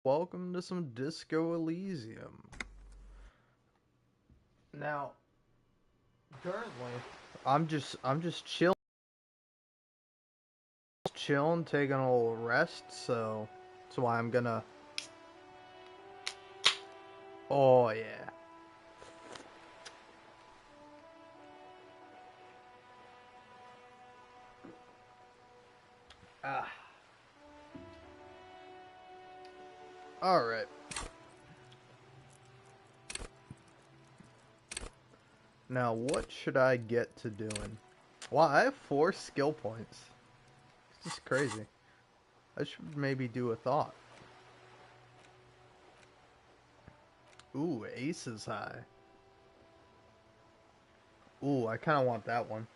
Welcome to some Disco Elysium. Now, currently, I'm just chilling, taking a little rest, so that's why I'm gonna. Oh yeah. Ah. All right. Now, what should I get to doing? Wow, I have 4 skill points. This is crazy. I should maybe do a thought. Ooh, ace is high. Ooh, I kind of want that one.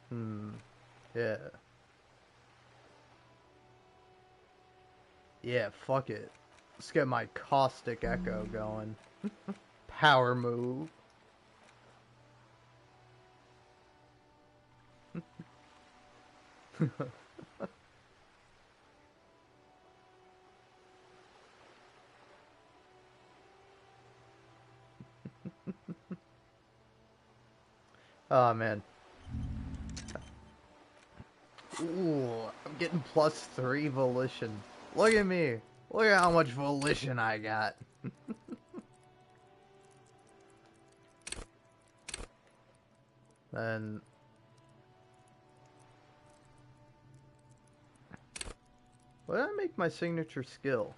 Hmm. Yeah. Yeah, fuck it. Let's get my caustic echo going. Power move. Oh man. Ooh, I'm getting +3 volition. Look at me. Look at how much volition I got. And what did I make my signature skill?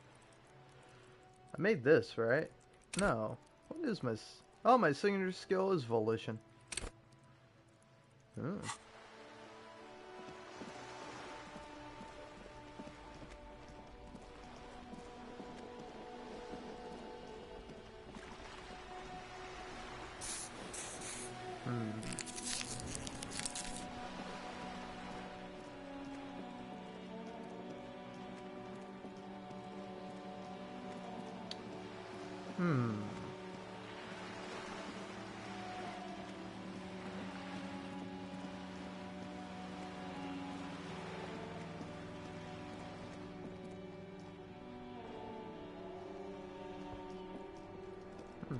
I made this, right? No. What is my... Oh, my signature skill is volition. Hmm. Hmm. Hmm. Hmm.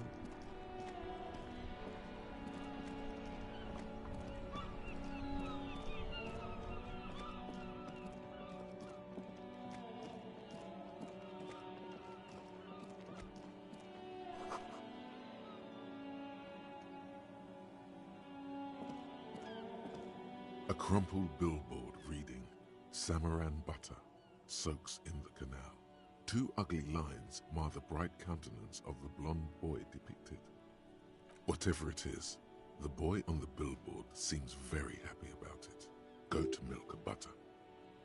A crumpled billboard reading, Samaran butter soaks in the canal. 2 ugly lines mar the bright countenance of the blonde boy depicted. Whatever it is, the boy on the billboard seems very happy about it. Goat milk butter.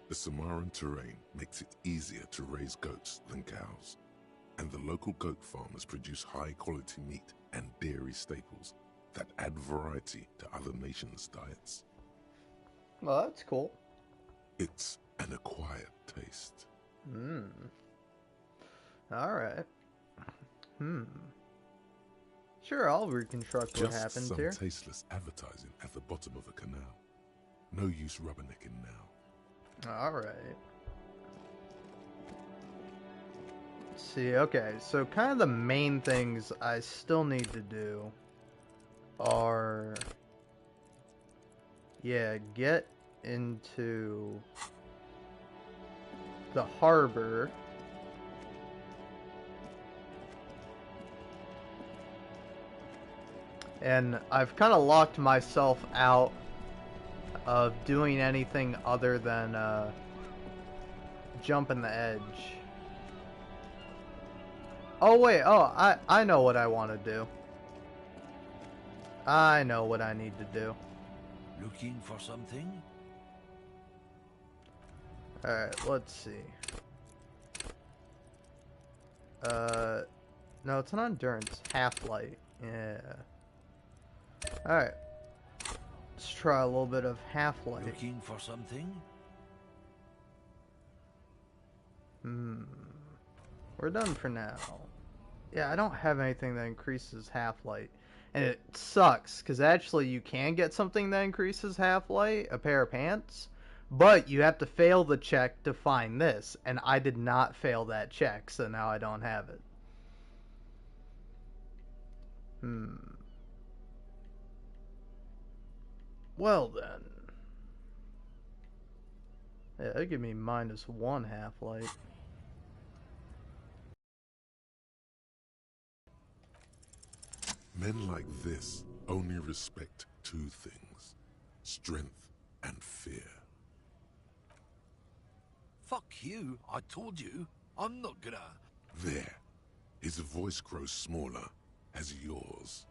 The Samaran terrain makes it easier to raise goats than cows, and the local goat farmers produce high-quality meat and dairy staples that add variety to other nations' diets. Well, that's cool. It's an acquired taste. Hmm. Alright. Hmm. Sure, I'll reconstruct what Just happened some here. tasteless advertising at the bottom of a canal. No use rubbernecking now. Alright. See, okay, so kind of the main things I still need to do are, yeah, get into the harbor. And I've kind of locked myself out of doing anything other than jumping the edge. Oh wait, oh, I know what I want to do. I know what I need to do. Looking for something? Alright, let's see. No, it's an endurance. Half-light. Yeah. Alright. Let's try a little bit of half-light. Looking for something? We're done for now. Yeah, I don't have anything that increases half-light. And it sucks, because actually you can get something that increases half-light, a pair of pants, But you have to fail the check to find this, and I did not fail that check, so now I don't have it. Well then. Yeah, that give me -1 half-life. Men like this only respect two things: strength and fear. Fuck you, I told you. I'm not gonna... There. His voice grows smaller as yours.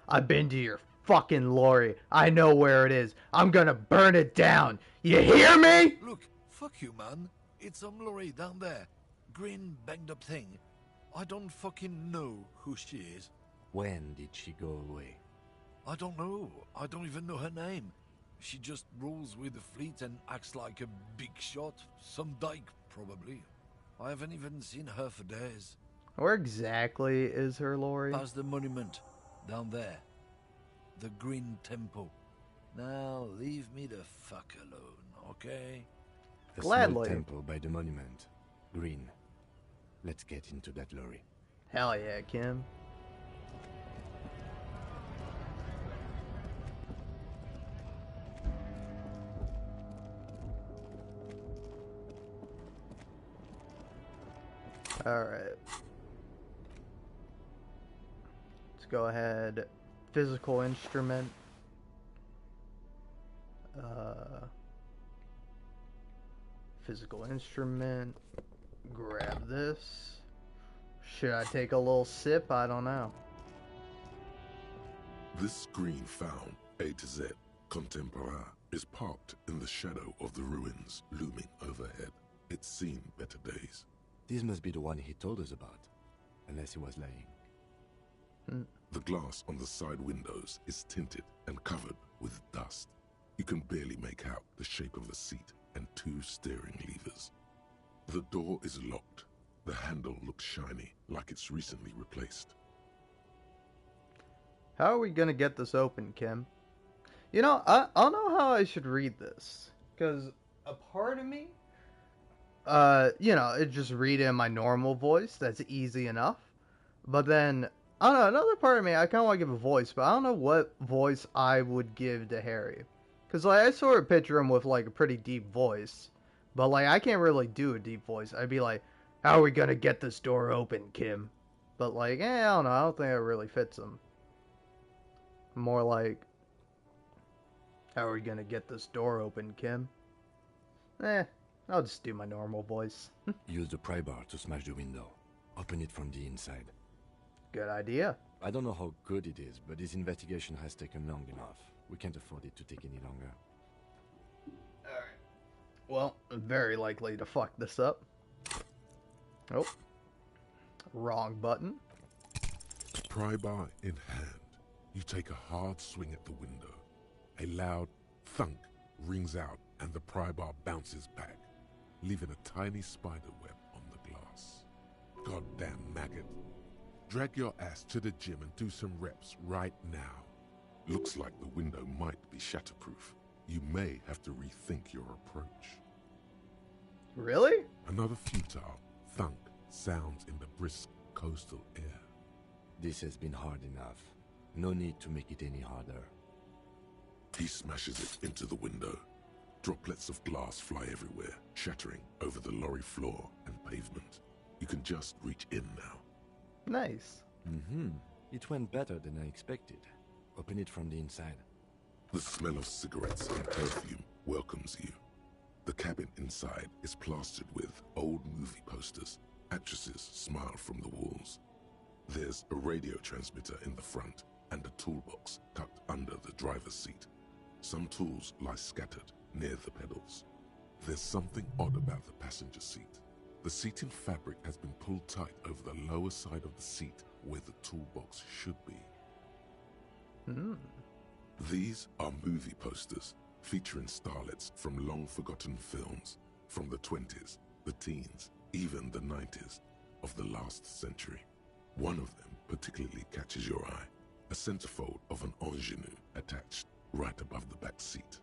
I've been to your fucking lorry. I know where it is. I'm gonna burn it down. You hear me? Look, fuck you, man. It's some lorry down there. Green, banged up thing. I don't fucking know who she is. When did she go away? I don't know. I don't even know her name. She just rolls with the fleet and acts like a big shot. Some dyke, probably. I haven't even seen her for days. Where exactly is her lorry? Past the monument. Down there. The Green Temple. Now, leave me the fuck alone, okay? A Gladly. small temple by the monument. Green. Let's get into that lorry. Hell yeah, Kim. Alright. Let's go ahead. Physical instrument. Physical instrument. Grab this. Should I take a little sip? I don't know. This screen found, A to Z, contemporaire, is parked in the shadow of the ruins looming overhead. It's seen better days. This must be the one he told us about. Unless he was lying. The glass on the side windows is tinted and covered with dust. You can barely make out the shape of a seat and two steering levers. The door is locked. The handle looks shiny, like it's recently replaced. How are we gonna get this open, Kim? You know, I don't know how I should read this. Because a part of me, you know, it just read it in my normal voice. That's easy enough. But then, I don't know, another part of me, I kind of want to give a voice, but I don't know what voice I would give to Harry. Because, like, I sort of picture him with, like, a pretty deep voice. But, like, I can't really do a deep voice. I'd be like, how are we gonna get this door open, Kim? But, like, I don't know, I don't think it really fits him. More like, how are we gonna get this door open, Kim? I'll just do my normal voice. Use the pry bar to smash the window. Open it from the inside. Good idea. I don't know how good it is, but this investigation has taken long enough. We can't afford it to take any longer. Alright. Well, I'm very likely to fuck this up. Oh. Wrong button. Pry bar in hand, you take a hard swing at the window. A loud thunk rings out and the pry bar bounces back, leaving a tiny spider web on the glass. Goddamn maggot. Drag your ass to the gym and do some reps right now. Looks like the window might be shatterproof. You may have to rethink your approach. Really? Another futile thunk sounds in the brisk coastal air. This has been hard enough. No need to make it any harder. He smashes it into the window. Droplets of glass fly everywhere, shattering over the lorry floor and pavement. You can just reach in now. Nice. It went better than I expected. Open it from the inside. The smell of cigarettes and perfume welcomes you. The cabin inside is plastered with old movie posters. Actresses smile from the walls. There's a radio transmitter in the front and a toolbox tucked under the driver's seat. Some tools lie scattered near the pedals. There's something odd about the passenger seat. The seating fabric has been pulled tight over the lower side of the seat where the toolbox should be. These are movie posters featuring starlets from long-forgotten films from the 20s, the teens, even the 90s of the last century. One of them particularly catches your eye, a centerfold of an ingenue attached right above the back seat.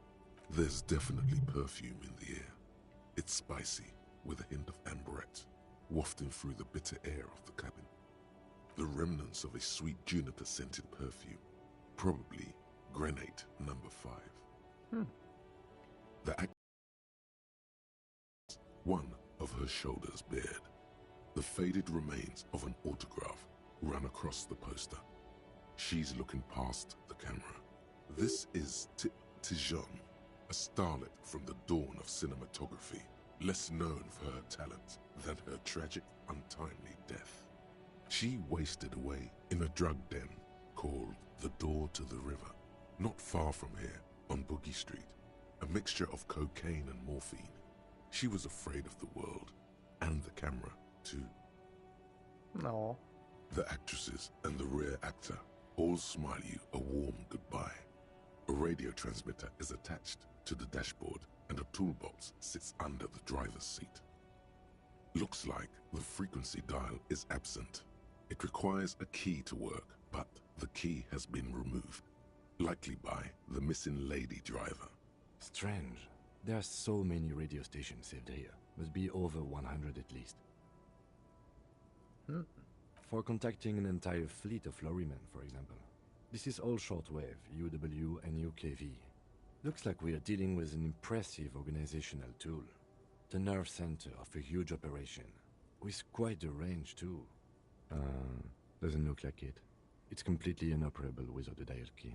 There's definitely perfume in the air. It's spicy, with a hint of amberette, wafting through the bitter air of the cabin. The remnants of a sweet juniper-scented perfume, probably Grenade number 5. The actress, one of her shoulders bared. The faded remains of an autograph run across the poster. She's looking past the camera. This is Tijon, a starlet from the dawn of cinematography, less known for her talent than her tragic, untimely death. She wasted away in a drug den called the Door to the River, not far from here on Boogie Street, a mixture of cocaine and morphine. She was afraid of the world, and the camera, too. No. The actresses and the rear actor all smile you a warm goodbye. A radio transmitter is attached to the dashboard, and a toolbox sits under the driver's seat. Looks like the frequency dial is absent. It requires a key to work, but the key has been removed, likely by the missing lady driver. Strange. There are so many radio stations saved here. Must be over 100 at least. For contacting an entire fleet of lorrymen, for example. This is all shortwave, UW and UKV. Looks like we are dealing with an impressive organizational tool. The nerve center of a huge operation. With quite a range, too. Doesn't look like it. It's completely inoperable without a dial key.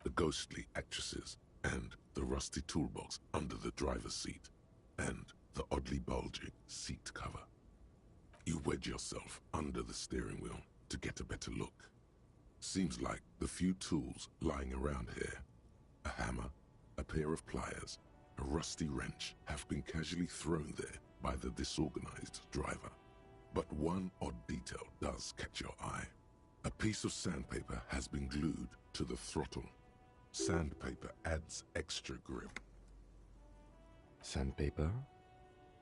The ghostly actresses, and the rusty toolbox under the driver's seat, and the oddly bulging seat cover. You wedge yourself under the steering wheel to get a better look. Seems like the few tools lying around here, a hammer, a pair of pliers, a rusty wrench, have been casually thrown there by the disorganized driver. But one odd detail does catch your eye. A piece of sandpaper has been glued to the throttle. Sandpaper adds extra grip. Sandpaper?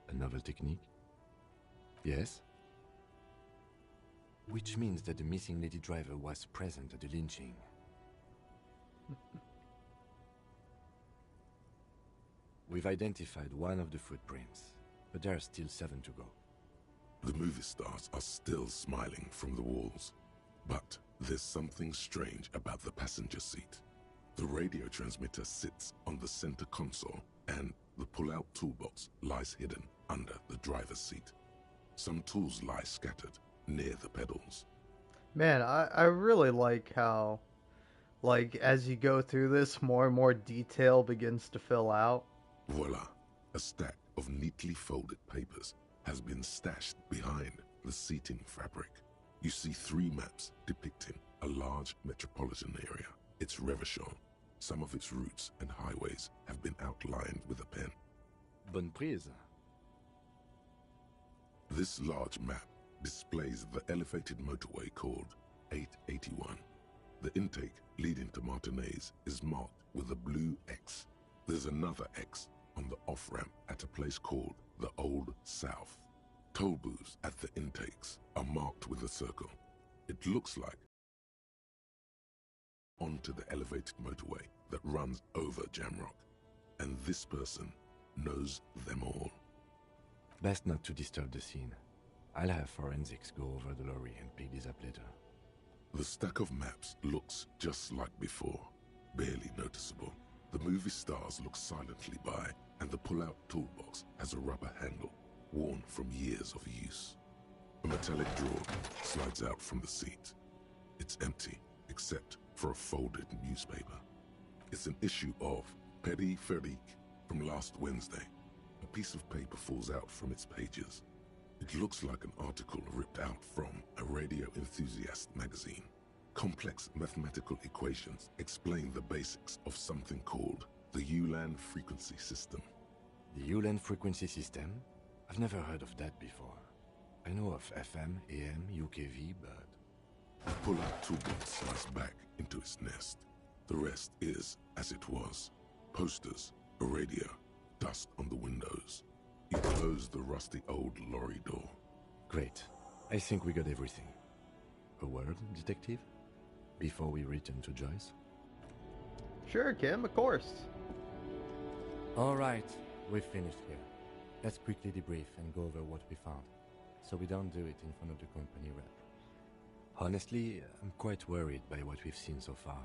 A novel technique? Yes? Which means that the missing lady driver was present at the lynching. We've identified one of the footprints, but there are still 7 to go. The movie stars are still smiling from the walls. But there's something strange about the passenger seat. The radio transmitter sits on the center console, and the pull-out toolbox lies hidden under the driver's seat. Some tools lie scattered near the pedals. Man, I really like how, like, as you go through this, more and more detail begins to fill out. Voila! A stack of neatly folded papers has been stashed behind the seating fabric. You see 3 maps depicting a large metropolitan area. It's Revachol. Some of its routes and highways have been outlined with a pen. Bonne prise. This large map displays the elevated motorway called 881. The intake leading to Martinez is marked with a blue X. There's another X on the off-ramp at a place called the Old South. Toll booths at the intakes are marked with a circle. It looks like onto the elevated motorway that runs over Jamrock. And this person knows them all. Best not to disturb the scene. I'll have forensics go over the lorry and pick this up later. The stack of maps looks just like before, barely noticeable. The movie stars look silently by, and the pull-out toolbox has a rubber handle, worn from years of use. A metallic drawer slides out from the seat. It's empty, except for a folded newspaper. It's an issue of Périphérique from last Wednesday. A piece of paper falls out from its pages. It looks like an article ripped out from a radio enthusiast magazine. Complex mathematical equations explain the basics of something called the Ulan frequency system. The Ulan frequency system? I've never heard of that before. I know of FM, AM, UKV, but... The pull-out toolbox slides back into its nest. The rest is as it was. Posters, a radio, dust on the windows. You close the rusty old lorry door. Great. I think we got everything. A word, detective? Before we return to Joyce? Sure, Kim, of course. Alright, we've finished here. Let's quickly debrief and go over what we found, so we don't do it in front of the company rep. Honestly, I'm quite worried by what we've seen so far.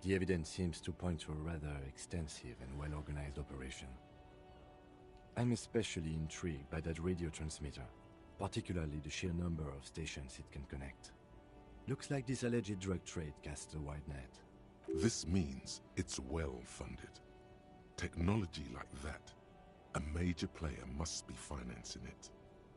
The evidence seems to point to a rather extensive and well-organized operation. I'm especially intrigued by that radio transmitter, particularly the sheer number of stations it can connect. Looks like this alleged drug trade casts a wide net. This means it's well funded. Technology like that, a major player must be financing it.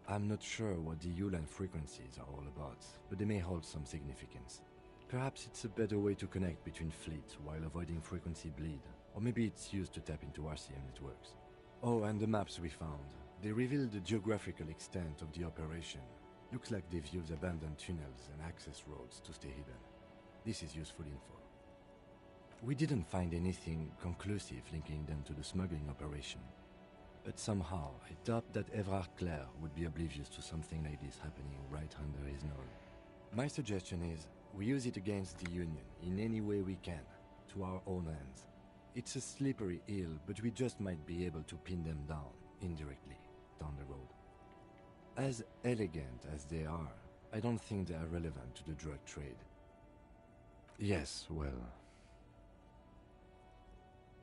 I'm not sure what the Ulan frequencies are all about, but they may hold some significance. Perhaps it's a better way to connect between fleets while avoiding frequency bleed, or maybe it's used to tap into RCM networks. Oh, and the maps we found. They reveal the geographical extent of the operation. Looks like they've used abandoned tunnels and access roads to stay hidden. This is useful info. We didn't find anything conclusive linking them to the smuggling operation. But somehow, I doubt that Everard Clare would be oblivious to something like this happening right under his nose. My suggestion is, we use it against the Union in any way we can, to our own ends. It's a slippery hill, but we just might be able to pin them down, indirectly, down the road. As elegant as they are, I don't think they are relevant to the drug trade. Yes, well...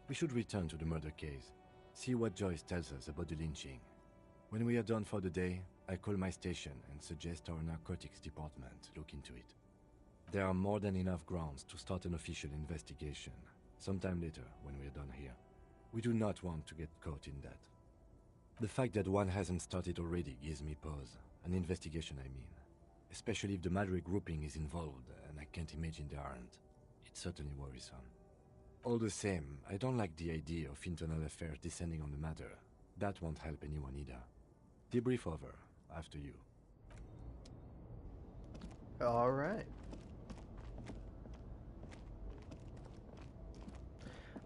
We should return to the murder case, see what Joyce tells us about the lynching. When we are done for the day, I call my station and suggest our narcotics department look into it. There are more than enough grounds to start an official investigation, sometime later when we are done here. We do not want to get caught in that. The fact that one hasn't started already gives me pause. An investigation, I mean. Especially if the Madrid grouping is involved, and I can't imagine they aren't. It's certainly worrisome. All the same, I don't like the idea of internal affairs descending on the matter. That won't help anyone either. Debrief over. After you. Alright.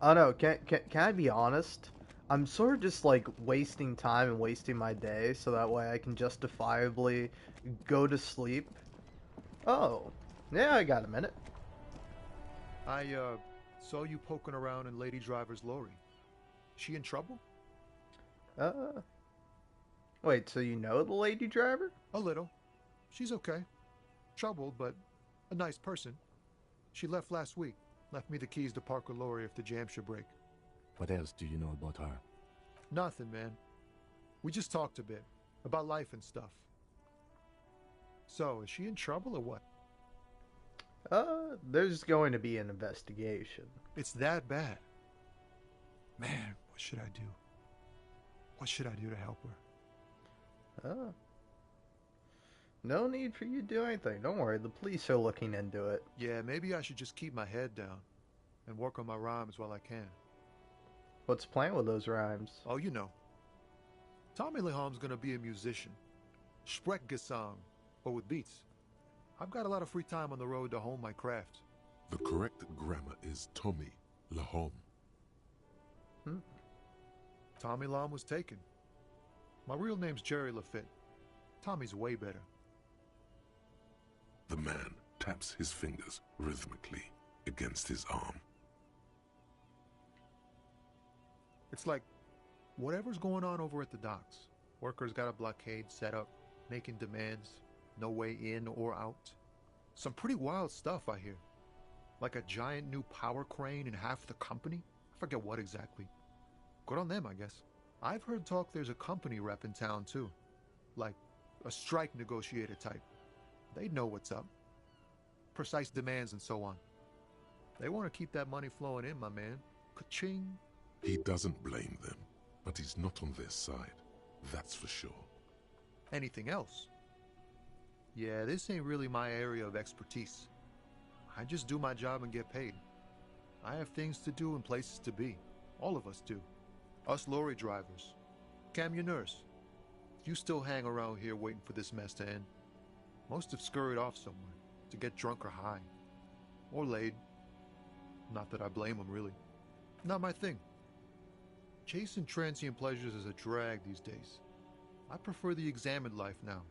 I don't know, can I be honest? I'm sort of just like wasting time and wasting my day so that way I can justifiably go to sleep. Oh, yeah, I got a minute. I saw you poking around in Lady Driver's lorry. She in trouble? Wait, so you know the lady driver? A little. She's okay. Troubled, but a nice person. She left last week. Left me the keys to park her lorry if the jam should break. What else do you know about her? Nothing, man. We just talked a bit. About life and stuff. So, is she in trouble or what? There's going to be an investigation. It's that bad. Man, what should I do? What should I do to help her? No need for you to do anything. Don't worry, the police are looking into it. Yeah, maybe I should just keep my head down and work on my rhymes while I can. What's the plan with those rhymes? Oh, you know. Tommy Leham's gonna be a musician. Sprechgesang, or with beats. I've got a lot of free time on the road to hone my craft. The correct grammar is Tommy Lahom. Tommy Lam was taken. My real name's Jerry Lafitte. Tommy's way better. The man taps his fingers rhythmically against his arm. It's like whatever's going on over at the docks. Workers got a blockade set up, making demands, no way in or out. Some pretty wild stuff, I hear. Like a giant new power crane in half the company? I forget what exactly. Good on them, I guess. I've heard talk there's a company rep in town, too. Like a strike negotiator type. They'd know what's up. Precise demands and so on. They want to keep that money flowing in, my man. Ka-ching. He doesn't blame them, but he's not on their side. That's for sure. Anything else? Yeah, this ain't really my area of expertise. I just do my job and get paid. I have things to do and places to be. All of us do. Us lorry drivers. Cam, your nurse. You still hang around here waiting for this mess to end. Most have scurried off somewhere to get drunk or high. Or laid. Not that I blame them, really. Not my thing. Chasing transient pleasures is a drag these days. I prefer the examined life now.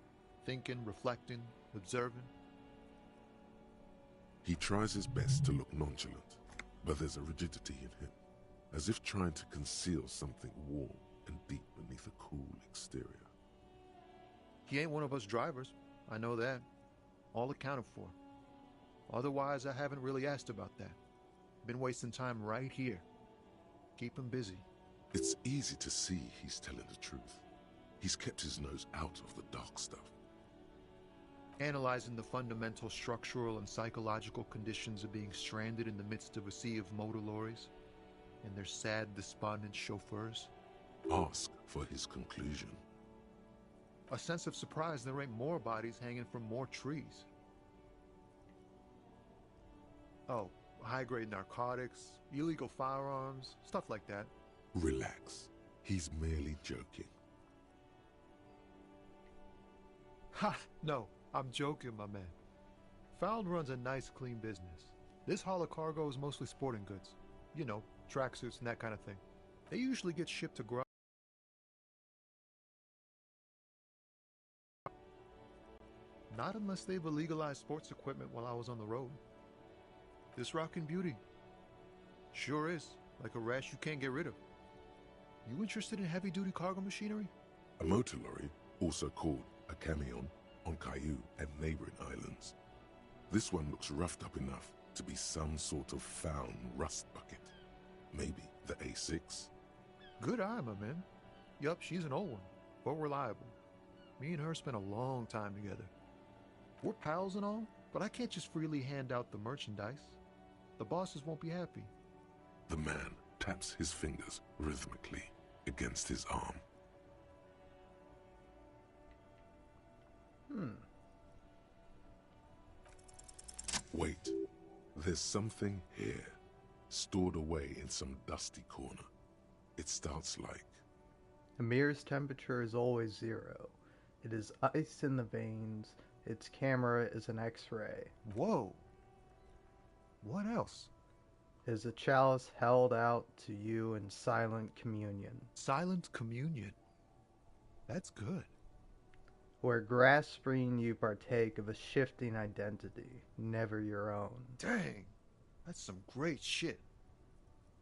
Thinking, reflecting, observing. He tries his best to look nonchalant. but there's a rigidity in him, as if trying to conceal something warm and deep beneath a cool exterior. He ain't one of us drivers. I know that. All accounted for. Otherwise, I haven't really asked about that. Been wasting time right here. Keep him busy. It's easy to see he's telling the truth. He's kept his nose out of the dark stuff. Analyzing the fundamental structural and psychological conditions of being stranded in the midst of a sea of motor lorries and their sad, despondent chauffeurs. Ask for his conclusion. A sense of surprise there ain't more bodies hanging from more trees. Oh, high-grade narcotics, illegal firearms, stuff like that. Relax. He's merely joking. Ha! No, I'm joking, my man. Found runs a nice, clean business. This haul of cargo is mostly sporting goods. You know, tracksuits and that kind of thing. They usually get shipped to Grub. Not unless they've illegalized sports equipment while I was on the road. This rockin' beauty. Sure is. Like a rash you can't get rid of. You interested in heavy-duty cargo machinery? A motor lorry, also called a camion, on Caillou and neighboring islands. This one looks roughed up enough to be some sort of found rust bucket. Maybe the A6? Good eye, my man. Yup, she's an old one, but reliable. Me and her spent a long time together. We're pals and all, but I can't just freely hand out the merchandise. The bosses won't be happy. The man taps his fingers rhythmically against his arm. Wait, there's something here, stored away in some dusty corner. It starts like... Amir's temperature is always 0. It is ice in the veins. Its camera is an X-ray. Whoa. What else? Is a chalice held out to you in silent communion, Silent communion. That's good. where grasping you partake of a shifting identity, never your own. Dang. That's some great shit.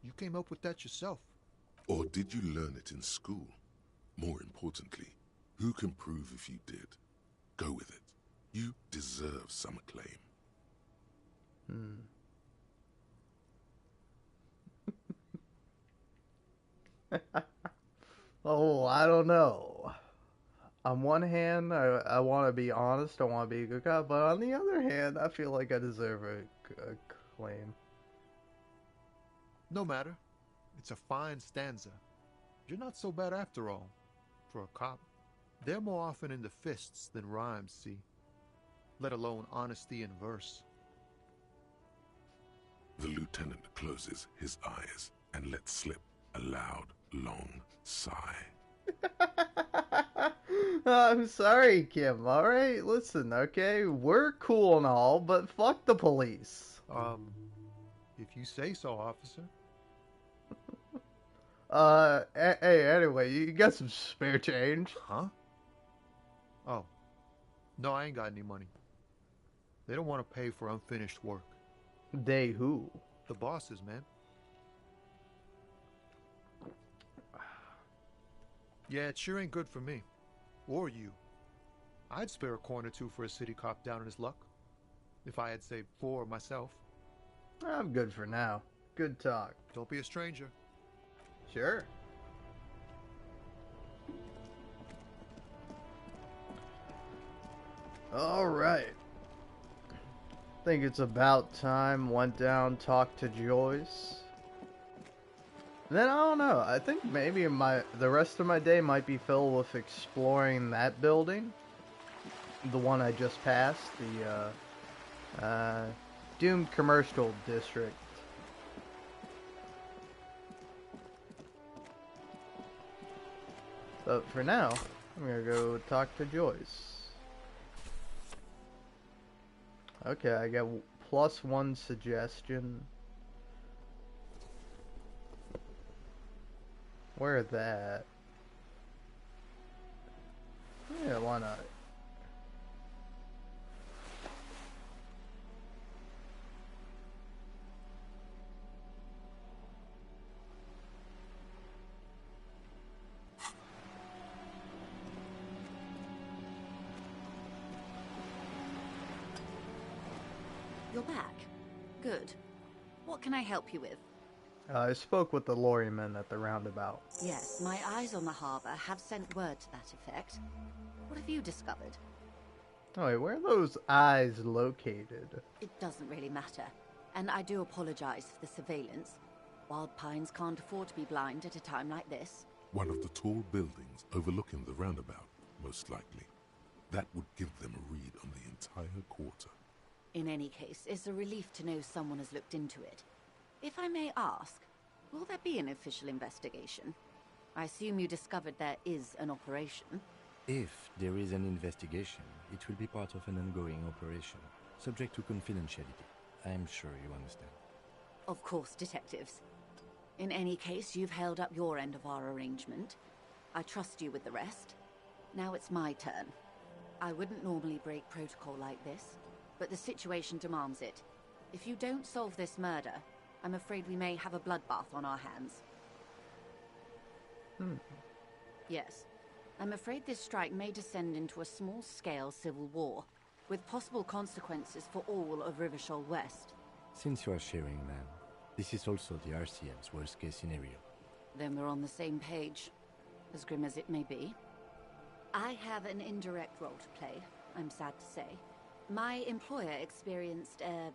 You came up with that yourself. Or did you learn it in school? More importantly, who can prove if you did? Go with it. You deserve some acclaim. Oh, I don't know. On one hand, I want to be honest, I want to be a good guy, but on the other hand, I feel like I deserve a claim. No matter. It's a fine stanza. You're not so bad after all. For a cop. They're more often in the fists than rhymes, see? Let alone honesty in verse. The lieutenant closes his eyes and lets slip a loud, long sigh. I'm sorry, Kim, alright? Listen, okay? We're cool and all, but fuck the police. If you say so, officer. Hey, anyway, you got some spare change? Huh? Oh. No, I ain't got any money. They don't want to pay for unfinished work. They who? The bosses, man. Yeah, it sure ain't good for me. Or you. I'd spare a coin or two for a city cop down in his luck. If I had saved 4 myself. I'm good for now. Good talk. Don't be a stranger. Sure. Alright. Think it's about time. Went down, talked to Joyce. Then I don't know. I think maybe the rest of my day might be filled with exploring that building, the one I just passed, the Doomed Commercial District. But for now, I'm gonna go talk to Joyce. Okay, I got +1 suggestion. Where that? Yeah, why not? You're back. Good. What can I help you with? I spoke with the lorryman at the roundabout. Yes, my eyes on the harbor have sent word to that effect. What have you discovered? Oh, wait, where are those eyes located? It doesn't really matter. And I do apologize for the surveillance. Wild Pines can't afford to be blind at a time like this. One of the tall buildings overlooking the roundabout, most likely. That would give them a read on the entire quarter. In any case, it's a relief to know someone has looked into it. If I may ask, will there be an official investigation? I assume you discovered there is an operation. If there is an investigation, it will be part of an ongoing operation, subject to confidentiality. I'm sure you understand. Of course, detectives. In any case, you've held up your end of our arrangement. I trust you with the rest. Now it's my turn. I wouldn't normally break protocol like this, but the situation demands it. If you don't solve this murder, I'm afraid we may have a bloodbath on our hands. Yes. I'm afraid this strike may descend into a small-scale civil war, with possible consequences for all of Rivershoal West. Since you are sharing, ma'am, this is also the RCM's worst-case scenario. Then we're on the same page, as grim as it may be. I have an indirect role to play, I'm sad to say. My employer experienced a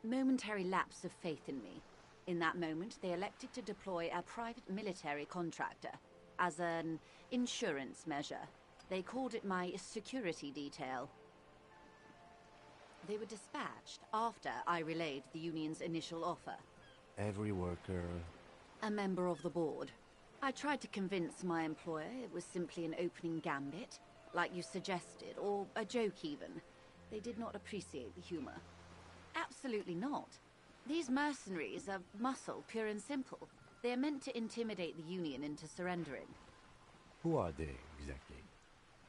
momentary lapse of faith in me. In that moment, they elected to deploy a private military contractor as an insurance measure. They called it my security detail. They were dispatched after I relayed the union's initial offer. Every worker... A member of the board. I tried to convince my employer it was simply an opening gambit, like you suggested, or a joke even. They did not appreciate the humor. Absolutely not. These mercenaries are muscle, pure and simple. They are meant to intimidate the Union into surrendering. Who are they, exactly?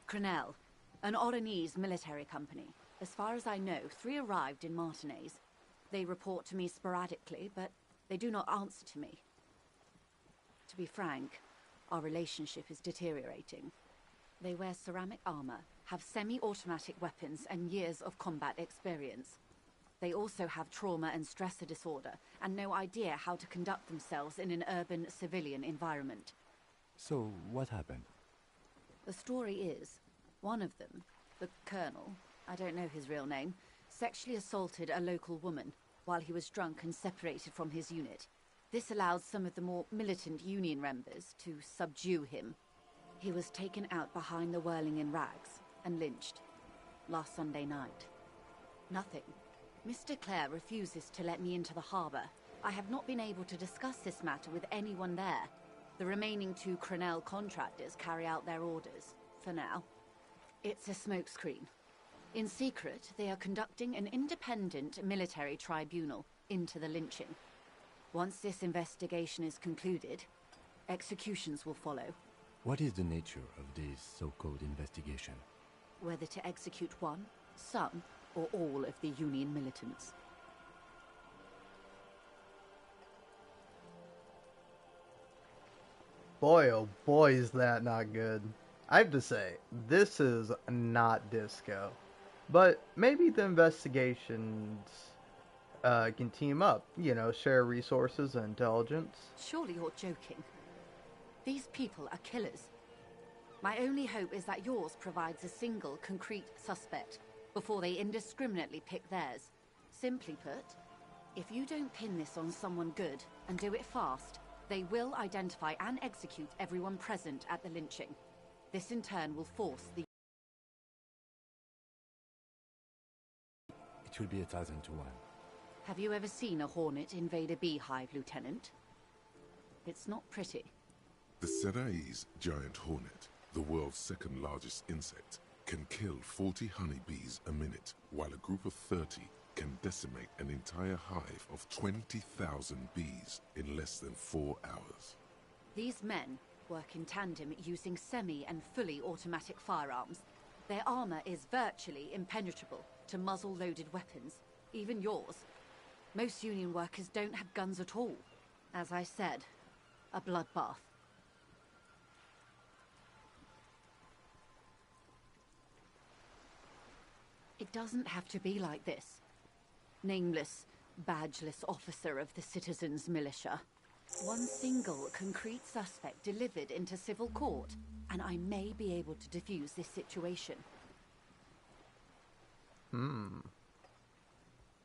Crenell, an Oranese military company. As far as I know, 3 arrived in Martinez. They report to me sporadically, but they do not answer to me. To be frank, our relationship is deteriorating. They wear ceramic armor, have semi-automatic weapons, and years of combat experience. They also have trauma and stressor disorder, and no idea how to conduct themselves in an urban civilian environment. So, what happened? The story is, one of them, the Colonel, I don't know his real name, sexually assaulted a local woman while he was drunk and separated from his unit. This allowed some of the more militant Union members to subdue him. He was taken out behind the whirling in rags and lynched last Sunday night. Nothing. Mr. Clare refuses to let me into the harbor. I have not been able to discuss this matter with anyone there. The remaining 2 Crenell contractors carry out their orders, for now. It's a smokescreen. In secret, they are conducting an independent military tribunal into the lynching. Once this investigation is concluded, executions will follow. What is the nature of this so-called investigation? Whether to execute one, some, or all of the Union militants. Boy, oh boy, is that not good. I have to say, this is not disco. But maybe the investigations can team up, share resources and intelligence. Surely you're joking. These people are killers. My only hope is that yours provides a single, concrete suspect before they indiscriminately pick theirs. Simply put, if you don't pin this on someone good and do it fast, they will identify and execute everyone present at the lynching. This in turn will force the... It will be 1,000 to 1. Have you ever seen a hornet invade a beehive, Lieutenant? It's not pretty. The Seraï's giant hornet, the world's second largest insect, can kill 40 honeybees a minute, while a group of 30 can decimate an entire hive of 20,000 bees in less than 4 hours. These men work in tandem using semi- and fully automatic firearms. Their armor is virtually impenetrable to muzzle-loaded weapons, even yours. Most Union workers don't have guns at all. As I said, a bloodbath. It doesn't have to be like this. nameless, badgeless officer of the citizens' militia. One single concrete suspect delivered into civil court, and I may be able to defuse this situation.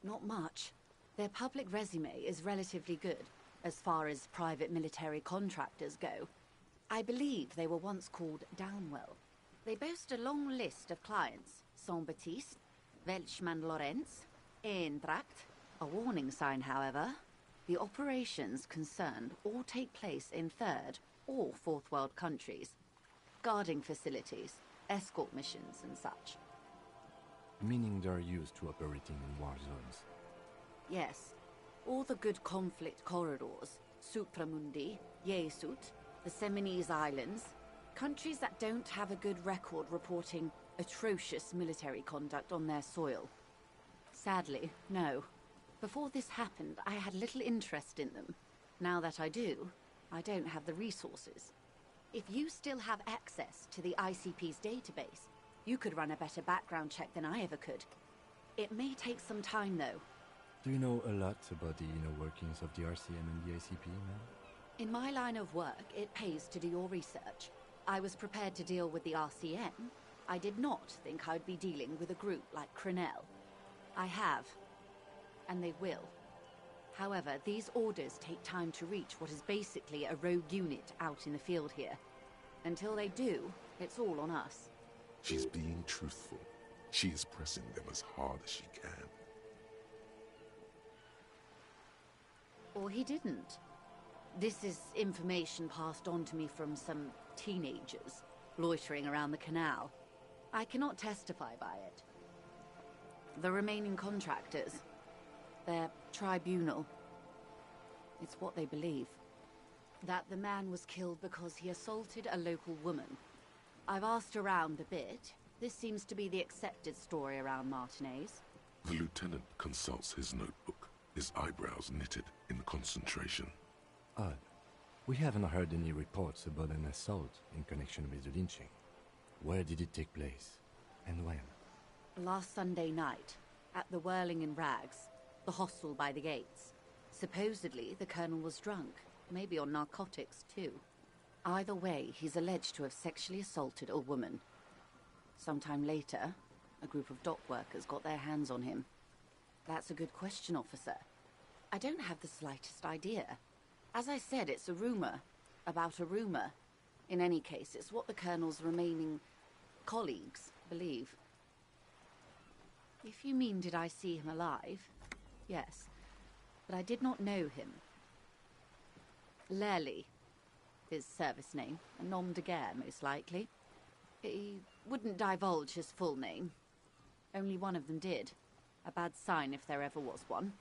Not much. Their public resume is relatively good, as far as private military contractors go. I believe they were once called Downwell. They boast a long list of clients: Saint-Baptiste, Welchman-Lorenz, Eintracht. A warning sign, however. The operations concerned all take place in third or fourth world countries. Guarding facilities, escort missions and such. Meaning they're used to operating in war zones. Yes. All the good conflict corridors, Supramundi, Yesut, the Seminese Islands, countries that don't have a good record reporting atrocious military conduct on their soil. Sadly, no. Before this happened, I had little interest in them. Now that I do, I don't have the resources. If you still have access to the ICP's database, you could run a better background check than I ever could. It may take some time, though. Do you know a lot about the inner workings of the RCM and the ICP, ma'am? In my line of work, it pays to do your research. I was prepared to deal with the RCM. I did not think I'd be dealing with a group like Crenel. I have. And they will. However, these orders take time to reach what is basically a rogue unit out in the field here. Until they do, it's all on us. She's being truthful. She is pressing them as hard as she can. Or he didn't. This is information passed on to me from some teenagers loitering around the canal. I cannot testify by it. The remaining contractors, their tribunal, it's what they believe. That the man was killed because he assaulted a local woman. I've asked around a bit. This seems to be the accepted story around Martinez. The lieutenant consults his notebook, his eyebrows knitted in concentration. Odd. We haven't heard any reports about an assault in connection with the lynching. Where did it take place? And when? Last Sunday night, at the Whirling in Rags, the hostel by the gates. Supposedly, the colonel was drunk, maybe on narcotics too. Either way, he's alleged to have sexually assaulted a woman. Sometime later, a group of dock workers got their hands on him. That's a good question, officer. I don't have the slightest idea. As I said, it's a rumor about a rumor. In any case, it's what the colonel's remaining colleagues believe. If you mean did I see him alive, yes. But I did not know him. Lely, his service name, a nom de guerre, most likely. He wouldn't divulge his full name. Only one of them did. A bad sign if there ever was one.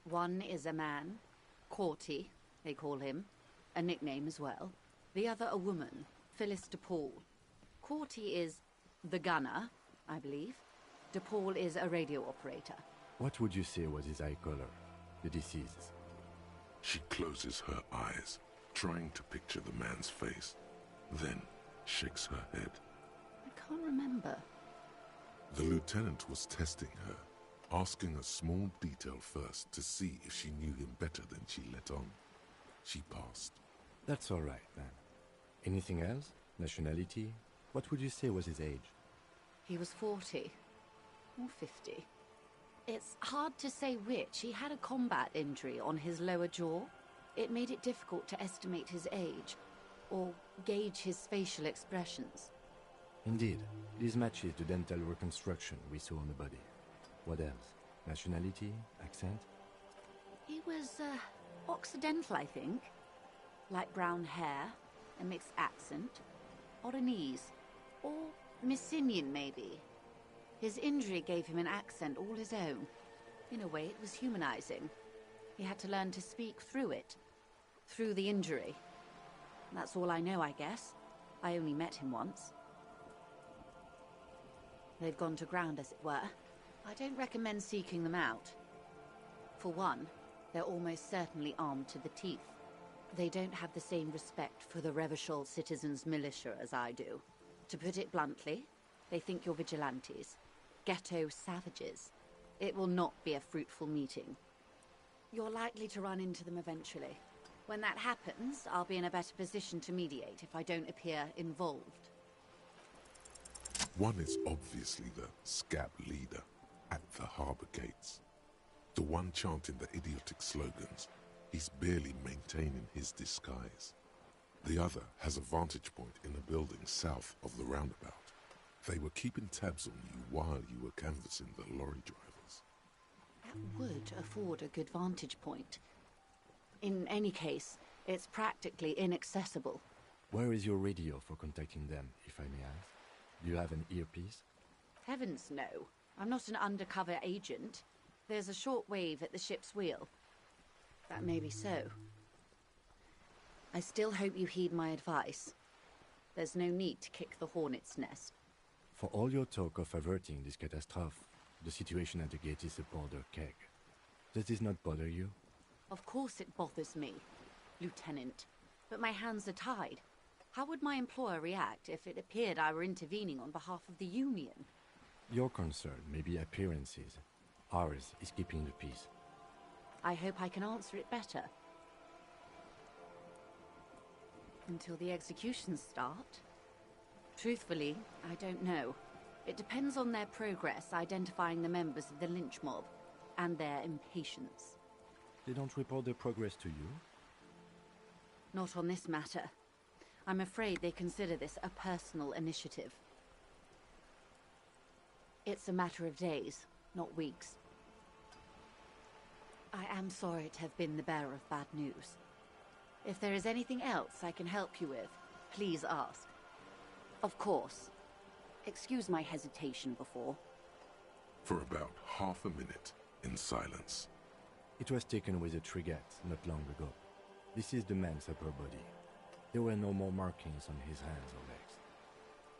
One is a man, Corty, they call him, a nickname as well. The other a woman, Phyllis DePaul. Corty is the gunner, I believe. DePaul is a radio operator. What would you say was his eye color, the deceased's? She closes her eyes, trying to picture the man's face, then shakes her head. I can't remember. The lieutenant was testing her, asking a small detail first to see if she knew him better than she let on. She passed. That's all right, then. Anything else? Nationality? What would you say was his age? He was 40. Or 50. It's hard to say which. He had a combat injury on his lower jaw. It made it difficult to estimate his age, or gauge his facial expressions. Indeed. This matches the dental reconstruction we saw on the body. What else? Nationality? Accent? He was, Occidental, I think. Light brown hair, a mixed accent, Oranese, or Messinian, maybe. His injury gave him an accent all his own. In a way, it was humanizing. He had to learn to speak through it. Through the injury. That's all I know, I guess. I only met him once. They've gone to ground, as it were. I don't recommend seeking them out. For one, they're almost certainly armed to the teeth. They don't have the same respect for the Revachol citizens' militia as I do. To put it bluntly, they think you're vigilantes. Ghetto savages. It will not be a fruitful meeting. You're likely to run into them eventually. When that happens, I'll be in a better position to mediate if I don't appear involved. One is obviously the scab leader at the harbor gates. The one chanting the idiotic slogans. He's barely maintaining his disguise. The other has a vantage point in a building south of the roundabout. They were keeping tabs on you while you were canvassing the lorry drivers. That would afford a good vantage point. In any case, it's practically inaccessible. Where is your radio for contacting them, if I may ask? Do you have an earpiece? Heavens no. I'm not an undercover agent. There's a short wave at the ship's wheel. That may be so. I still hope you heed my advice. There's no need to kick the hornet's nest. For all your talk of averting this catastrophe, the situation at the gate is a powder keg. Does this not bother you? Of course it bothers me, Lieutenant. But my hands are tied. How would my employer react if it appeared I were intervening on behalf of the Union? Your concern may be appearances. Ours is keeping the peace. I hope I can answer it better. Until the executions start? Truthfully, I don't know. It depends on their progress identifying the members of the lynch mob, and their impatience. They don't report their progress to you? Not on this matter. I'm afraid they consider this a personal initiative. It's a matter of days, not weeks. I am sorry to have been the bearer of bad news. If there is anything else I can help you with, please ask. Of course. Excuse my hesitation before. For about half a minute, in silence. It was taken with a trigette not long ago. This is the man's upper body. There were no more markings on his hands or legs.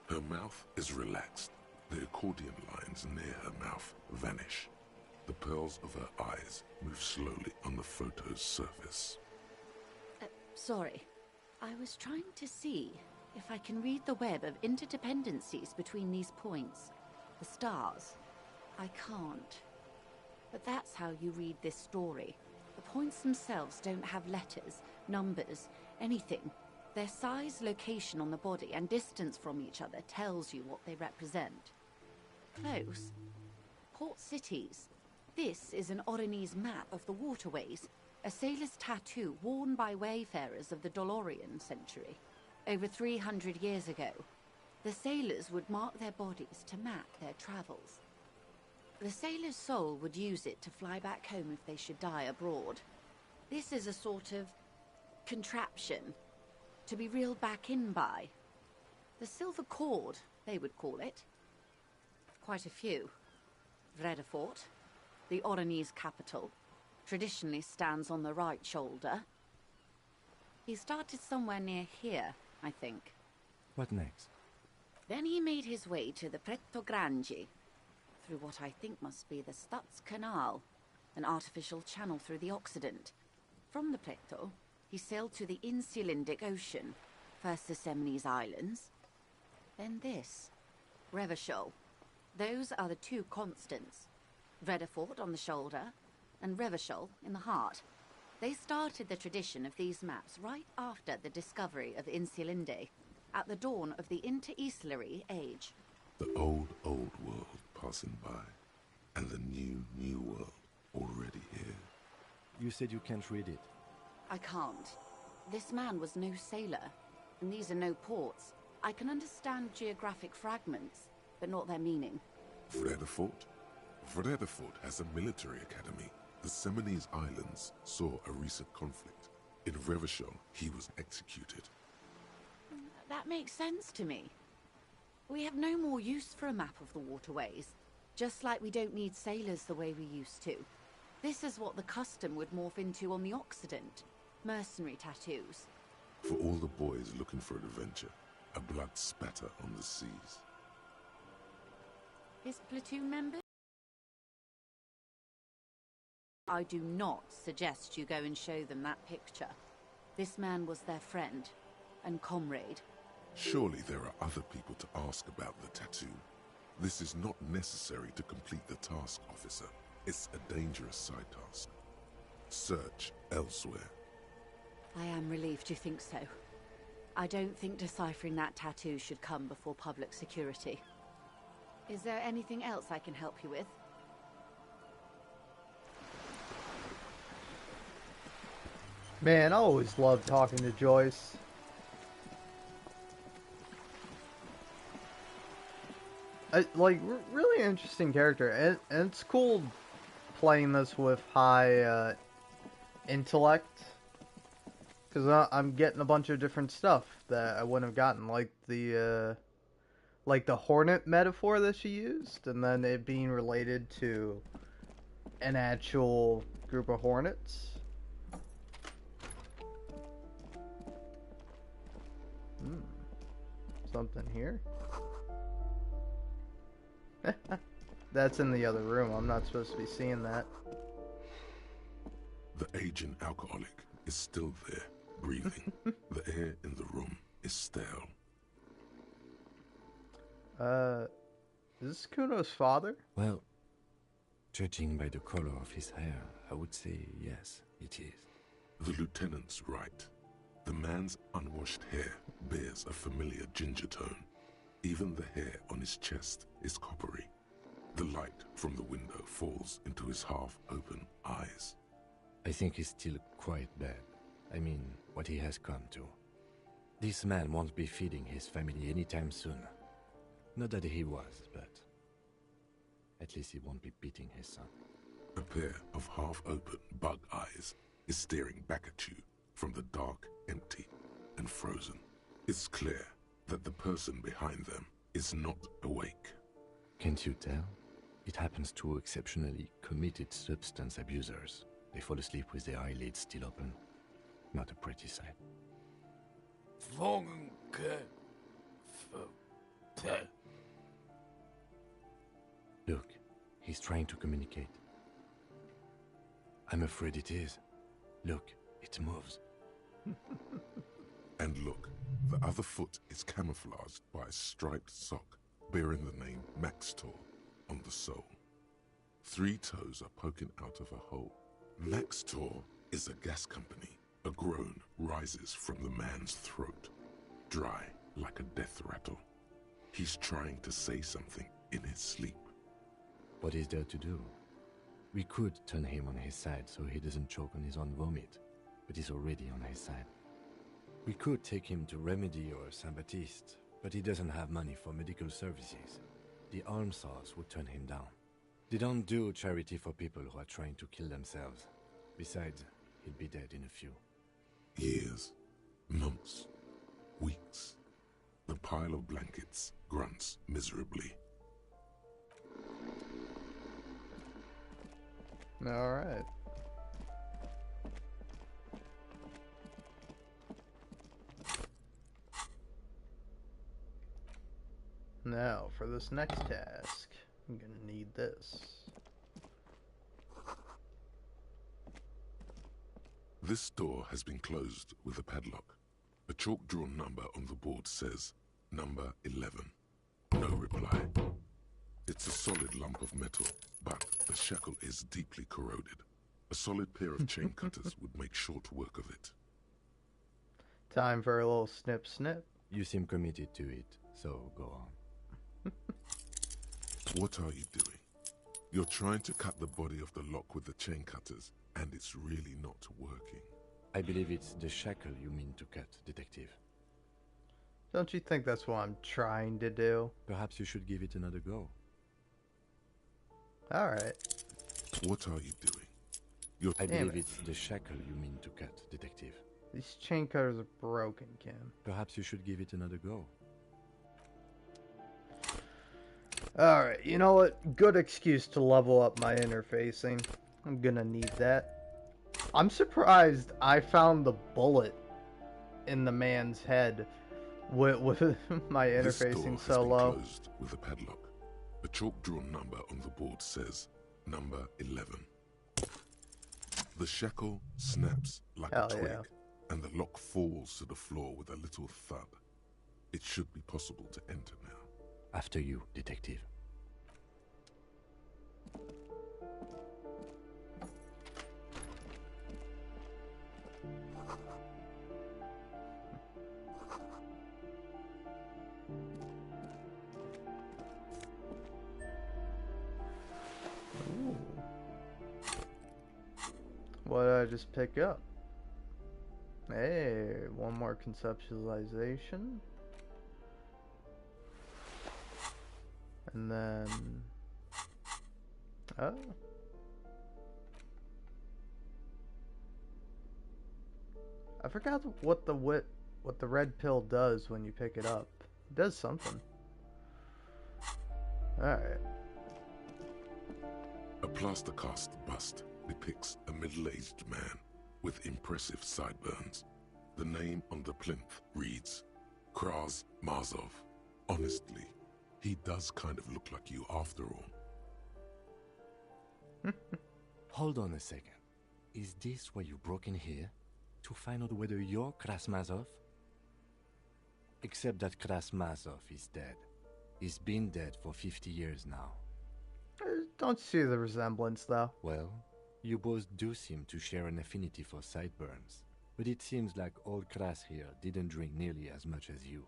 Her mouth is relaxed. The accordion lines near her mouth vanish. The pearls of her eyes move slowly on the photo's surface. Sorry. I was trying to see if I can read the web of interdependencies between these points. The stars. I can't. But that's how you read this story. The points themselves don't have letters, numbers, anything. Their size, location on the body, and distance from each other tells you what they represent. Close. Port cities. This is an Oronese map of the waterways, a sailor's tattoo worn by wayfarers of the Dolorian century. Over 300 years ago, the sailors would mark their bodies to map their travels. The sailor's soul would use it to fly back home if they should die abroad. This is a sort of contraption to be reeled back in by. The silver cord, they would call it. Quite a few. Vredefort, the Oronese capital, traditionally stands on the right shoulder. He started somewhere near here, I think. What next? Then he made his way to the Pretto Grande, through what I think must be the Stutz Canal, an artificial channel through the Occident. From the Pretto, he sailed to the Insulindic Ocean, first the Semines Islands, then this, Revachol. Those are the two constants, Vredefort on the shoulder, and Revachol in the heart. They started the tradition of these maps right after the discovery of Insulinde, at the dawn of the Inter-Islary Age. The old world passing by, and the new world already here. You said you can't read it. I can't. This man was no sailor, and these are no ports. I can understand geographic fragments, but not their meaning. Vredefort? Vredefort has a military academy. The Semines Islands saw a recent conflict. In Revachol, he was executed. That makes sense to me. We have no more use for a map of the waterways, just like we don't need sailors the way we used to. This is what the custom would morph into on the Occident. Mercenary tattoos. For all the boys looking for adventure, a blood spatter on the seas. His platoon members? I do not suggest you go and show them that picture. This man was their friend and comrade. Surely there are other people to ask about the tattoo. This is not necessary to complete the task, officer. It's a dangerous side task. Search elsewhere. I am relieved you think so. I don't think deciphering that tattoo should come before public security. Is there anything else I can help you with? Man, I always love talking to Joyce. Really interesting character, and it's cool playing this with high intellect, because I'm getting a bunch of different stuff that I wouldn't have gotten, like the hornet metaphor that she used, and then it being related to an actual group of hornets. Something here. That's in the other room. I'm not supposed to be seeing that. The aging alcoholic is still there, breathing. The air in the room is stale. Is this Kuno's father? Well, judging by the color of his hair, I would say yes, it is. The lieutenant's right. The man's unwashed hair bears a familiar ginger tone. Even the hair on his chest is coppery. The light from the window falls into his half-open eyes. I think he's still quite bad. I mean, what he has come to. This man won't be feeding his family anytime soon. Not that he was, but at least he won't be beating his son. A pair of half-open bug eyes is staring back at you from the dark, empty, and frozen. It's clear that the person behind them is not awake. Can't you tell? It happens to exceptionally committed substance abusers. They fall asleep with their eyelids still open. Not a pretty sight. Look, he's trying to communicate. I'm afraid it is. Look, it moves. And look, the other foot is camouflaged by a striped sock bearing the name Maxtor on the sole. 3 toes are poking out of a hole. Maxtor is a gas company. A groan rises from the man's throat, dry like a death rattle. He's trying to say something in his sleep. What is there to do? We could turn him on his side so he doesn't choke on his own vomit, but he's already on his side. We could take him to Remedy or Saint-Baptiste, but he doesn't have money for medical services. The almshouse would turn him down. They don't do charity for people who are trying to kill themselves. Besides, he'd be dead in a few. Years, months, weeks. The pile of blankets grunts miserably. All right. Now, for this next task, I'm gonna need this. This door has been closed with a padlock. A chalk-drawn number on the board says, number 11. No reply. It's a solid lump of metal, but the shackle is deeply corroded. A solid pair of chain cutters would make short work of it. Time for a little snip snip. You seem committed to it, so go on. What are you doing? You're trying to cut the body of the lock with the chain cutters, and it's really not working. I believe it's the shackle you mean to cut, Detective. Don't you think that's what I'm trying to do? Perhaps you should give it another go. Alright. What are you doing? I Damn believe it. it's the shackle you mean to cut, Detective. These chain cutters are broken, Kim. Perhaps you should give it another go. Alright, you know what? Good excuse to level up my interfacing. I'm gonna need that. I'm surprised I found the bullet in the man's head with my This door interfacing has so been low. closed with a padlock. A chalk-drawn number on the board says, number 11. The shackle snaps like Hell a twig, yeah. and the lock falls to the floor with a little thud. It should be possible to enter now. After you, Detective. What did I just pick up? Hey, one more conceptualization. And then... Oh. I forgot what the red pill does when you pick it up. It does something. Alright. A plaster cast bust depicts a middle-aged man with impressive sideburns. The name on the plinth reads Kraz Mazov. Honestly, he does kind of look like you after all. Hold on a second. Is this why you broke in here? To find out whether you're Krasmazov? Except that Krasmazov is dead. He's been dead for 50 years now. Don't see the resemblance, though. Well, you both do seem to share an affinity for sideburns. But it seems like old Kras here didn't drink nearly as much as you.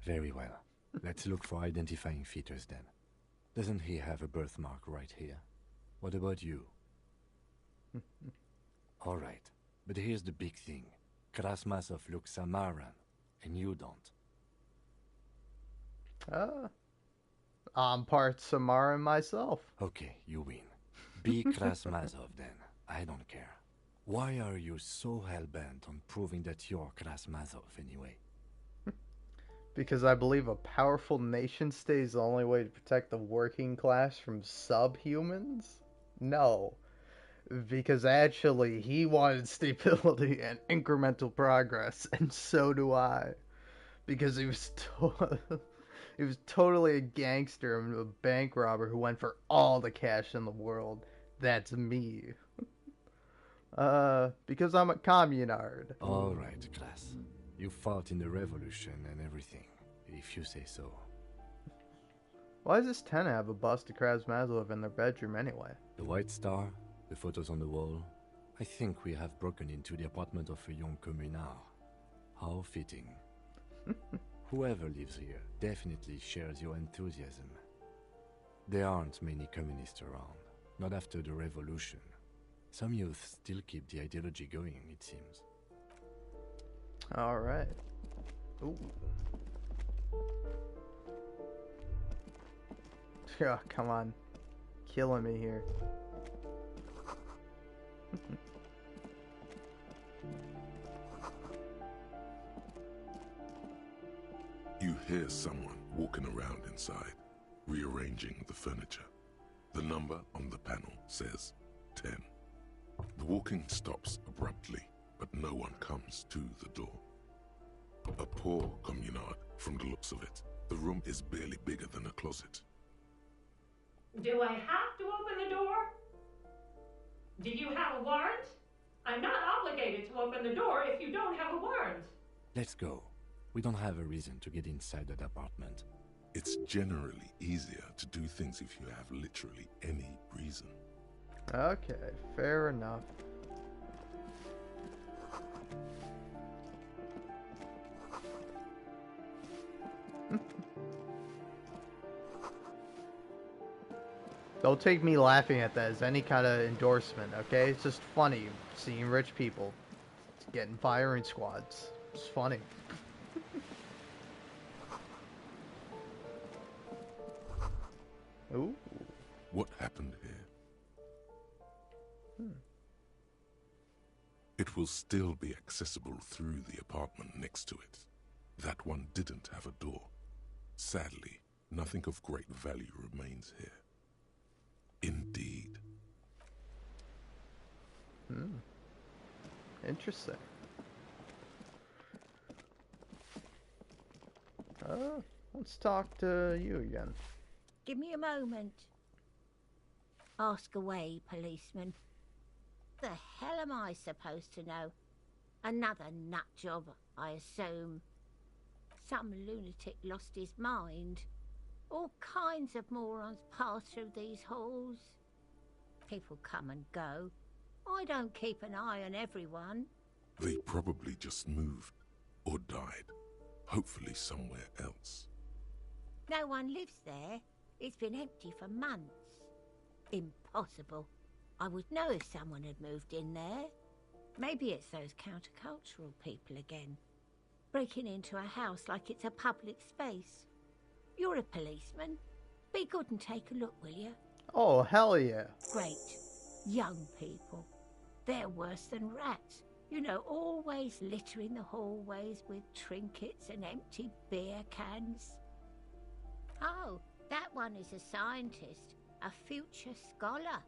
Very well. Let's look for identifying features then. Doesn't he have a birthmark right here? What about you? Alright, but here's the big thing. Krasmazov looks Samaran, and you don't. I'm part Samaran myself. Okay, you win. Be Krasmazov then. I don't care. Why are you so hell-bent on proving that you're Krasmazov anyway? Because I believe a powerful nation state is the only way to protect the working class from subhumans? No. Because actually, he wanted stability and incremental progress, and so do I. Because he was he was totally a gangster and a bank robber who went for all the cash in the world. That's me. Because I'm a communard. Alright, Kras. You fought in the revolution and everything, if you say so. Why does this tenant have a bust of Krasmazov in their bedroom anyway? The White Star, the photos on the wall. I think we have broken into the apartment of a young communard. How fitting. Whoever lives here definitely shares your enthusiasm. There aren't many communists around, not after the revolution. Some youth still keep the ideology going, it seems. Alright. Ooh. Oh, come on. Killing me here. You hear someone walking around inside, rearranging the furniture. The number on the panel says 10. The walking stops abruptly, but no one comes to the door. A poor communard from the looks of it. The room is barely bigger than a closet. Do I have to open the door? Do you have a warrant? I'm not obligated to open the door if you don't have a warrant. Let's go. We don't have a reason to get inside that apartment. It's generally easier to do things if you have literally any reason. Okay, fair enough. Don't take me laughing at that as any kind of endorsement, okay? It's just funny seeing rich people getting firing squads. It's funny. Ooh. What happened here? It will still be accessible through the apartment next to it. That one didn't have a door. Sadly, nothing of great value remains here. Indeed. Interesting. Let's talk to you again. Give me a moment. Ask away, policeman. The hell am I supposed to know? Another nut job, I assume. Some lunatic lost his mind. All kinds of morons pass through these halls. People come and go. I don't keep an eye on everyone. They probably just moved or died. Hopefully somewhere else. No one lives there. It's been empty for months. Impossible. I would know if someone had moved in there. Maybe it's those countercultural people again, breaking into a house like it's a public space. You're a policeman. Be good and take a look, will you? Oh, hell yeah. Great. Young people. They're worse than rats. You know, always littering the hallways with trinkets and empty beer cans. Oh, that one is a scientist, a future scholar.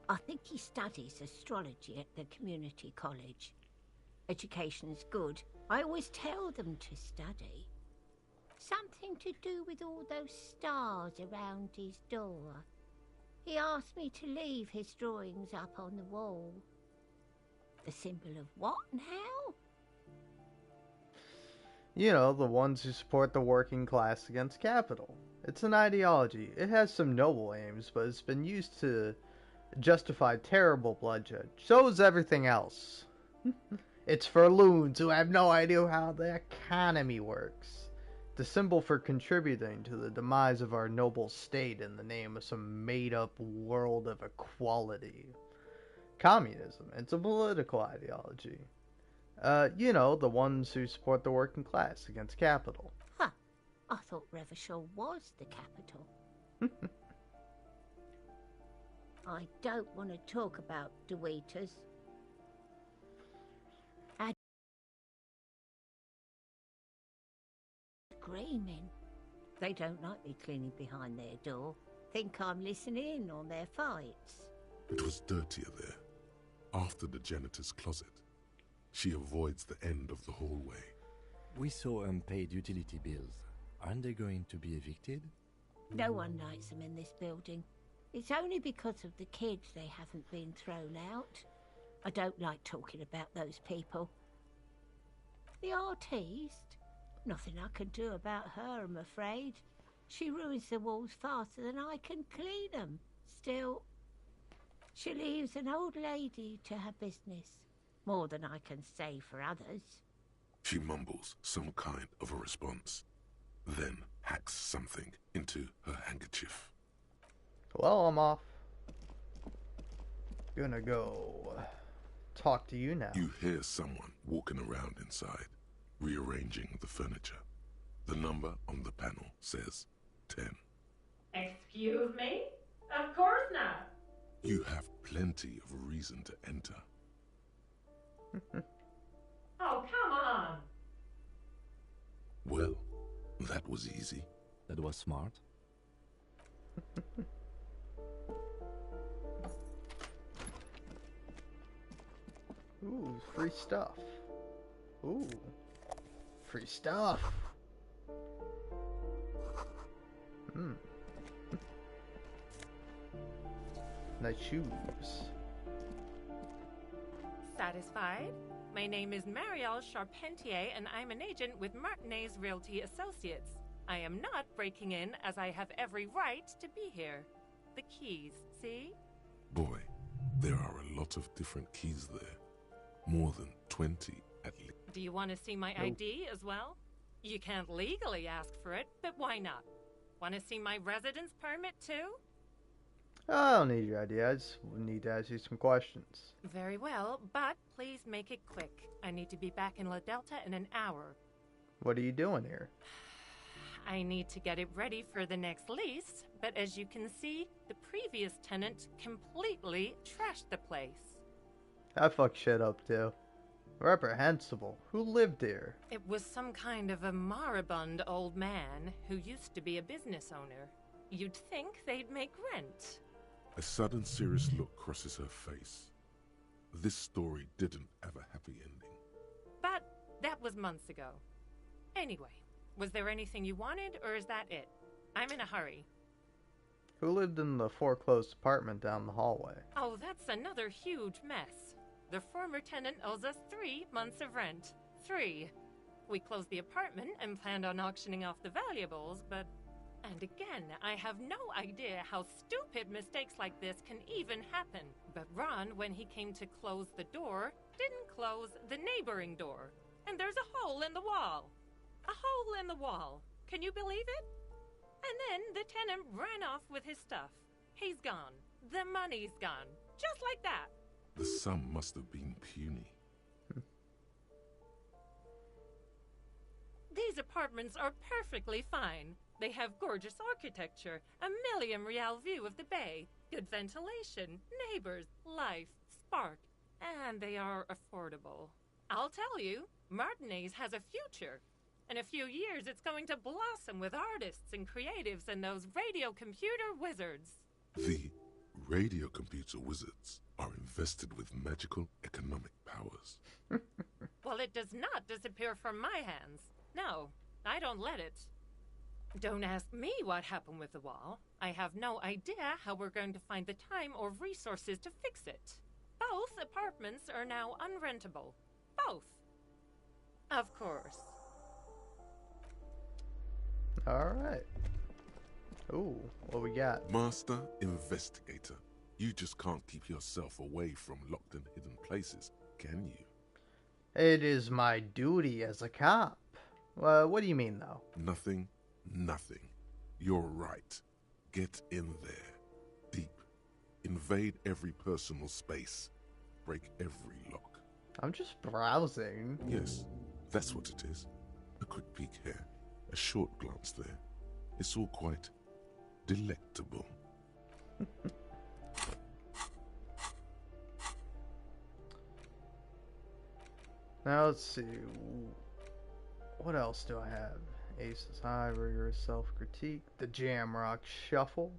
I think he studies astrology at the community college. Education's good. I always tell them to study. Something to do with all those stars around his door. He asked me to leave his drawings up on the wall. The symbol of what and how? You know, the ones who support the working class against capital. It's an ideology. It has some noble aims, but it's been used to justify terrible bloodshed. So is everything else. It's for loons who have no idea how the economy works. The symbol for contributing to the demise of our noble state in the name of some made-up world of equality. Communism. It's a political ideology. You know, the ones who support the working class against capital. Huh. I thought Revachol was the capital. I don't want to talk about Deweeters. Screaming. They don't like me cleaning behind their door. Think I'm listening in on their fights. It was dirtier there, after the janitor's closet. She avoids the end of the hallway. We saw unpaid utility bills. Aren't they going to be evicted? No one likes them in this building. It's only because of the kids they haven't been thrown out. I don't like talking about those people. The artiste? Nothing I can do about her, I'm afraid. She ruins the walls faster than I can clean them. Still, she leaves an old lady to her business. More than I can say for others. She mumbles some kind of a response, then hacks something into her handkerchief. Well, I'm off. Gonna go talk to you now. You hear someone walking around inside, rearranging the furniture. The number on the panel says 10. Excuse me? Of course not. You have plenty of reason to enter. Oh, come on. Well, that was easy. That was smart. Ooh, free stuff. Ooh, free stuff. Nice shoes. Satisfied? My name is Marielle Charpentier, and I'm an agent with Martinez Realty Associates. I am not breaking in, as I have every right to be here. The keys, see? Boy, there are a lot of different keys there. More than 20 at least. Do you want to see my ID as well? You can't legally ask for it, but why not? Want to see my residence permit too? I don't need your idea. I just need to ask you some questions. Very well, but please make it quick. I need to be back in La Delta in an hour. What are you doing here? I need to get it ready for the next lease, but as you can see, the previous tenant completely trashed the place. I fucked shit up too. Reprehensible. Who lived here? It was some kind of a moribund old man who used to be a business owner. You'd think they'd make rent. A sudden serious look crosses her face. This story didn't have a happy ending. But that was months ago. Anyway, was there anything you wanted, or is that it? I'm in a hurry. Who lived in the foreclosed apartment down the hallway? Oh, that's another huge mess. The former tenant owes us 3 months of rent. 3. We closed the apartment and planned on auctioning off the valuables, but... And again, I have no idea how stupid mistakes like this can even happen. But Ron, when he came to close the door, didn't close the neighboring door. And there's a hole in the wall. A hole in the wall. Can you believe it? And then the tenant ran off with his stuff. He's gone. The money's gone. Just like that. The sum must have been puny. These apartments are perfectly fine. They have gorgeous architecture, a million-real view of the bay, good ventilation, neighbors, life, spark, and they are affordable. I'll tell you, Martinez has a future. In a few years, it's going to blossom with artists and creatives and those radio computer wizards. The radio computer wizards are invested with magical economic powers. Well, it does not disappear from my hands. No, I don't let it. Don't ask me what happened with the wall. I have no idea how we're going to find the time or resources to fix it. Both apartments are now unrentable. Both. Of course. Alright. Ooh, what we got? Master Investigator, you just can't keep yourself away from locked and hidden places, can you? It is my duty as a cop. What do you mean, though? Nothing. You're right. Get in there. Deep. Invade every personal space. Break every lock. I'm just browsing. Yes, that's what it is. A quick peek here. A short glance there. It's all quite delectable. Now let's see. What else do I have? Aces High, Rigorous Self-Critique, the Jamrock Shuffle.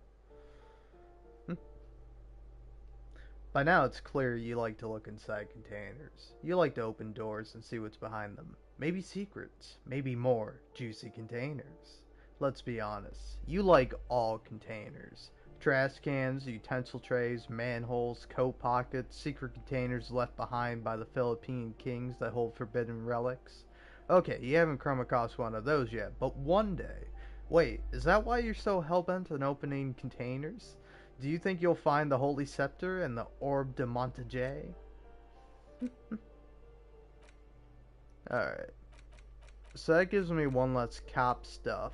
By now it's clear you like to look inside containers. You like to open doors and see what's behind them. Maybe secrets, maybe more juicy containers. Let's be honest, you like all containers. Trash cans, utensil trays, manholes, coat pockets, secret containers left behind by the Philippine kings that hold forbidden relics. Okay, you haven't come across one of those yet, but one day. Wait, is that why you're so hellbent on opening containers? Do you think you'll find the Holy Scepter and the Orbe de Montague? Alright. So that gives me one less cop stuff.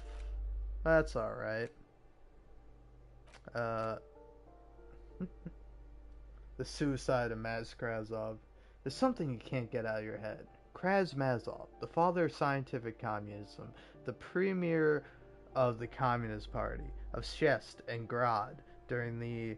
That's alright. The suicide of Maz Krasov. There's something you can't get out of your head. Krasmazov, the father of scientific communism, the premier of the Communist Party, of Shest and Grad during the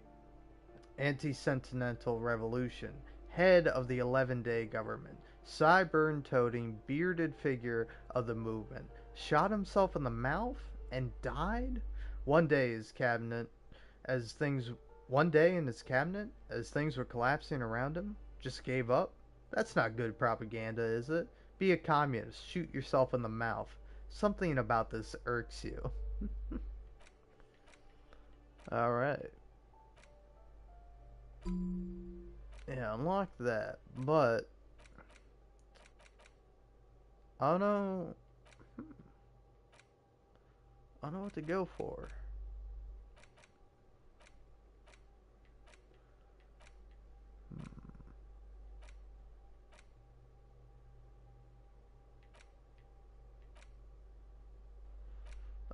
anti-Sentinel Revolution, head of the 11-day government, sideburn-toting, bearded figure of the movement, shot himself in the mouth and died? One day in his cabinet, as things were collapsing around him, just gave up? That's not good propaganda, is it? Be a communist. Shoot yourself in the mouth. Something about this irks you. Alright. Yeah, unlock that. But I don't know. I don't know what to go for.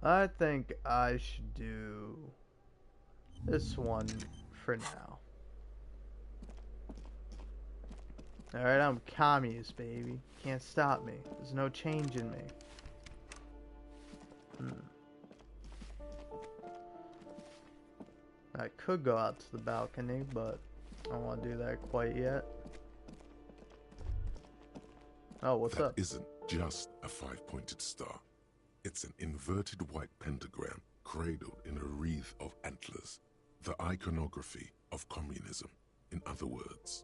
I think I should do this one for now. Alright, I'm communist, baby. Can't stop me. There's no change in me. I could go out to the balcony, but I don't want to do that quite yet. Oh, what's up? That isn't just a five-pointed star. It's an inverted white pentagram cradled in a wreath of antlers, the iconography of communism, in other words.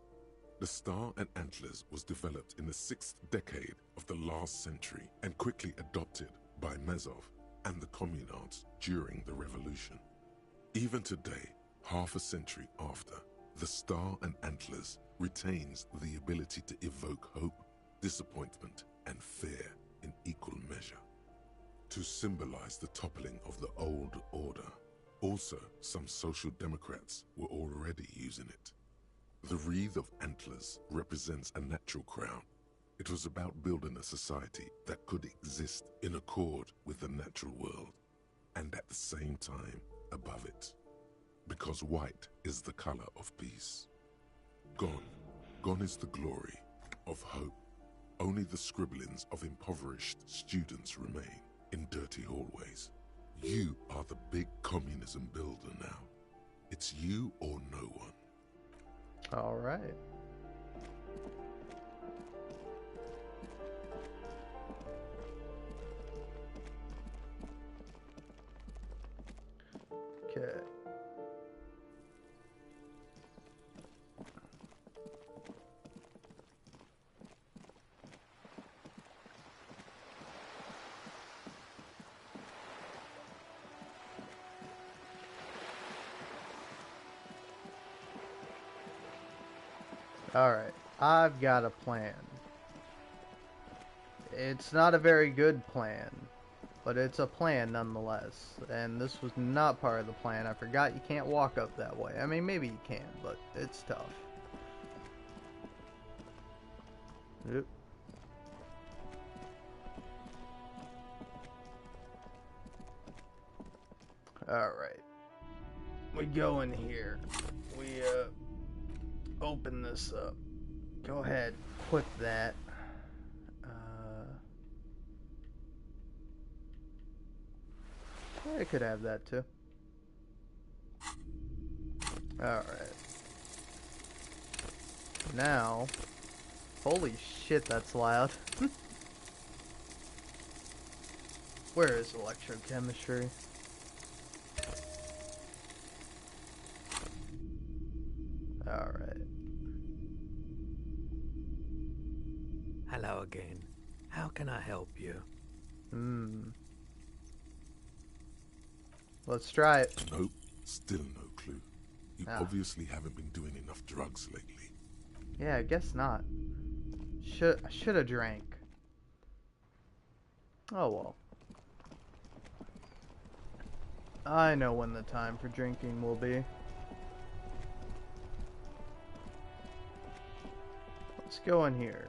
The star and antlers was developed in the 6th decade of the last century and quickly adopted by Mazov and the communards during the revolution. Even today, half a century after, the star and antlers retains the ability to evoke hope, disappointment, and fear in equal measure. To symbolize the toppling of the old order. Also, some social democrats were already using it. The wreath of antlers represents a natural crown. It was about building a society that could exist in accord with the natural world. and at the same time above it. Because white is the color of peace. Gone, gone is the glory of hope. Only the scribblings of impoverished students remain in dirty hallways. You are the big communism builder now. It's you or no one. All right. Okay. Alright, I've got a plan. It's not a very good plan, but it's a plan nonetheless. And this was not part of the plan. I forgot you can't walk up that way. I mean, maybe you can, but it's tough. Oop. Alright. We go in here. We, open this up. Go ahead, equip that. I could have that too. Alright. Now, holy shit, that's loud. Where is electrochemistry? Alright. Hello again. How can I help you? Let's try it. Nope, still no clue. You obviously haven't been doing enough drugs lately. Yeah, I guess not. I should have drank. Oh well. I know when the time for drinking will be. Let's go in here.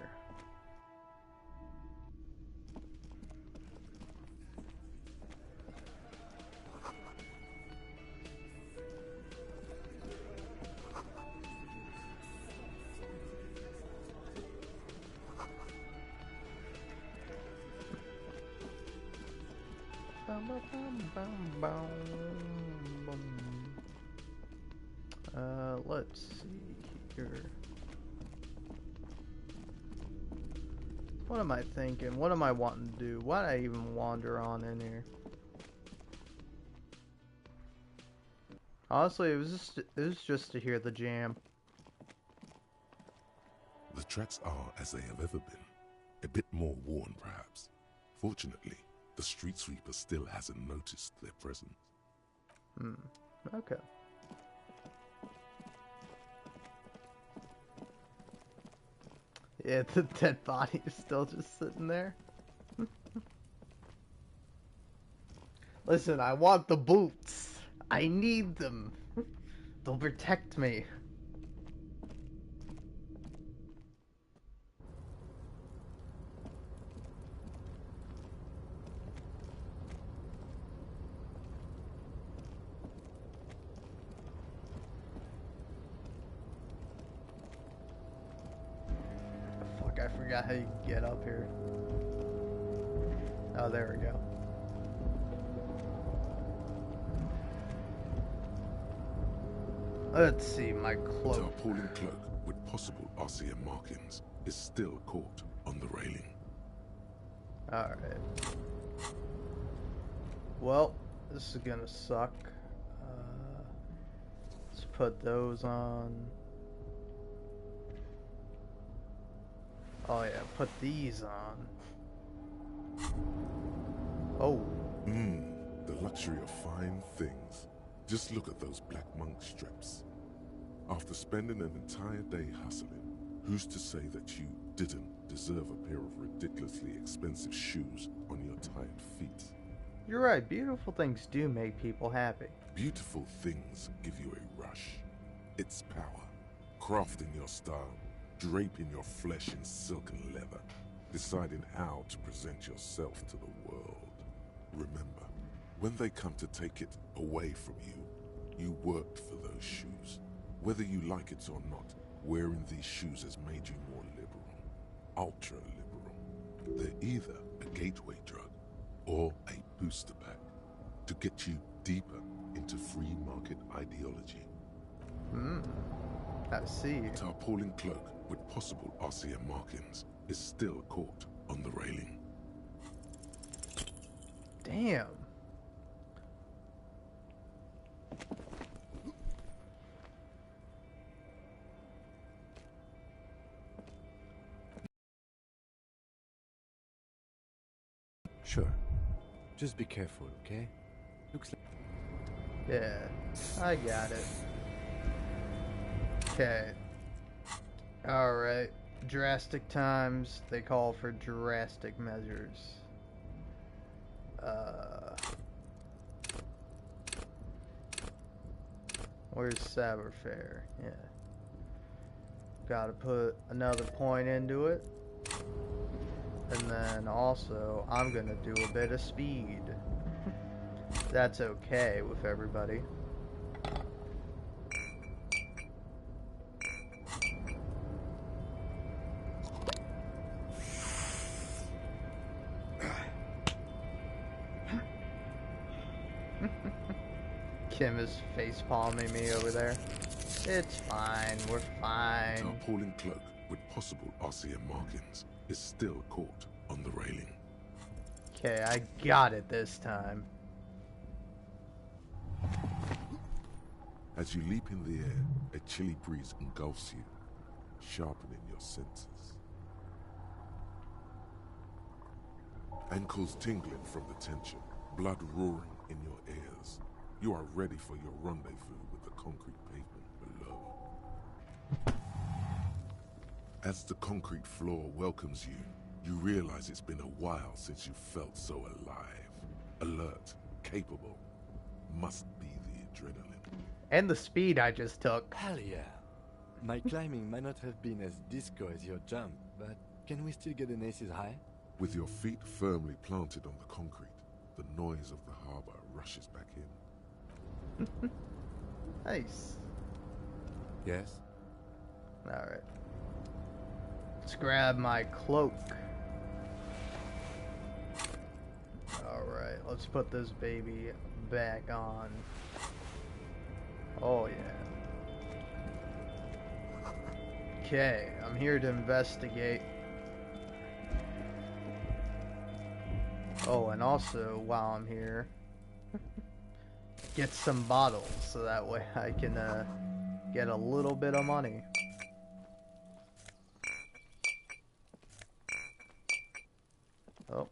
Let's see here. What am I thinking? What am I wanting to do? Why did I even wander on in here? Honestly, it was just to hear the jam. The tracks are as they have ever been. A bit more worn, perhaps. Fortunately, the street sweeper still hasn't noticed their presence. Okay. Yeah, the dead body is still just sitting there. Listen, I want the boots. I need them. They'll protect me. I forgot how you get up here. Oh, there we go. Let's see, my cloak. Tarpaulin cloak with possible RCM markings is still caught on the railing. Alright. Well, this is gonna suck. Let's put those on. Oh yeah, put these on. Oh. The luxury of fine things. Just look at those black monk strips. After spending an entire day hustling, who's to say that you didn't deserve a pair of ridiculously expensive shoes on your tired feet? You're right, beautiful things do make people happy. Beautiful things give you a rush. It's power. Crafting your style. Draping your flesh in silken leather, deciding how to present yourself to the world. Remember, When they come to take it away from you, you worked for those shoes. Whether you like it or not, wearing these shoes has made you more liberal. Ultra-liberal. They're either a gateway drug or a booster pack to get you deeper into free market ideology. I see. A tarpaulin cloak with possible RCM markings is still caught on the railing. Damn. Sure. Just be careful, okay? Looks like... Yeah, I got it. Okay. Alright. Drastic times, they call for drastic measures. Where's Saberfair? Yeah. Gotta put another point into it. And then also, I'm gonna do a bit of speed. That's okay with everybody. Kim is face palming me over there. It's fine, we're fine. Tarpaulin cloak with possible RCM markings is still caught on the railing. Okay, I got it this time. As you leap in the air, a chilly breeze engulfs you, sharpening your senses. Ankles tingling from the tension, blood roaring in your ears. You are ready for your rendezvous with the concrete pavement below. As the concrete floor welcomes you, you realize it's been a while since you felt so alive. Alert, capable. Must be the adrenaline. And the speed I just took. Hell yeah. My climbing might not have been as disco as your jump, but can we still get an ace's high? With your feet firmly planted on the concrete, the noise of the harbor rushes back in. Nice. Yes? Alright. Let's grab my cloak. Alright, let's put this baby back on. Oh yeah. Okay, I'm here to investigate. Oh, and also, while I'm here, get some bottles, so that way I can get a little bit of money. Oh.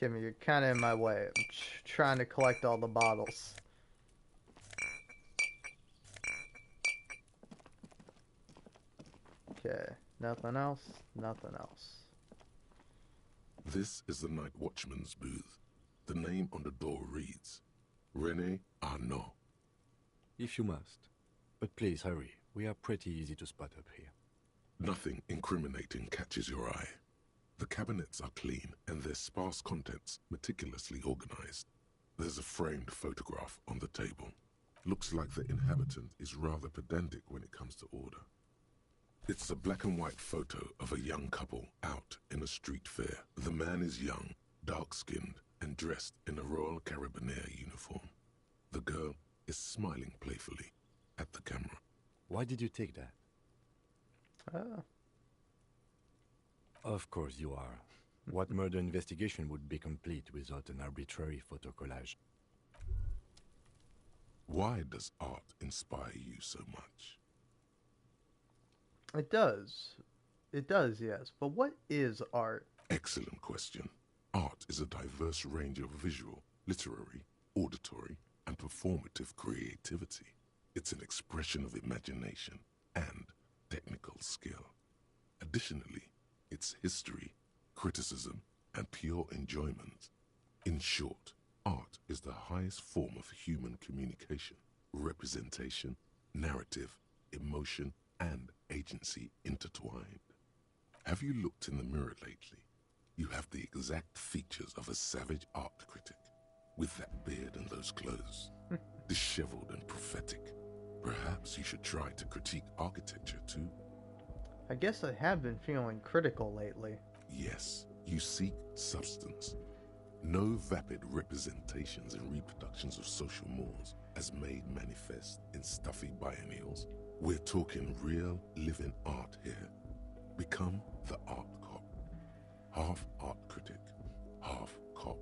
Kimmy, you're kind of in my way. I'm trying to collect all the bottles. Okay, nothing else, nothing else. This is the night watchman's booth. The name on the door reads, René Arnaud. If you must. But please hurry. We are pretty easy to spot up here. Nothing incriminating catches your eye. The cabinets are clean and their sparse contents meticulously organized. There's a framed photograph on the table. Looks like the inhabitant is rather pedantic when it comes to order. It's a black and white photo of a young couple out in a street fair. The man is young, dark-skinned, and dressed in a Royal Carabinieri uniform. The girl is smiling playfully at the camera. Why did you take that? Of course you are. What murder investigation would be complete without an arbitrary photo collage? Why does art inspire you so much? It does. It does, yes. But what is art? Excellent question. Art is a diverse range of visual, literary, auditory, and performative creativity. It's an expression of imagination and technical skill. Additionally, it's history, criticism, and pure enjoyment. In short, Art is the highest form of human communication, representation, narrative, emotion, and agency intertwined. Have you looked in the mirror lately? You have the exact features of a savage art critic, with that beard and those clothes, disheveled and prophetic. Perhaps you should try to critique architecture too. I guess I have been feeling critical lately. Yes, you seek substance. No vapid representations and reproductions of social mores as made manifest in stuffy biennials. We're talking real, living art here. Become the art cop. Half art critic, half cop.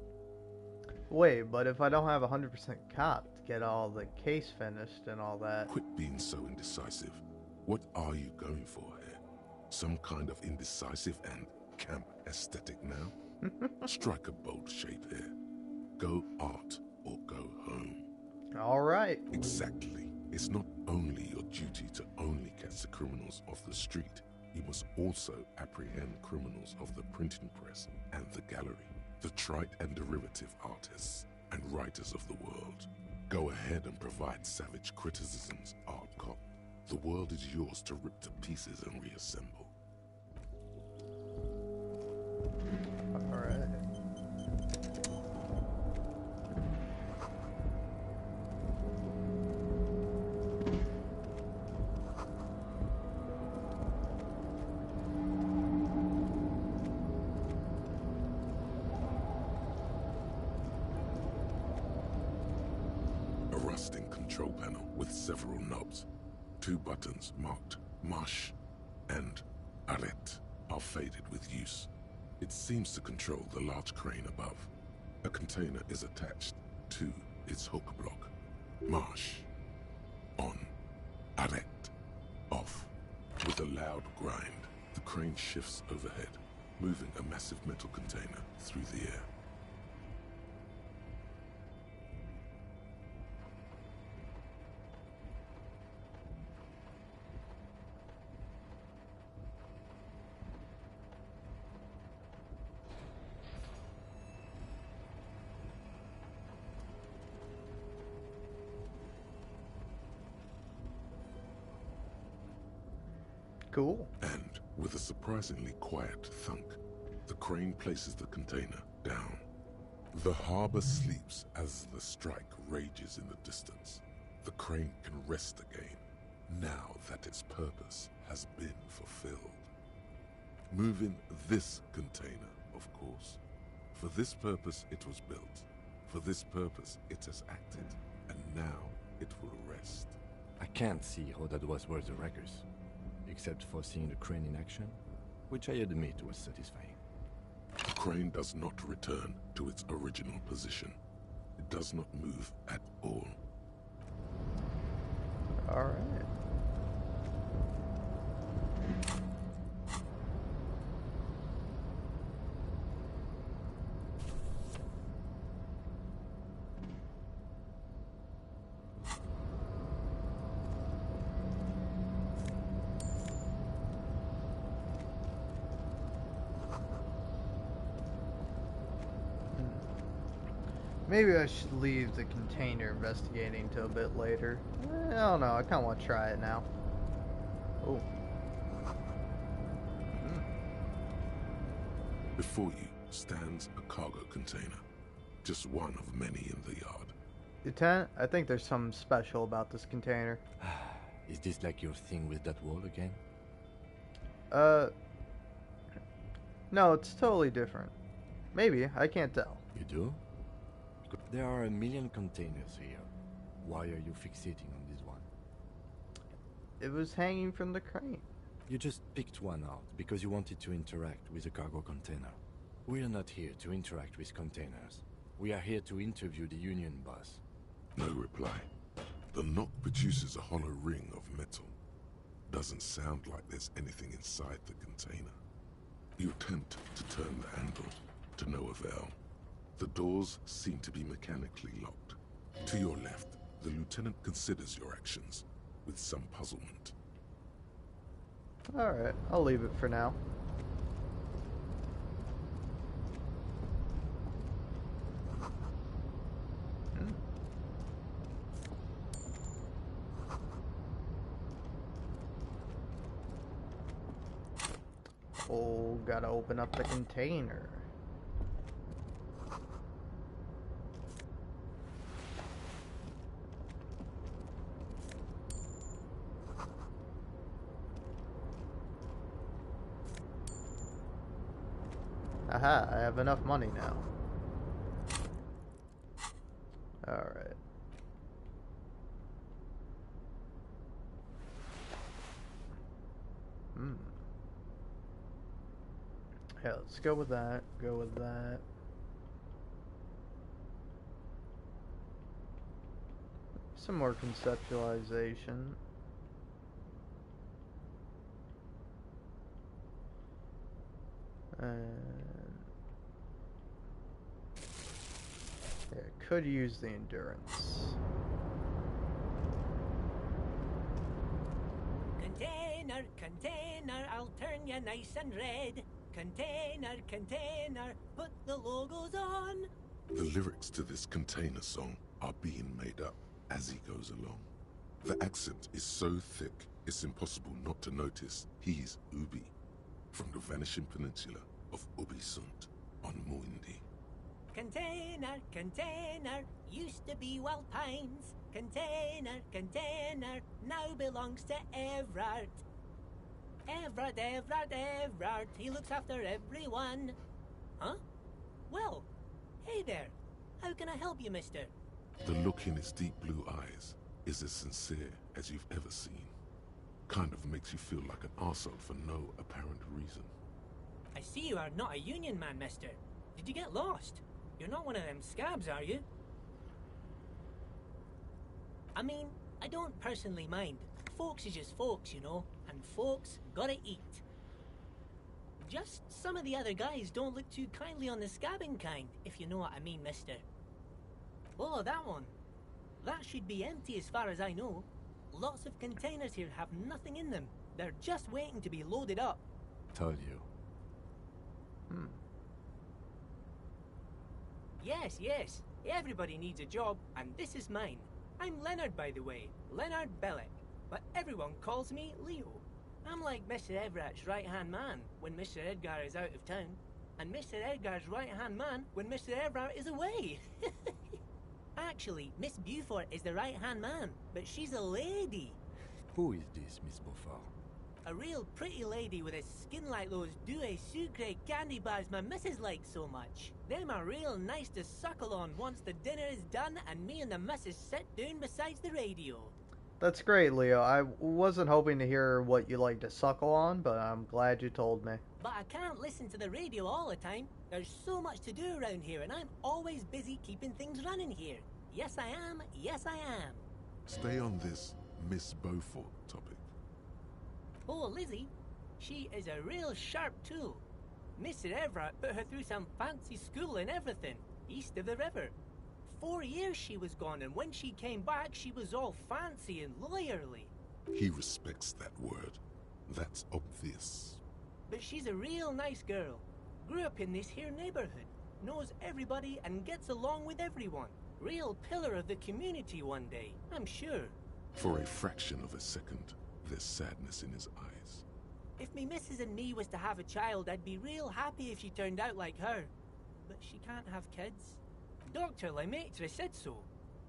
Wait, but if I don't have 100% cop to get all the case finished and all that... Quit being so indecisive. What are you going for here? Some kind of indecisive and camp aesthetic now? Strike a bold shape here. Go art or go home. Alright. Exactly. It's not only your duty to only catch the criminals off the street. You must also apprehend criminals of the printing press and the gallery, the trite and derivative artists and writers of the world. Go ahead and provide savage criticisms, art cop. The world is yours to rip to pieces and reassemble. Alright. A rusting control panel with several knobs. 2 buttons marked Marsh and Arrête are faded with use. It seems to control the large crane above. A container is attached to its hook block. Marsh. On. Arrête. Off. With a loud grind, the crane shifts overhead, moving a massive metal container through the air. Cool. And, with a surprisingly quiet thunk, the crane places the container down. The harbor sleeps as the strike rages in the distance. The crane can rest again, now that its purpose has been fulfilled. Moving this container, of course. For this purpose it was built. For this purpose it has acted. And now it will rest. I can't see how that was worth the wreckers. Except for seeing the crane in action, which I admit was satisfying. The crane does not return to its original position. It does not move at all. Alright. Maybe I should leave the container investigating till a bit later. I don't know, I kinda want to try it now. Oh. Before you stands a cargo container. Just one of many in the yard. Lieutenant, I think there's something special about this container. Is this like your thing with that wall again? No, it's totally different. Maybe, I can't tell. You do? There are a million containers here. Why are you fixating on this one? It was hanging from the crane. You just picked one out because you wanted to interact with a cargo container. We are not here to interact with containers. We are here to interview the Union boss. No reply. The knock produces a hollow ring of metal. Doesn't sound like there's anything inside the container. You attempt to turn the handle, to no avail. The doors seem to be mechanically locked. To your left, the lieutenant considers your actions with some puzzlement. Alright, I'll leave it for now. Oh, gotta open up the container. Aha, I have enough money now. Alright. Yeah, let's go with that. Go with that. Some more conceptualization. And yeah, could use the endurance. Container, container, I'll turn you nice and red. Container, container, put the logos on. The lyrics to this container song are being made up as he goes along. The accent is so thick, it's impossible not to notice he's Ubi, from the vanishing peninsula of Ubisunt on Muindi. Container, container, used to be Wild Pines. Container, container, now belongs to Everard. Everard, Everard, Everard, he looks after everyone. Huh? Well, hey there. How can I help you, mister? The look in his deep blue eyes is as sincere as you've ever seen. Kind of makes you feel like an arsehole for no apparent reason. I see you are not a union man, mister. Did you get lost? You're not one of them scabs, are you? I mean, I don't personally mind. Folks is just folks, you know, and folks gotta eat. Just some of the other guys don't look too kindly on the scabbing kind, if you know what I mean, mister. Oh, that one. That should be empty as far as I know. Lots of containers here have nothing in them. They're just waiting to be loaded up. Told you. Yes, yes. Everybody needs a job, and this is mine. I'm Leonard, by the way. Leonard Bellick. But everyone calls me Leo. I'm like Mr. Everett's right-hand man when Mr. Edgar is out of town, and Mr. Edgar's right-hand man when Mr. Everett is away. Actually, Miss Beaufort is the right-hand man, but she's a lady. Who is this, Miss Beaufort? A real pretty lady with a skin like those douce sucre candy bars my missus likes so much. Them are real nice to suckle on once the dinner is done and me and the missus sit down besides the radio. That's great, Leo. I wasn't hoping to hear what you like to suckle on, but I'm glad you told me. But I can't listen to the radio all the time. There's so much to do around here, and I'm always busy keeping things running here. Yes, I am. Yes, I am. Stay on this Miss Beaufort topic. Oh, Lizzie, she is a real sharp tool. Mr. Everett put her through some fancy school and everything, east of the river. 4 years she was gone, and when she came back, she was all fancy and lawyerly. He respects that word. That's obvious. But she's a real nice girl. Grew up in this here neighborhood. Knows everybody and gets along with everyone. Real pillar of the community one day, I'm sure. For a fraction of a second, there's sadness in his eyes. If me missus and me was to have a child, I'd be real happy if she turned out like her. But she can't have kids. Dr. Lemaitre said so,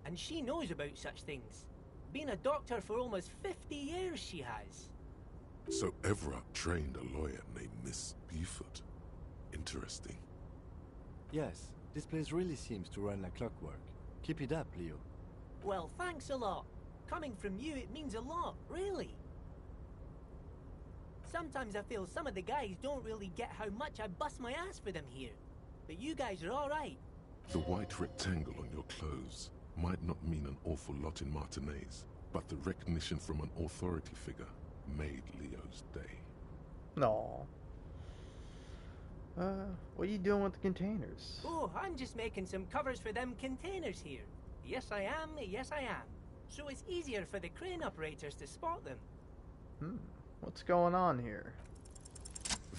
and she knows about such things. Been a doctor for almost 50 years she has. So Everett trained a lawyer named Miss Beaufort. Interesting. Yes, this place really seems to run like clockwork. Keep it up, Leo. Well, thanks a lot. Coming from you, it means a lot, really. Sometimes I feel some of the guys don't really get how much I bust my ass for them here. But you guys are alright. The white rectangle on your clothes might not mean an awful lot in Martinez, but the recognition from an authority figure made Leo's day. No. What are you doing with the containers? Oh, I'm just making some covers for them containers here. Yes, I am. Yes, I am. So it's easier for the crane operators to spot them. What's going on here?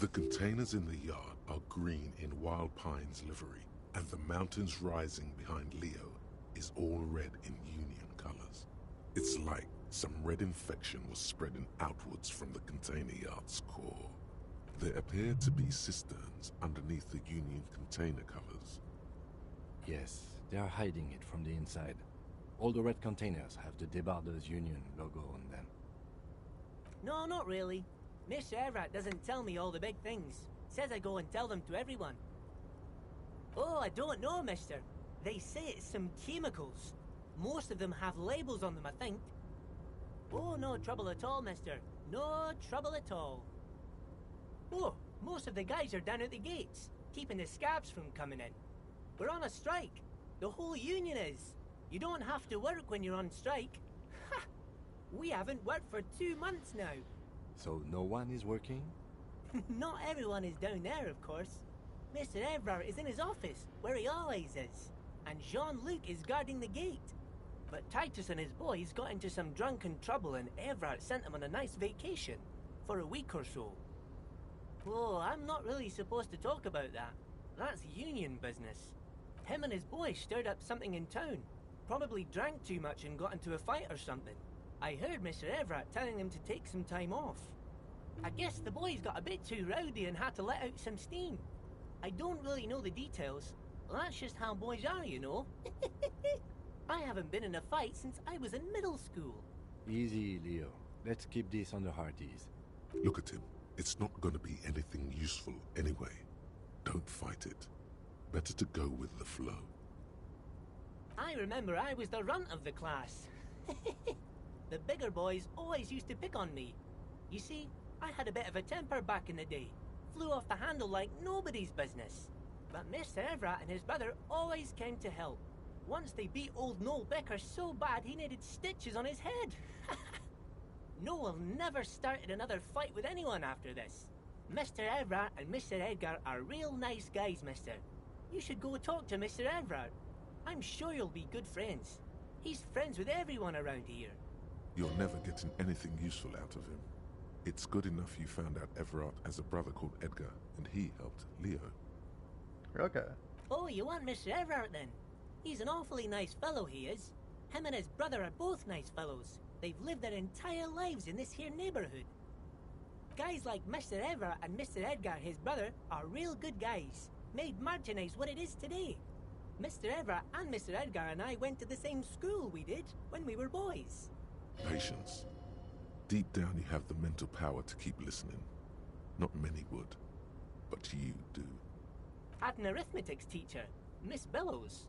The containers in the yard are green in Wild Pine's livery, and the mountains rising behind Leo is all red in Union colors. It's like some red infection was spreading outwards from the container yard's core. There appear to be cisterns underneath the Union container covers. Yes, they are hiding it from the inside. All the red containers have the Debarders Union logo on them. No, not really. Mr. Everett doesn't tell me all the big things. Says I go and tell them to everyone. Oh, I don't know, mister. They say it's some chemicals. Most of them have labels on them, I think. Oh, no trouble at all, mister. No trouble at all. Oh, most of the guys are down at the gates, keeping the scabs from coming in. We're on a strike. The whole union is. You don't have to work when you're on strike. Ha! We haven't worked for 2 months now. So no one is working? Not everyone is down there, of course. Mr. Everard is in his office, where he always is. And Jean-Luc is guarding the gate. But Titus and his boys got into some drunken trouble and Everard sent them on a nice vacation. For a week or so. Oh, I'm not really supposed to talk about that. That's union business. Him and his boys stirred up something in town. Probably drank too much and got into a fight or something. I heard Mr. Everett telling them to take some time off. I guess the boys got a bit too rowdy and had to let out some steam. I don't really know the details. That's just how boys are, you know. I haven't been in a fight since I was in middle school. Easy, Leo. Let's keep this on the hearties. Look at him. It's not going to be anything useful anyway. Don't fight it. Better to go with the flow. I remember I was the runt of the class. The bigger boys always used to pick on me. You see, I had a bit of a temper back in the day. Flew off the handle like nobody's business. But Mr. Everett and his brother always came to help. Once they beat old Noel Becker so bad he needed stitches on his head. Noel never started another fight with anyone after this. Mr. Everett and Mr. Edgar are real nice guys, mister. You should go talk to Mr. Everett. I'm sure you'll be good friends. He's friends with everyone around here. You're never getting anything useful out of him. It's good enough you found out Everard has a brother called Edgar, and he helped Leo. Okay. Oh, you want Mr. Everett then? He's an awfully nice fellow, he is. Him and his brother are both nice fellows. They've lived their entire lives in this here neighborhood. Guys like Mr. Everett and Mr. Edgar, his brother, are real good guys. Made Martinez what it is today. Mr. Everett and Mr. Edgar and I went to the same school we did when we were boys. Patience. Deep down you have the mental power to keep listening. Not many would, but you do. Had an arithmetics teacher, Miss Bellows.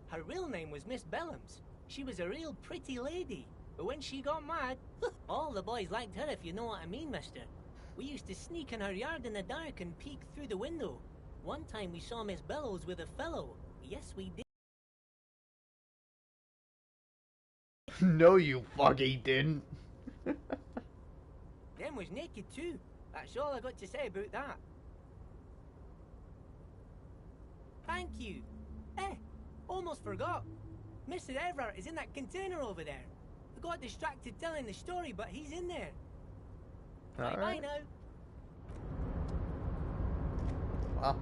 Her real name was Miss Bellams. She was a real pretty lady. But when she got mad, all the boys liked her, if you know what I mean, mister. We used to sneak in her yard in the dark and peek through the window. One time we saw Miss Bellows with a fellow. Yes, we did. No, you fucking didn't. Them was naked too. That's all I got to say about that. Thank you. Almost forgot. Mr. Everett is in that container over there. I got distracted telling the story, but he's in there. Bye-bye now. Wow.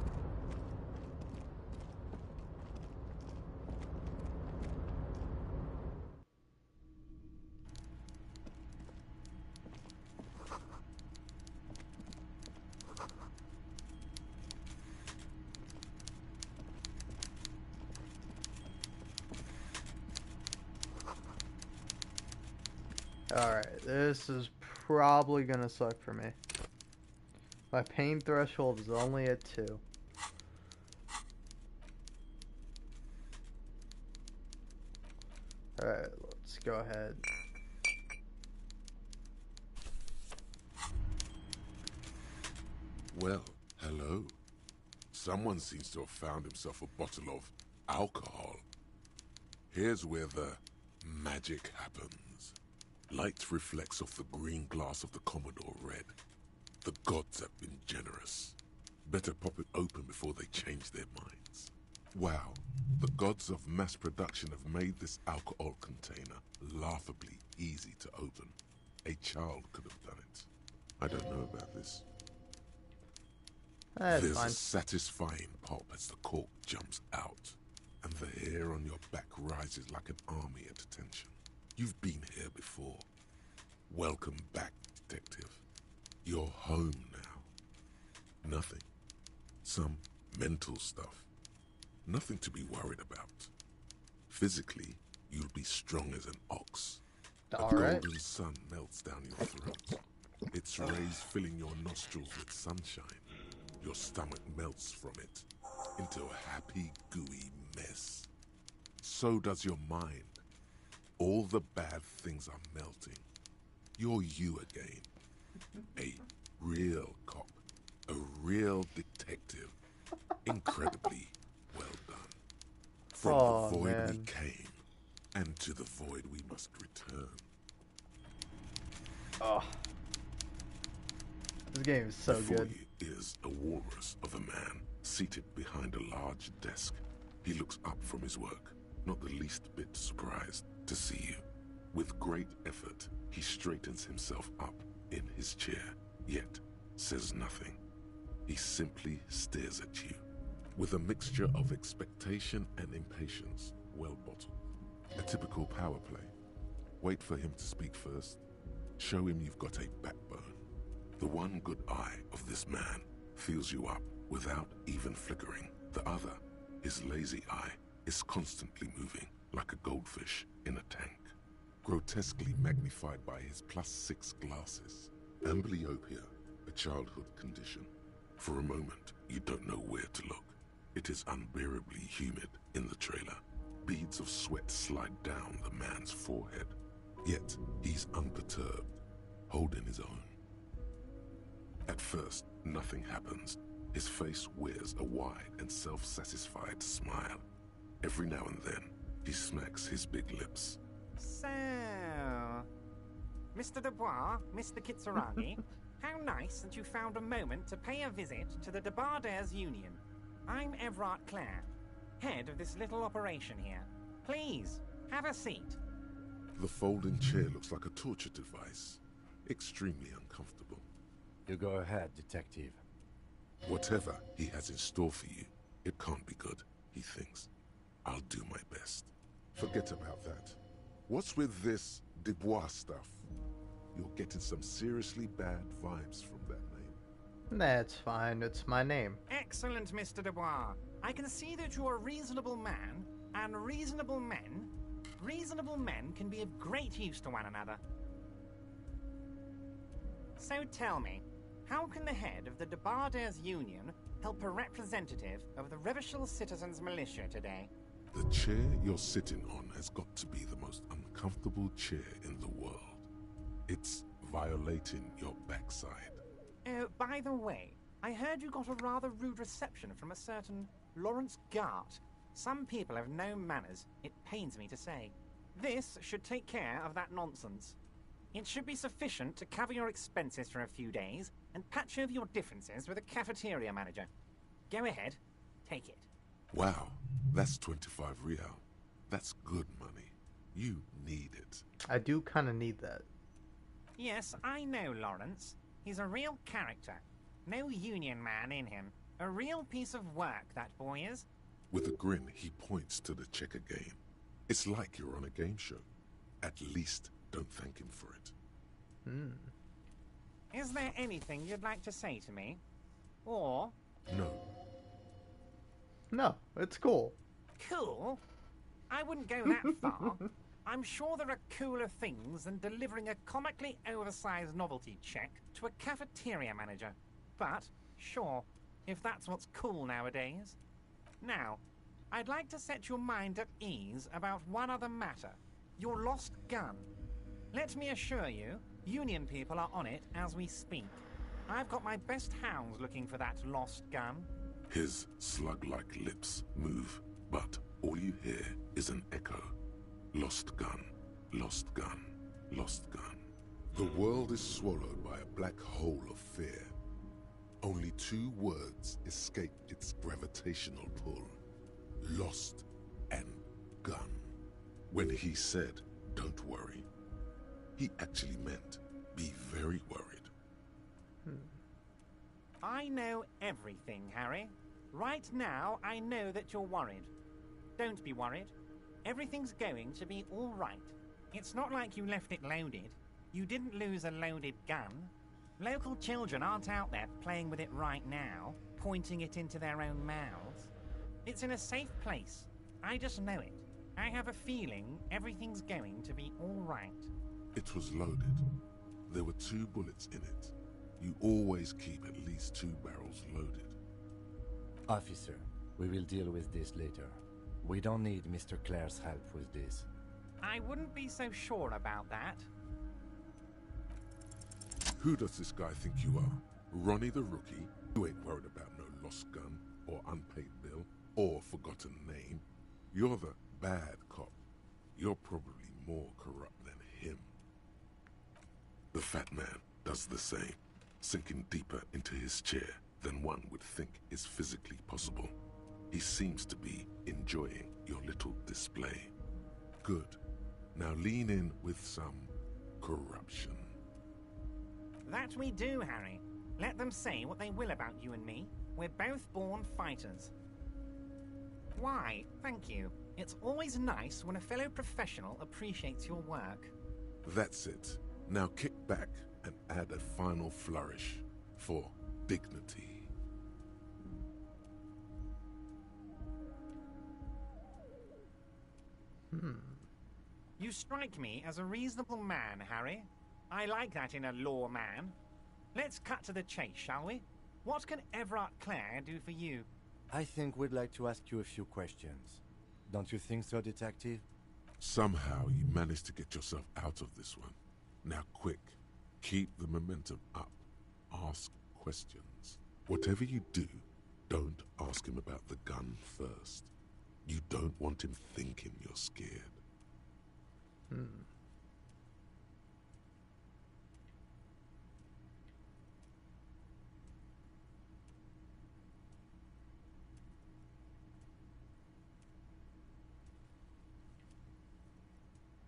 Alright, this is probably gonna suck for me. My pain threshold is only at 2. Alright, let's go ahead. Well, hello. Someone seems to have found himself a bottle of alcohol. Here's where the magic happens. Light reflects off the green glass of the Commodore Red. The gods have been generous. Better pop it open before they change their minds. Wow, the gods of mass production have made this alcohol container laughably easy to open. A child could have done it. I don't know about this. That's There's fine. a satisfying pop as the cork jumps out, and the hair on your back rises like an army at attention. You've been here before. Welcome back, detective. You're home now. Some mental stuff. Nothing to be worried about. Physically, you'll be strong as an ox. A golden sun melts down your throat. Its rays filling your nostrils with sunshine. Your stomach melts from it into a happy, gooey mess. So does your mind. All the bad things are melting. You're you again. A real cop. A real detective. Incredibly well done. From the void we came, and to the void we must return. Oh. This game is so Before good. you is a walrus of a man seated behind a large desk. He looks up from his work, not the least bit surprised to see you. With great effort, he straightens himself up in his chair, yet says nothing. He simply stares at you, with a mixture of expectation and impatience, well bottled. A typical power play. Wait for him to speak first. Show him you've got a backbone. The one good eye of this man fills you up without even flickering. The other, his lazy eye, is constantly moving like a goldfish in a tank, grotesquely magnified by his +6 glasses. Amblyopia, a childhood condition. For a moment, you don't know where to look. It is unbearably humid in the trailer. Beads of sweat slide down the man's forehead. Yet, he's unperturbed, holding his own. At first, nothing happens. His face wears a wide and self-satisfied smile. Every now and then, he smacks his big lips. So, Mr. Dubois, Mr. Kitsuragi, how nice that you found a moment to pay a visit to the Badest Union. I'm Everard Clare, head of this little operation here. Please, have a seat. The folding chair looks like a torture device. Extremely uncomfortable. You go ahead, detective. Whatever he has in store for you, it can't be good, he thinks. I'll do my best. Forget about that. What's with this Dubois stuff? You're getting some seriously bad vibes from that name. That's fine, it's my name. Excellent, Mr. Dubois. I can see that you're a reasonable man, and reasonable men can be of great use to one another. So tell me, how can the head of the Badest Union help a representative of the Revachol Citizens Militia today? The chair you're sitting on has got to be the most uncomfortable chair in the world. It's violating your backside. Oh, by the way, I heard you got a rather rude reception from a certain Lawrence Gart. Some people have no manners, it pains me to say. This should take care of that nonsense. It should be sufficient to cover your expenses for a few days and patch over your differences with a cafeteria manager. Go ahead, take it. Wow, that's 25 real. That's good money. You need it. I do kind of need that. Yes, I know Lawrence. He's a real character. No union man in him. A real piece of work, that boy is. With a grin, he points to the checker game. It's like you're on a game show. At least, don't thank him for it. Is there anything you'd like to say to me? Or... No. No, it's cool. Cool? I wouldn't go that far. I'm sure there are cooler things than delivering a comically oversized novelty check to a cafeteria manager. But, sure, if that's what's cool nowadays. Now, I'd like to set your mind at ease about one other matter. Your lost gun. Let me assure you, Union people are on it as we speak. I've got my best hounds looking for that lost gun. His slug-like lips move, but all you hear is an echo. Lost gun, lost gun, lost gun. The world is swallowed by a black hole of fear. Only 2 words escape its gravitational pull. Lost and gun. When he said, don't worry, he actually meant, be very worried. I know everything, Harry. Right now, I know that you're worried. Don't be worried. Everything's going to be all right. It's not like you left it loaded. You didn't lose a loaded gun. Local children aren't out there playing with it right now, pointing it into their own mouths. It's in a safe place. I just know it. I have a feeling everything's going to be all right. It was loaded. There were 2 bullets in it. You always keep at least 2 barrels loaded. Officer, we will deal with this later. We don't need Mr. Clare's help with this. I wouldn't be so sure about that. Who does this guy think you are? Ronnie the Rookie? You ain't worried about no lost gun, or unpaid bill, or forgotten name. You're the bad cop. You're probably more corrupt than him. The fat man does the same, sinking deeper into his chair than one would think is physically possible. He seems to be enjoying your little display. Good. Now lean in with some corruption. That we do, Harry. Let them say what they will about you and me. We're both born fighters. Why, thank you. It's always nice when a fellow professional appreciates your work. That's it. Now kick back and add a final flourish for dignity. You strike me as a reasonable man, Harry. I like that in a law man. Let's cut to the chase, shall we? What can Everard Clare do for you? I think we'd like to ask you a few questions. Don't you think so, Detective? Somehow you managed to get yourself out of this one. Now quick, keep the momentum up. Ask questions. Whatever you do, don't ask him about the gun first. You don't want him thinking you're scared.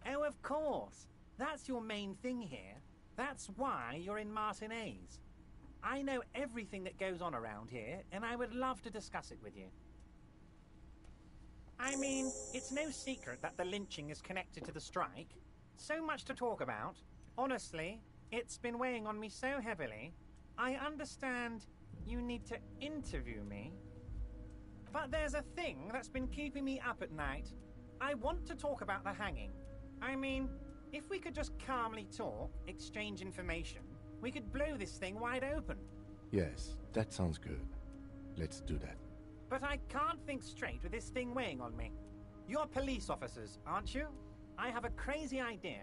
Oh, of course. That's your main thing here. That's why you're in Martinez. I know everything that goes on around here, and I would love to discuss it with you. I mean, it's no secret that the lynching is connected to the strike. So much to talk about. Honestly, it's been weighing on me so heavily. I understand you need to interview me. But there's a thing that's been keeping me up at night. I want to talk about the hanging. I mean, if we could just calmly talk, exchange information, we could blow this thing wide open. Yes, that sounds good. Let's do that. But I can't think straight with this thing weighing on me. You're police officers, aren't you? I have a crazy idea.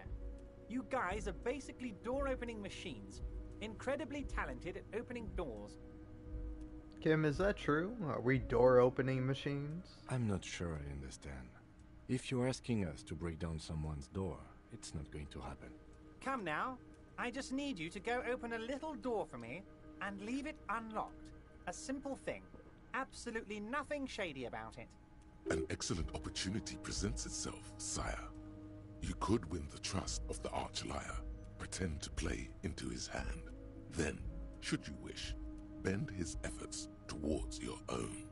You guys are basically door-opening machines, incredibly talented at opening doors. Kim, is that true? Are we door-opening machines? I'm not sure I understand. If you're asking us to break down someone's door, it's not going to happen. Come now. I just need you to go open a little door for me and leave it unlocked. A simple thing. Absolutely nothing shady about it. An excellent opportunity presents itself, sire. You could win the trust of the arch-liar, pretend to play into his hand. Then, should you wish, bend his efforts towards your own.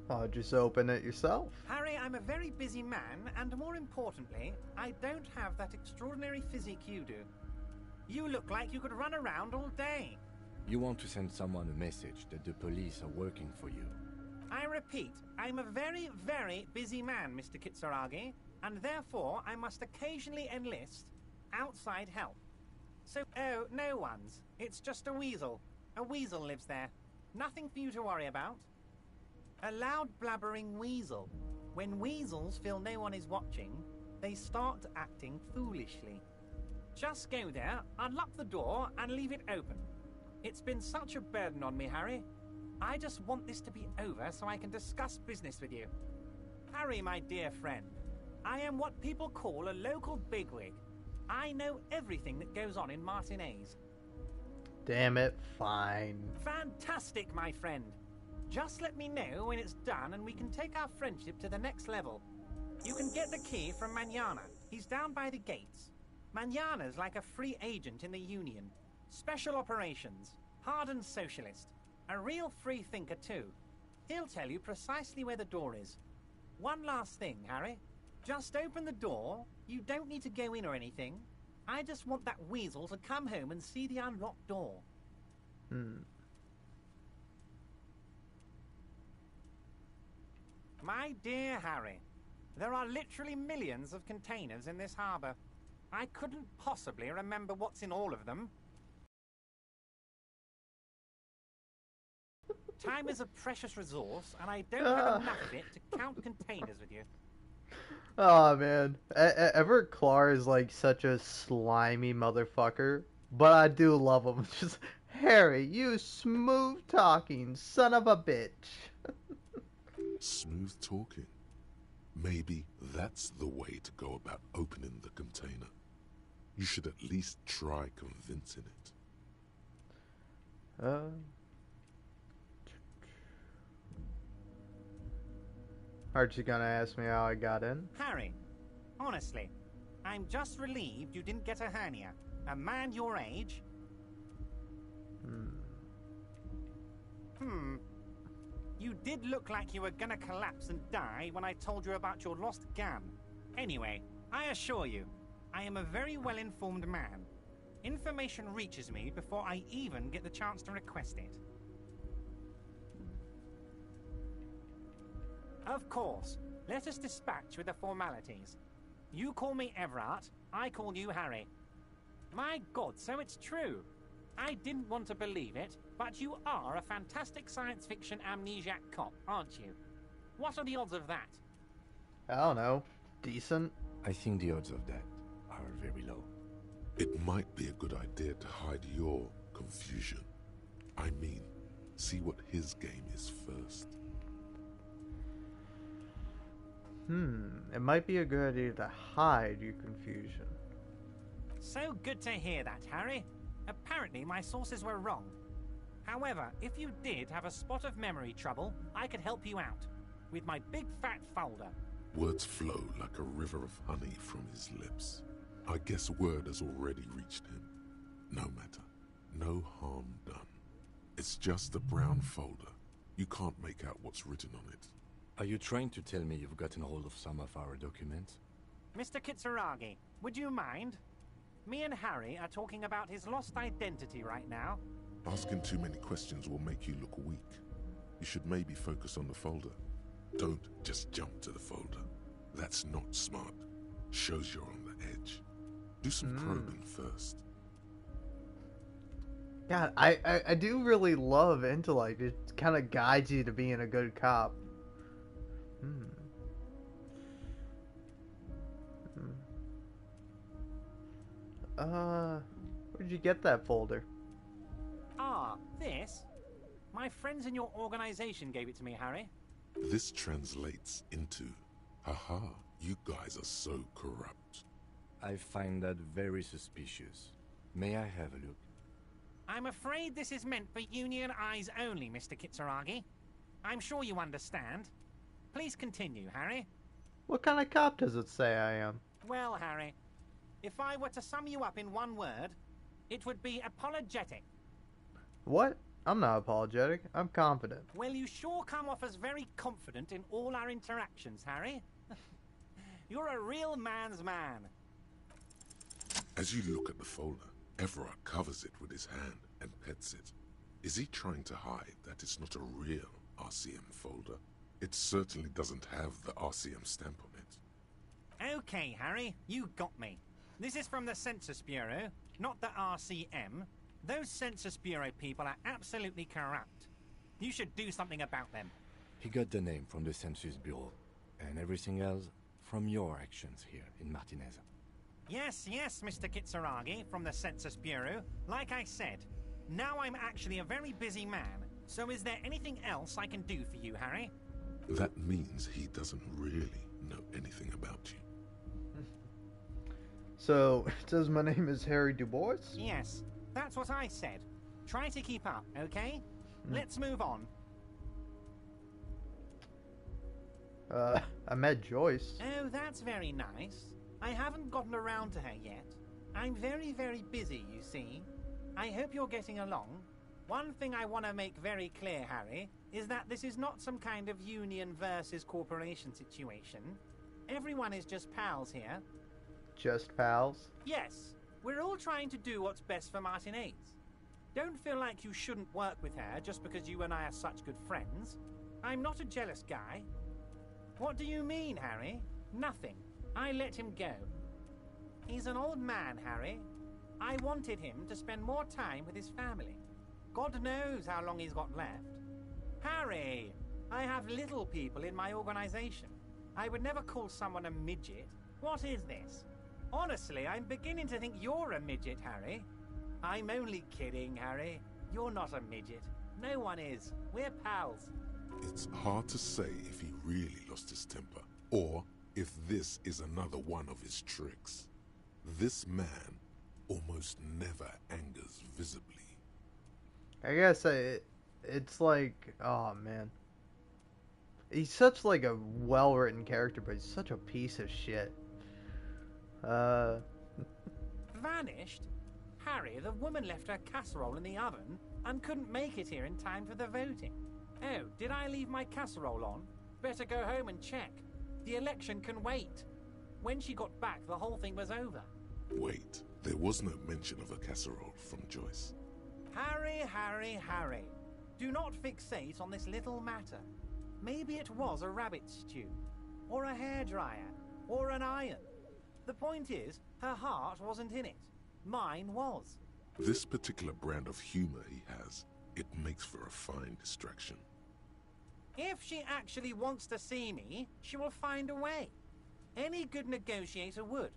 I'll just open it yourself. Harry, I'm a very busy man, and more importantly, I don't have that extraordinary physique you do. You look like you could run around all day. You want to send someone a message that the police are working for you. I repeat, I'm a very, very busy man, Mr. Kitsuragi, and therefore I must occasionally enlist outside help. So, oh, no one's. It's just a weasel. A weasel lives there. Nothing for you to worry about. A loud blabbering weasel. When weasels feel no one is watching, they start acting foolishly. Just go there, unlock the door, and leave it open. It's been such a burden on me, Harry. I just want this to be over so I can discuss business with you. Harry, my dear friend, I am what people call a local bigwig. I know everything that goes on in Martinez. Damn it, fine. Fantastic, my friend. Just let me know when it's done and we can take our friendship to the next level. You can get the key from Manana. He's down by the gates. Manana's like a free agent in the Union. Special operations. Hardened socialist. A real free thinker, too. He'll tell you precisely where the door is. One last thing, Harry. Just open the door. You don't need to go in or anything. I just want that weasel to come home and see the unlocked door. My dear Harry, there are literally millions of containers in this harbour. I couldn't possibly remember what's in all of them. Time is a precious resource, and I don't have enough of it to count containers with you. Oh man, Everett Clark is like such a slimy motherfucker, but I do love him. Just Harry, you smooth talking son of a bitch. Smooth talking. Maybe that's the way to go about opening the container. You should at least try convincing it. Aren't you gonna ask me how I got in? Harry, honestly, I'm just relieved you didn't get a hernia. A man your age... You did look like you were gonna collapse and die when I told you about your lost gam. Anyway, I assure you, I am a very well-informed man. Information reaches me before I even get the chance to request it. Of course, let us dispatch with the formalities. You call me Everett, I call you Harry. My God, so it's true. I didn't want to believe it, but you are a fantastic science fiction amnesiac cop, aren't you? What are the odds of that? I don't know. Decent? I think the odds of that are very low. It might be a good idea to hide your confusion. I mean, see what his game is first. It might be a good idea to hide your confusion. So good to hear that, Harry. Apparently my sources were wrong. However, if you did have a spot of memory trouble, I could help you out. With my big fat folder. Words flow like a river of honey from his lips. I guess word has already reached him. No matter. No harm done. It's just a brown folder. You can't make out what's written on it. Are you trying to tell me you've gotten hold of some of our documents? Mr. Kitsuragi, would you mind? Me and Harry are talking about his lost identity right now. Asking too many questions will make you look weak. You should maybe focus on the folder. Don't just jump to the folder. That's not smart. Shows you're on the edge. Do some probing first. God, I do really love intellect. It kind of guides you to being a good cop. Where'd you get that folder? Ah, this? My friends in your organization gave it to me, Harry. This translates into, haha, you guys are so corrupt. I find that very suspicious. May I have a look? I'm afraid this is meant for union eyes only, Mr. Kitsuragi. I'm sure you understand. Please continue, Harry. What kind of cop does it say I am? Well, Harry, if I were to sum you up in one word, it would be apologetic. What? I'm not apologetic. I'm confident. Well, you sure come off as very confident in all our interactions, Harry. You're a real man's man. As you look at the folder, Everett covers it with his hand and pets it. Is he trying to hide that it's not a real RCM folder? It certainly doesn't have the RCM stamp on it. Okay, Harry, you got me. This is from the Census Bureau, not the RCM. Those Census Bureau people are absolutely corrupt. You should do something about them. He got the name from the Census Bureau, and everything else from your actions here in Martinez. Yes, Mr. Kitsuragi from the Census Bureau. Like I said, now I'm actually a very busy man. So is there anything else I can do for you, Harry? That means he doesn't really know anything about you. So, it says my name is Harry Dubois? Yes, that's what I said. Try to keep up, okay? Let's move on. I met Joyce. Oh, that's very nice. I haven't gotten around to her yet. I'm very, very busy, you see. I hope you're getting along. One thing I want to make very clear, Harry, is that this is not some kind of union versus corporation situation. Everyone is just pals here. Just pals? Yes, we're all trying to do what's best for Martinez. Don't feel like you shouldn't work with her just because you and I are such good friends. I'm not a jealous guy. What do you mean, Harry? Nothing. I let him go. He's an old man, Harry. I wanted him to spend more time with his family. God knows how long he's got left. Harry, I have little people in my organization. I would never call someone a midget. What is this? Honestly, I'm beginning to think you're a midget, Harry. I'm only kidding, Harry. You're not a midget. No one is. We're pals. It's hard to say if he really lost his temper, or if this is another one of his tricks. This man almost never angers visibly. I guess it's like, oh man. He's such like a well-written character, but he's such a piece of shit. Vanished? Harry, the woman left her casserole in the oven and couldn't make it here in time for the voting. Oh, did I leave my casserole on? Better go home and check. The election can wait. When she got back, the whole thing was over. Wait, there was no mention of a casserole from Joyce. Harry, Harry, Harry. Do not fixate on this little matter. Maybe it was a rabbit stew, or a hairdryer, or an iron. The point is, her heart wasn't in it. Mine was. This particular brand of humor he has, it makes for a fine distraction. If she actually wants to see me, she will find a way. Any good negotiator would.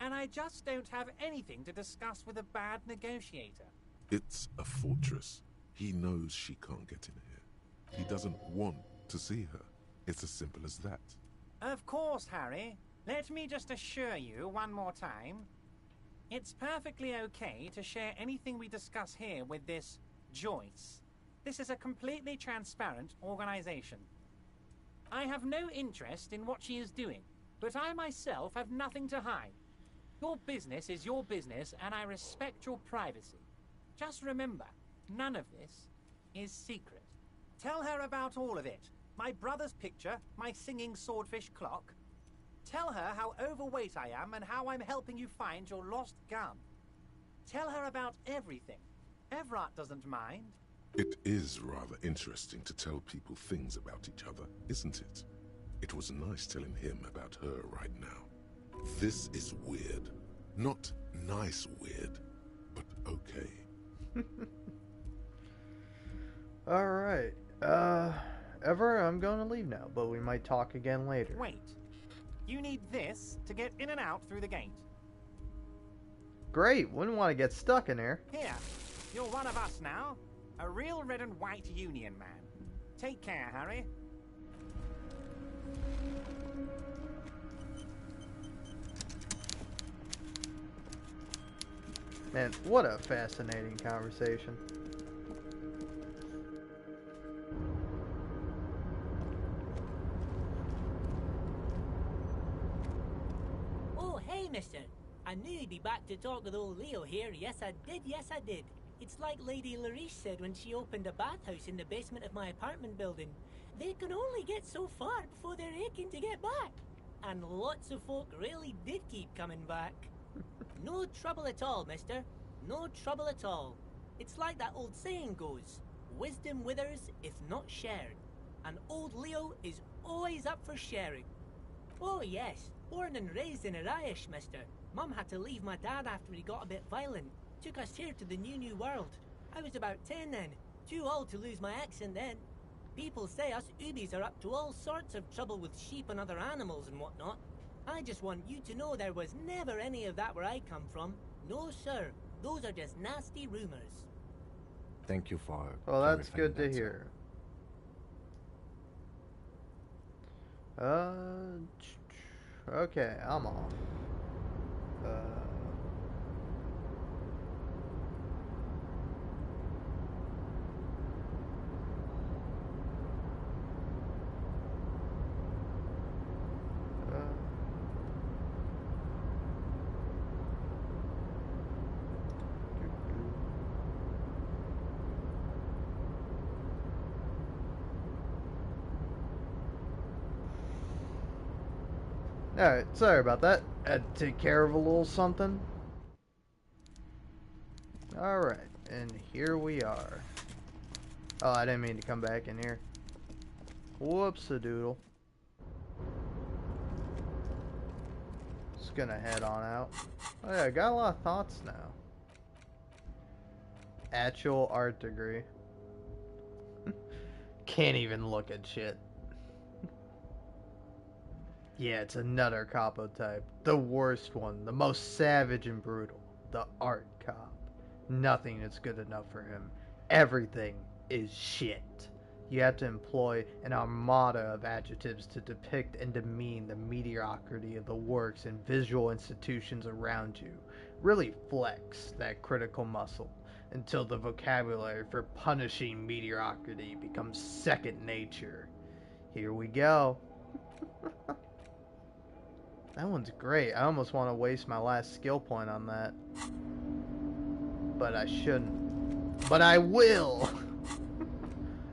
And I just don't have anything to discuss with a bad negotiator. It's a fortress. He knows she can't get in here. He doesn't want to see her. It's as simple as that. Of course, Harry. Let me just assure you one more time. It's perfectly okay to share anything we discuss here with this Joyce. This is a completely transparent organization. I have no interest in what she is doing, but I myself have nothing to hide. Your business is your business, and I respect your privacy. Just remember, none of this is secret. Tell her about all of it. My brother's picture, my singing swordfish clock. Tell her how overweight I am and how I'm helping you find your lost gun. Tell her about everything. Everett doesn't mind. It is rather interesting to tell people things about each other, isn't it? It was nice telling him about her right now. This is weird. Not nice weird, but okay. Alright. Ever, I'm going to leave now, but we might talk again later. Wait. You need this to get in and out through the gate. Great. Wouldn't want to get stuck in there. Here. You're one of us now. A real red and white union man. Take care, Harry. Man, what a fascinating conversation. Oh, hey, mister. I knew you'd be back to talk with old Leo here. Yes, I did. Yes, I did. It's like Lady Larice said when she opened a bathhouse in the basement of my apartment building. They can only get so far before they're aching to get back. And lots of folk really did keep coming back. No trouble at all, mister. No trouble at all. It's like that old saying goes, wisdom withers if not shared. And old Leo is always up for sharing. Oh yes, born and raised in Irish, mister. Mum had to leave my dad after he got a bit violent. Took us here to the new world. I was about 10 then. Too old to lose my accent then. People say us Ubies are up to all sorts of trouble with sheep and other animals and whatnot. I just want you to know there was never any of that where I come from. No, sir. Those are just nasty rumors. Thank you for Well, that's clarifying good to that, sir. hear. Okay, I'm off. Alright, sorry about that. Had to take care of a little something. Alright, and here we are. Oh, I didn't mean to come back in here. Whoops-a-doodle. Just gonna head on out. Oh yeah, I got a lot of thoughts now. Actual art degree. Can't even look at shit. Yeah, it's another capo type. The worst one. The most savage and brutal. The art cop. Nothing is good enough for him. Everything is shit. You have to employ an armada of adjectives to depict and demean the mediocrity of the works and visual institutions around you. Really flex that critical muscle until the vocabulary for punishing mediocrity becomes second nature. Here we go. That one's great. I almost want to waste my last skill point on that. But I shouldn't. But I will!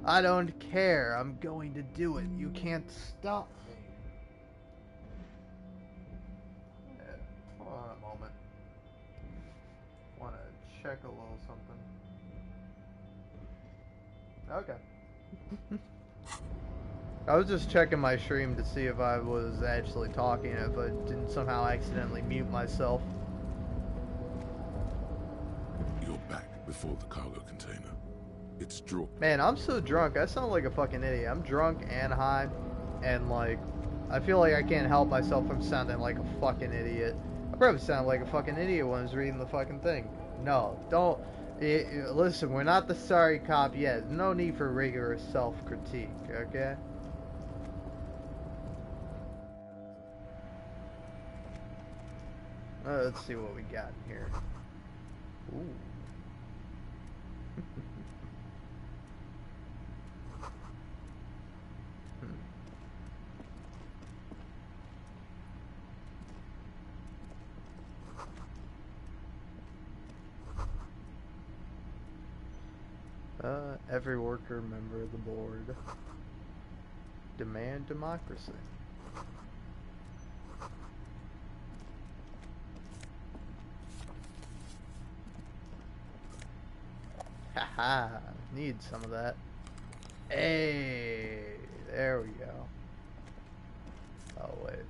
I don't care. I'm going to do it. You can't stop me. Yeah, hold on a moment. Want to check a little something. Okay. I was just checking my stream to see if I was actually talking, if I didn't somehow accidentally mute myself. You're back before the cargo container. It's drawn. Man, I'm so drunk. I sound like a fucking idiot. I'm drunk and high, and like, I feel like I can't help myself from sounding like a fucking idiot. I probably sound like a fucking idiot when I was reading the fucking thing. No, don't. Listen, we're not the sorry cop yet. No need for rigorous self-critique, okay? Let's see what we got in here. Ooh. Every worker member of the board. Demand democracy. Haha, need some of that. Hey, there we go. Oh wait,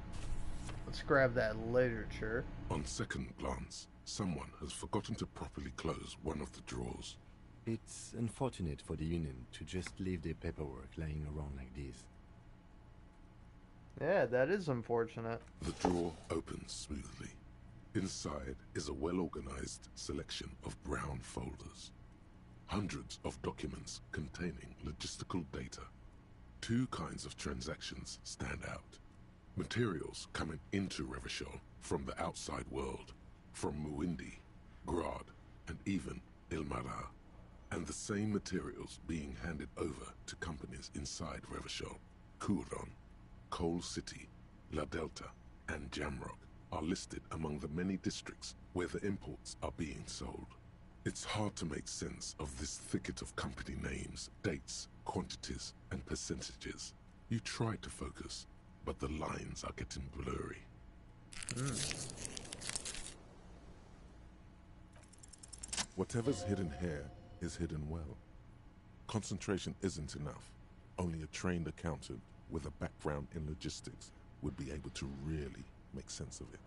let's grab that literature. On second glance, someone has forgotten to properly close one of the drawers. It's unfortunate for the Union to just leave their paperwork lying around like this. Yeah, that is unfortunate. The drawer opens smoothly. Inside is a well-organized selection of brown folders. Hundreds of documents containing logistical data. Two kinds of transactions stand out. Materials coming into Revachol from the outside world, from Muindi, Grad, and even Ilmara. And the same materials being handed over to companies inside Revachol. Kuron, Coal City, La Delta, and Jamrock are listed among the many districts where the imports are being sold. It's hard to make sense of this thicket of company names, dates, quantities, and percentages. You try to focus, but the lines are getting blurry. Whatever's hidden here is hidden well. Concentration isn't enough. Only a trained accountant with a background in logistics would be able to really make sense of it.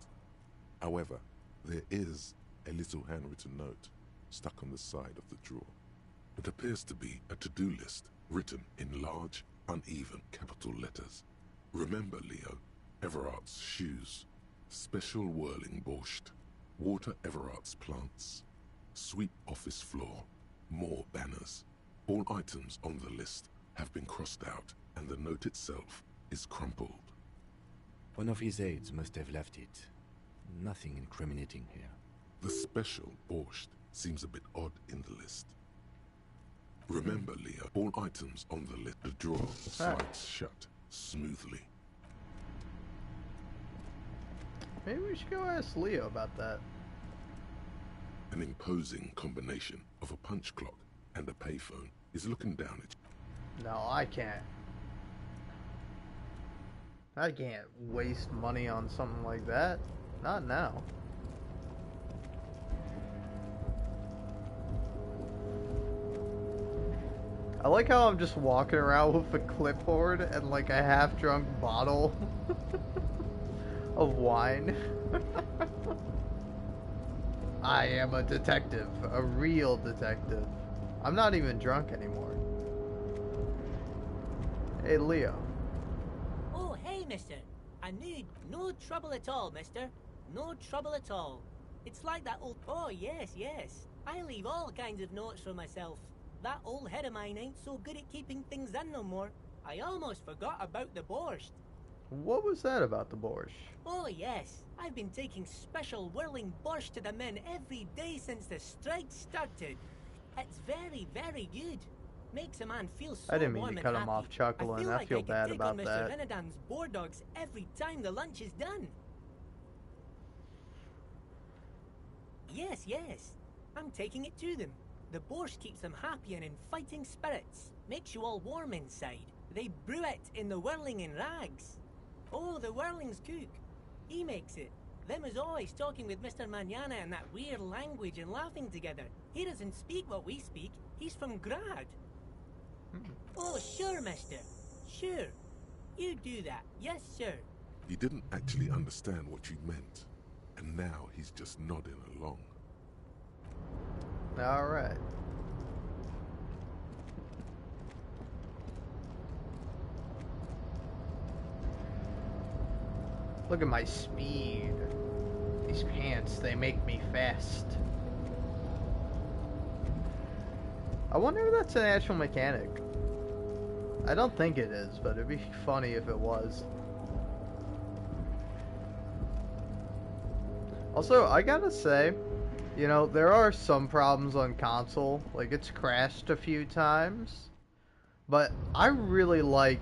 However, there is a little handwritten note stuck on the side of the drawer. It appears to be a to-do list written in large, uneven capital letters. Remember, Leo, Everart's shoes, special whirling borscht, water Everart's plants, sweep office floor, more banners. All items on the list have been crossed out, and the note itself is crumpled. One of his aides must have left it. Nothing incriminating here. The special borscht seems a bit odd in the list. Remember, Leo, all items on the list. The drawer slides shut smoothly. Maybe we should go ask Leo about that. An imposing combination of a punch clock and a payphone is looking down at you. No, I can't. I can't waste money on something like that. Not now. I like how I'm just walking around with a clipboard and like a half-drunk bottle of wine. I am a detective, a real detective. I'm not even drunk anymore. Hey, Leo. Oh, hey, mister. I knew no trouble at all, mister. No trouble at all. It's like that old... Oh, yes, yes. I leave all kinds of notes for myself. That old head of mine ain't so good at keeping things in no more. I almost forgot about the borscht. What was that about the borscht? Oh, yes. I've been taking special whirling borscht to the men every day since the strike started. It's very, very good. Makes a man feel so I didn't mean warm to and cut him happy. off chuckling. I like feel I could bad take about on Mr. that. Renadan's boar dogs every time the lunch is done. Yes, yes. I'm taking it to them. The borscht keeps them happy and in fighting spirits. Makes you all warm inside. They brew it in the whirling in rags. Oh, the whirling's cook. He makes it. Them is always talking with Mr. Manana in that weird language and laughing together. He doesn't speak what we speak. He's from Grad. Oh, sure, mister. Sure. You do that. Yes, sir. He didn't actually understand what you meant, and now he's just nodding along. Alright. Look at my speed. These pants, they make me fast. I wonder if that's an actual mechanic. I don't think it is, but it'd be funny if it was. Also, I gotta say, you know, there are some problems on console. Like, it's crashed a few times. But I really like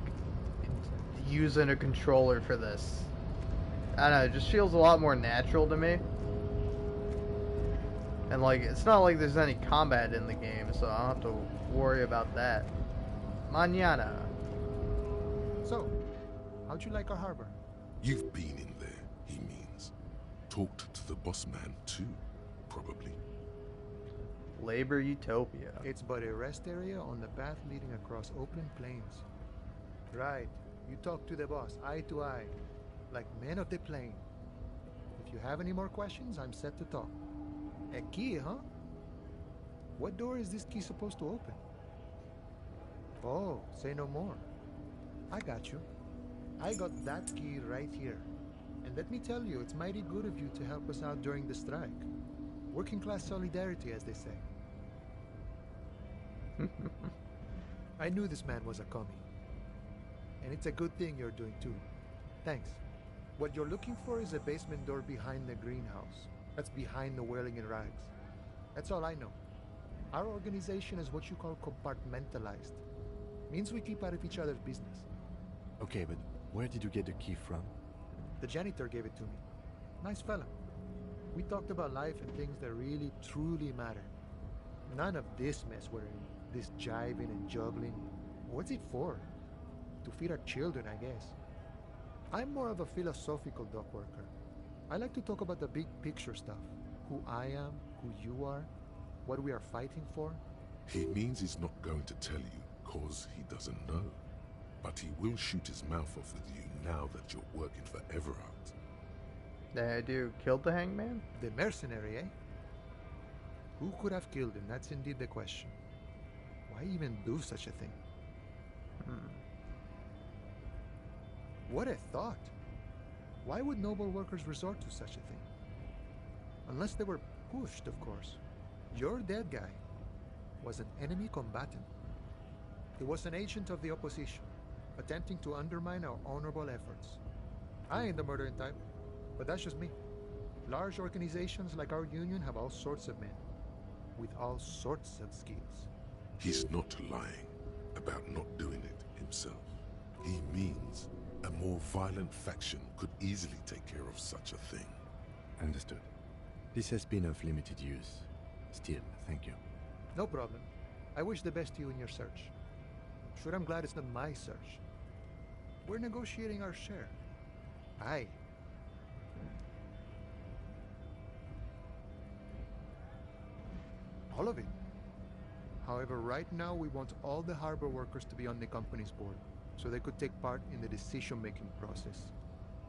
using a controller for this. I don't know, it just feels a lot more natural to me. And, like, it's not like there's any combat in the game, so I don't have to worry about that. Mañana. So, how'd you like our harbor? You've been in there, he means. Talked to the boss man, too, probably. Labor Utopia. It's but a rest area on the path leading across open plains. Right. You talk to the boss, eye to eye, like men of the plain. If you have any more questions, I'm set to talk. A key, huh? What door is this key supposed to open? Oh, say no more. I got you. I got that key right here. And let me tell you, it's mighty good of you to help us out during the strike. Working class solidarity, as they say. I knew this man was a commie. And it's a good thing you're doing too. Thanks. What you're looking for is a basement door behind the greenhouse. That's behind the whirling in rags. That's all I know. Our organization is what you call compartmentalized. Means we keep out of each other's business. Okay, but where did you get the key from? The janitor gave it to me. Nice fella. We talked about life and things that really, truly matter. None of this mess we're in. This jiving and juggling. What's it for? To feed our children, I guess. I'm more of a philosophical dock worker. I like to talk about the big picture stuff. Who I am, who you are, what we are fighting for. He means he's not going to tell you, cause he doesn't know. But he will shoot his mouth off with you now that you're working for Everard. Did I do killed the hangman? The mercenary, eh? Who could have killed him? That's indeed the question. Why even do such a thing? What a thought! Why would noble workers resort to such a thing? Unless they were pushed, of course. Your dead guy was an enemy combatant. He was an agent of the opposition, attempting to undermine our honorable efforts. I ain't the murdering type, but that's just me. Large organizations like our union have all sorts of men, with all sorts of skills. He's not lying about not doing it himself. He means a more violent faction could easily take care of such a thing. Understood. This has been of limited use. Still, thank you. No problem. I wish the best to you in your search. Sure, I'm glad it's not my search. We're negotiating our share. Aye. All of it. However, right now we want all the harbor workers to be on the company's board, so they could take part in the decision-making process.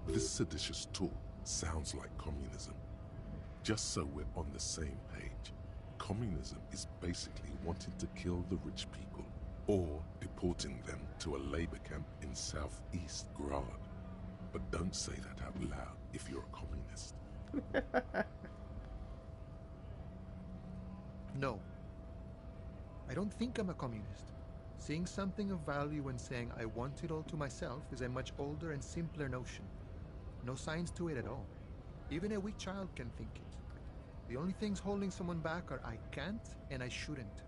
This seditious talk sounds like communism. Just so we're on the same page, communism is basically wanting to kill the rich people or deporting them to a labor camp in southeast Grad. But don't say that out loud if you're a communist. No. I don't think I'm a communist. Seeing something of value and saying I want it all to myself is a much older and simpler notion. No science to it at all. Even a weak child can think it. The only things holding someone back are I can't and I shouldn't.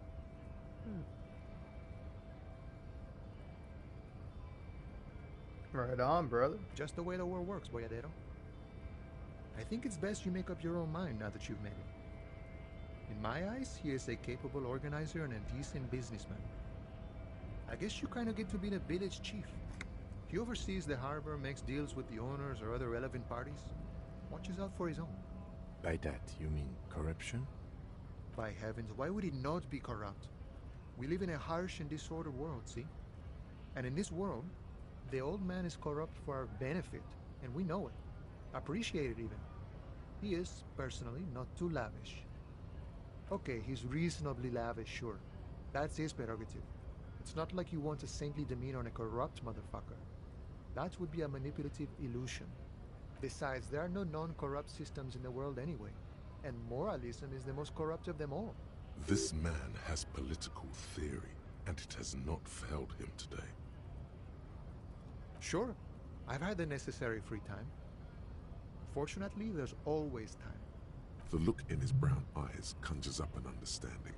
Right on, brother. Just the way the world works, boyadero. I think it's best you make up your own mind now that you've made it. In my eyes, he is a capable organizer and a decent businessman. I guess you kind of get to be the village chief. He oversees the harbor, makes deals with the owners or other relevant parties, watches out for his own. By that, you mean corruption? By heavens, why would he not be corrupt? We live in a harsh and disordered world, see? And in this world, the old man is corrupt for our benefit, and we know it. Appreciate it even. He is, personally, not too lavish. Okay, he's reasonably lavish, sure. That's his prerogative. It's not like you want a saintly demeanor on a corrupt motherfucker. That would be a manipulative illusion. Besides, there are no non-corrupt systems in the world anyway, and moralism is the most corrupt of them all. This man has political theory, and it has not failed him today. Sure, I've had the necessary free time. Fortunately, there's always time. The look in his brown eyes conjures up an understanding.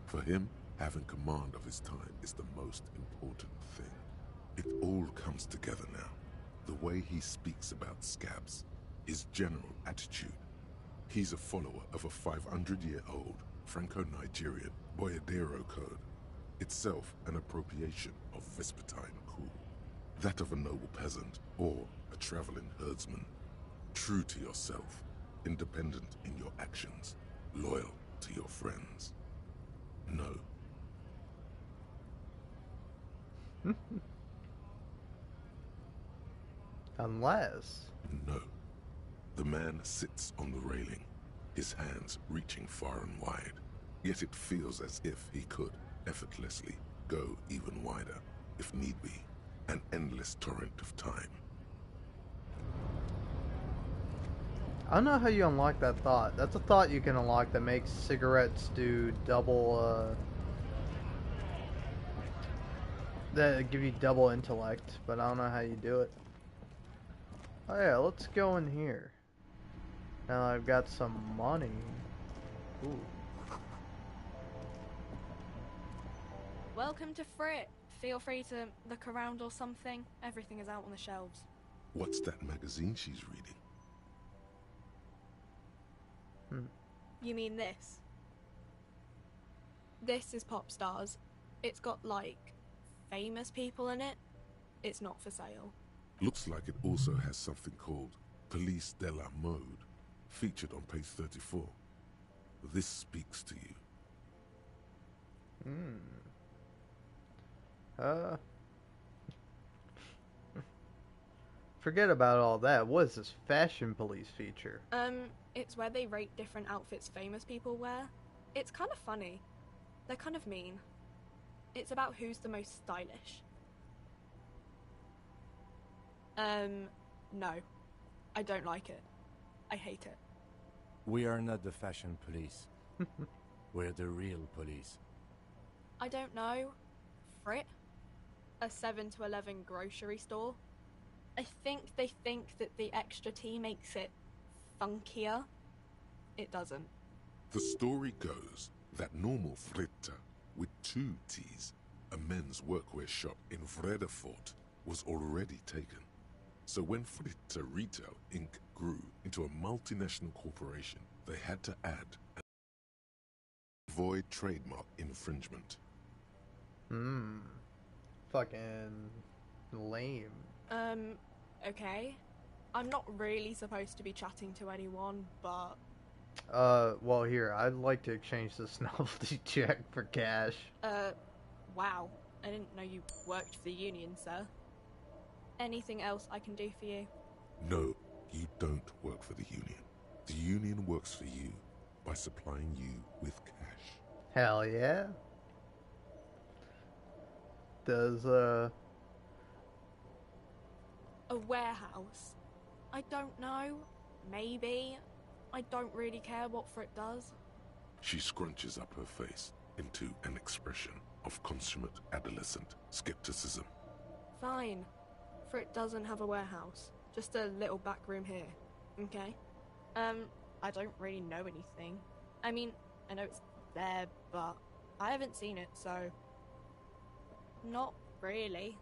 For him, having command of his time is the most important thing. It all comes together now. The way he speaks about scabs, his general attitude. He's a follower of a 500-year-old Franco-Nigerian Boyadero code, itself an appropriation of Vespertine cool. That of a noble peasant or a traveling herdsman. True to yourself, independent in your actions, loyal to your friends. No. Unless... No. The man sits on the railing, his hands reaching far and wide. Yet it feels as if he could, effortlessly, go even wider, if need be. An endless torrent of time. I don't know how you unlock that thought. That's a thought you can unlock that makes cigarettes do double, that give you double intellect, but I don't know how you do it. Oh yeah, let's go in here. Now I've got some money. Ooh. Welcome to Frit. Feel free to look around or something. Everything is out on the shelves. What's that magazine she's reading? You mean this? This is Pop Stars. It's got, like, famous people in it. It's not for sale. Looks like it also has something called Police de la Mode, featured on page 34. This speaks to you. Forget about all that. What is this fashion police feature? It's where they rate different outfits famous people wear. It's kind of funny. They're kind of mean. It's about who's the most stylish. No. I don't like it. I hate it. We are not the fashion police. We're the real police. I don't know. Frit? A 7 to 11 grocery store? I think they think that the extra T makes it funkier. It doesn't. The story goes that normal Fritta, with 2 T's, a men's workwear shop in Vredefort, was already taken. So when Fritta Retail Inc. grew into a multinational corporation, they had to add an avoid trademark infringement. Fucking lame. Okay. I'm not really supposed to be chatting to anyone, but... Well, here, I'd like to exchange this novelty check for cash. Wow. I didn't know you worked for the Union, sir. Anything else I can do for you? No, you don't work for the Union. The Union works for you by supplying you with cash. Hell yeah. Does, A warehouse? I don't know. Maybe. I don't really care what Frit does. She scrunches up her face into an expression of consummate adolescent skepticism. Fine. Frit doesn't have a warehouse. Just a little back room here. Okay? I don't really know anything. I mean, I know it's there, but I haven't seen it, so... Not really.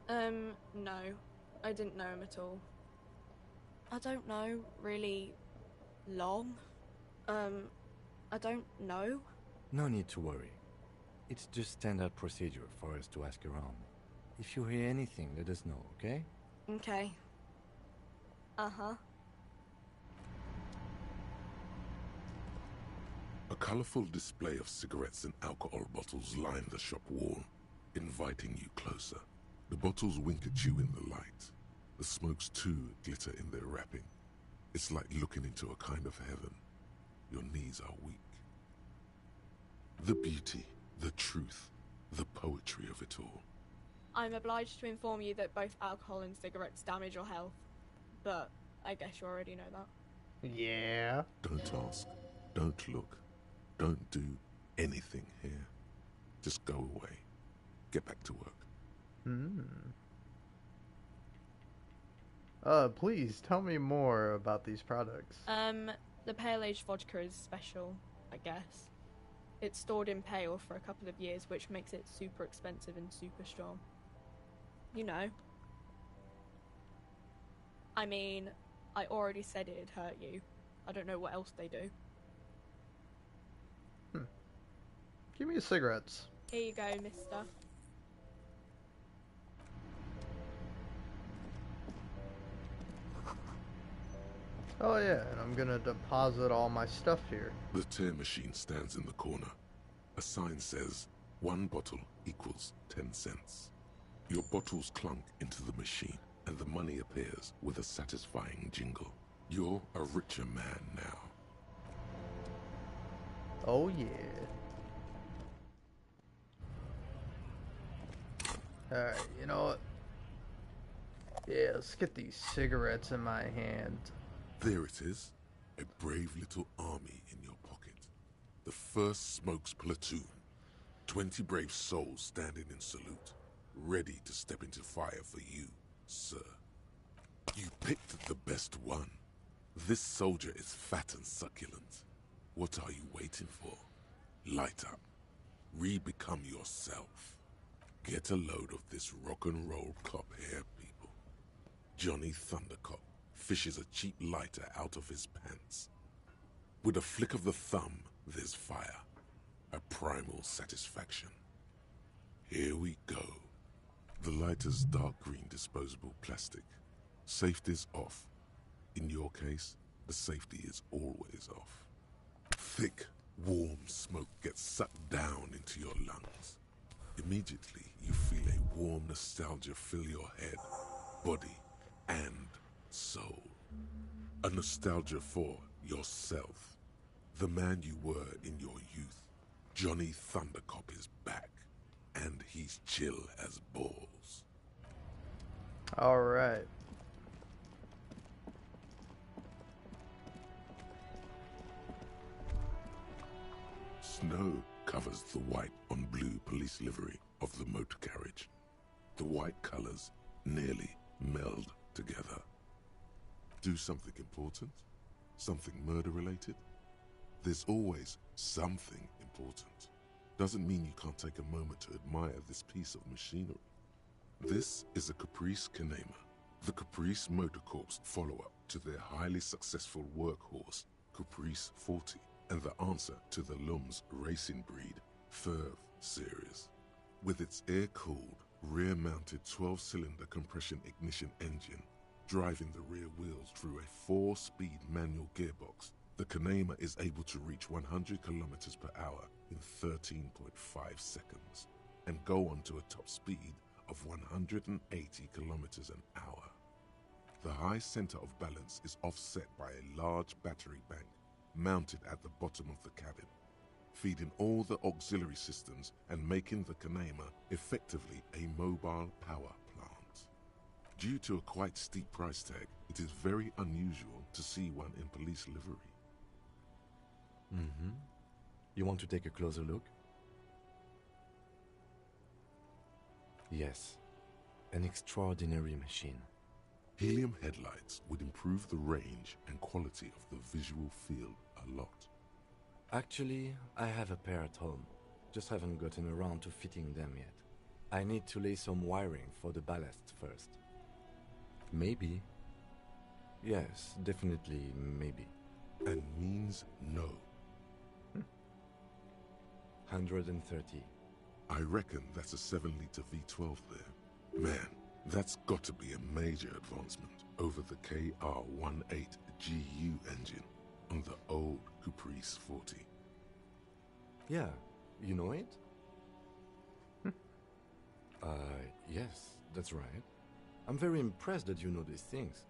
No. I didn't know him at all. I don't know, really... long? I don't know. No need to worry. It's just standard procedure for us to ask around. If you hear anything, let us know, okay? Okay. Uh-huh. A colorful display of cigarettes and alcohol bottles line the shop wall, inviting you closer. The bottles wink at you in the light. The smokes too glitter in their wrapping. It's like looking into a kind of heaven. Your knees are weak. The beauty, the truth, the poetry of it all. I'm obliged to inform you that both alcohol and cigarettes damage your health. But I guess you already know that. yeah. Don't ask. Don't look. Don't do anything here. Just go away. Get back to work. Please tell me more about these products. The Pale Age vodka is special, I guess. It's stored in pale for a couple of years, which makes it super expensive and super strong. You know. I mean, I already said it'd hurt you. I don't know what else they do. Give me cigarettes. Here you go, mister. Oh yeah, and I'm gonna deposit all my stuff here. The tear machine stands in the corner. A sign says, 1 bottle equals 10 cents. Your bottles clunk into the machine, and the money appears with a satisfying jingle. You're a richer man now. Oh yeah. Alright, you know what? Yeah, let's get these cigarettes in my hand. There it is, a brave little army in your pocket. The 1st Smokes Platoon. 20 brave souls standing in salute, ready to step into fire for you, sir. You picked the best one. This soldier is fat and succulent. What are you waiting for? Light up. Re-become yourself. Get a load of this rock and roll cop here, people. Johnny Thundercop fishes a cheap lighter out of his pants. With a flick of the thumb, there's fire. A primal satisfaction. Here we go. The lighter's dark green disposable plastic. Safety's off. In your case, the safety is always off. Thick, warm smoke gets sucked down into your lungs. Immediately, you feel a warm nostalgia fill your head, body, and soul. A nostalgia for yourself. The man you were in your youth. Johnny Thundercop is back, and he's chill as balls. Alright. Snow covers the white on blue police livery of the motor carriage. The white colors nearly meld together. Do something important? Something murder-related? There's always something important. Doesn't mean you can't take a moment to admire this piece of machinery. This is a Caprice Kanema, the Caprice Motor Corps follow-up to their highly successful workhorse, Caprice 40, and the answer to the Lum's racing breed, Ferv series. With its air-cooled, rear-mounted 12-cylinder compression ignition engine, Driving the rear wheels through a 4-speed manual gearbox, the Kanema is able to reach 100 kilometers per hour in 13.5 seconds and go on to a top speed of 180 kilometers an hour. The high center of balance is offset by a large battery bank mounted at the bottom of the cabin, feeding all the auxiliary systems and making the Kanema effectively a mobile power plant. Due to a quite steep price tag, it is very unusual to see one in police livery. Mm-hmm. You want to take a closer look? Yes, an extraordinary machine. Helium headlights would improve the range and quality of the visual field a lot. Actually, I have a pair at home. Just haven't gotten around to fitting them yet. I need to lay some wiring for the ballast first. Maybe. Yes, definitely maybe. And means no. 130. I reckon that's a 7-liter V12 there. Man, that's got to be a major advancement over the KR-18GU engine on the old Caprice 40. Yeah, you know it? Yes, that's right. I'm very impressed that you know these things.